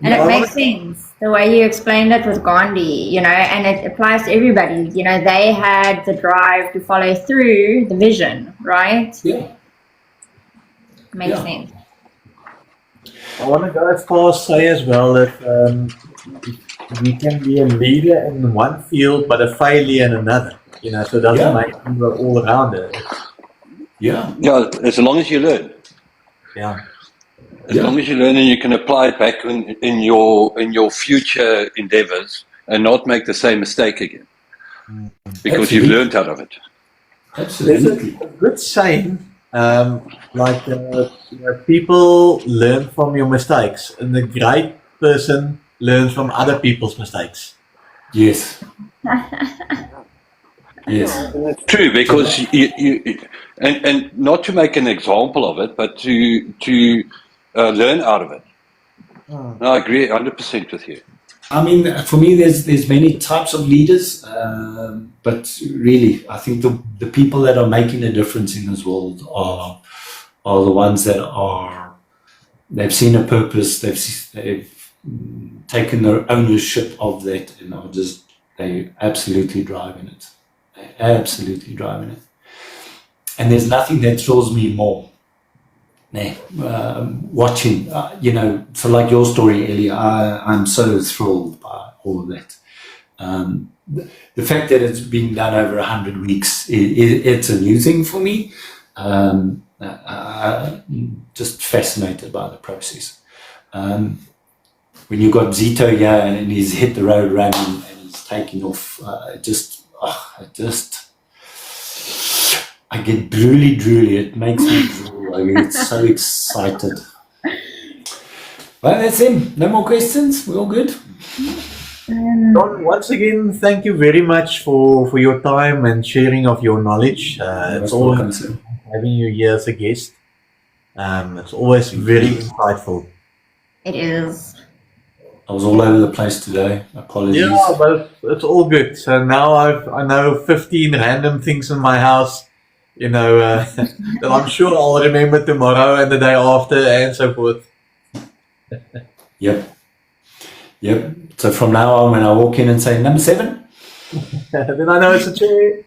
And it makes sense the way you explained it with Gandhi, and it applies to everybody. They had the drive to follow through the vision, right? Yeah. Makes sense. I want to go as far as say as well that we can be a leader in one field but a failure in another. So it doesn't make you all around it. Yeah. Yeah, as long as you learn. Yeah. As long as you learn and you can apply it back in your future endeavors and not make the same mistake again. Because you've learned out of it. Absolutely. There's a good saying, people learn from your mistakes, and the great person learns from other people's mistakes. Yes. Yes. That's true, because you and not to make an example of it, but to learn out of it. No, I agree 100% with you. I mean, for me, there's many types of leaders, but really, I think the people that are making a difference in this world are the ones that they've seen a purpose, they've taken their ownership of that, and they absolutely driving it. They're absolutely driving it. And there's nothing that thrills me more. Watching, so like your story, Ellie, I'm so thrilled by all of that. The fact that it's been done over 100 weeks, it's a new thing for me. Just fascinated by the process. When you got Zito here and he's hit the road running and he's taking off, I get drooly. It makes me drool. I get so excited. Well, that's him. No more questions. We're all good. Don, once again, thank you very much for your time and sharing of your knowledge. It's always having you here as a guest. It's always very insightful. It is. I was all over the place today. Apologies. Yeah, but it's all good. So now I know 15 random things in my house. That I'm sure I'll remember tomorrow and the day after and so forth. Yep. So from now on, when I walk in and say number 7, then I know it's a chair.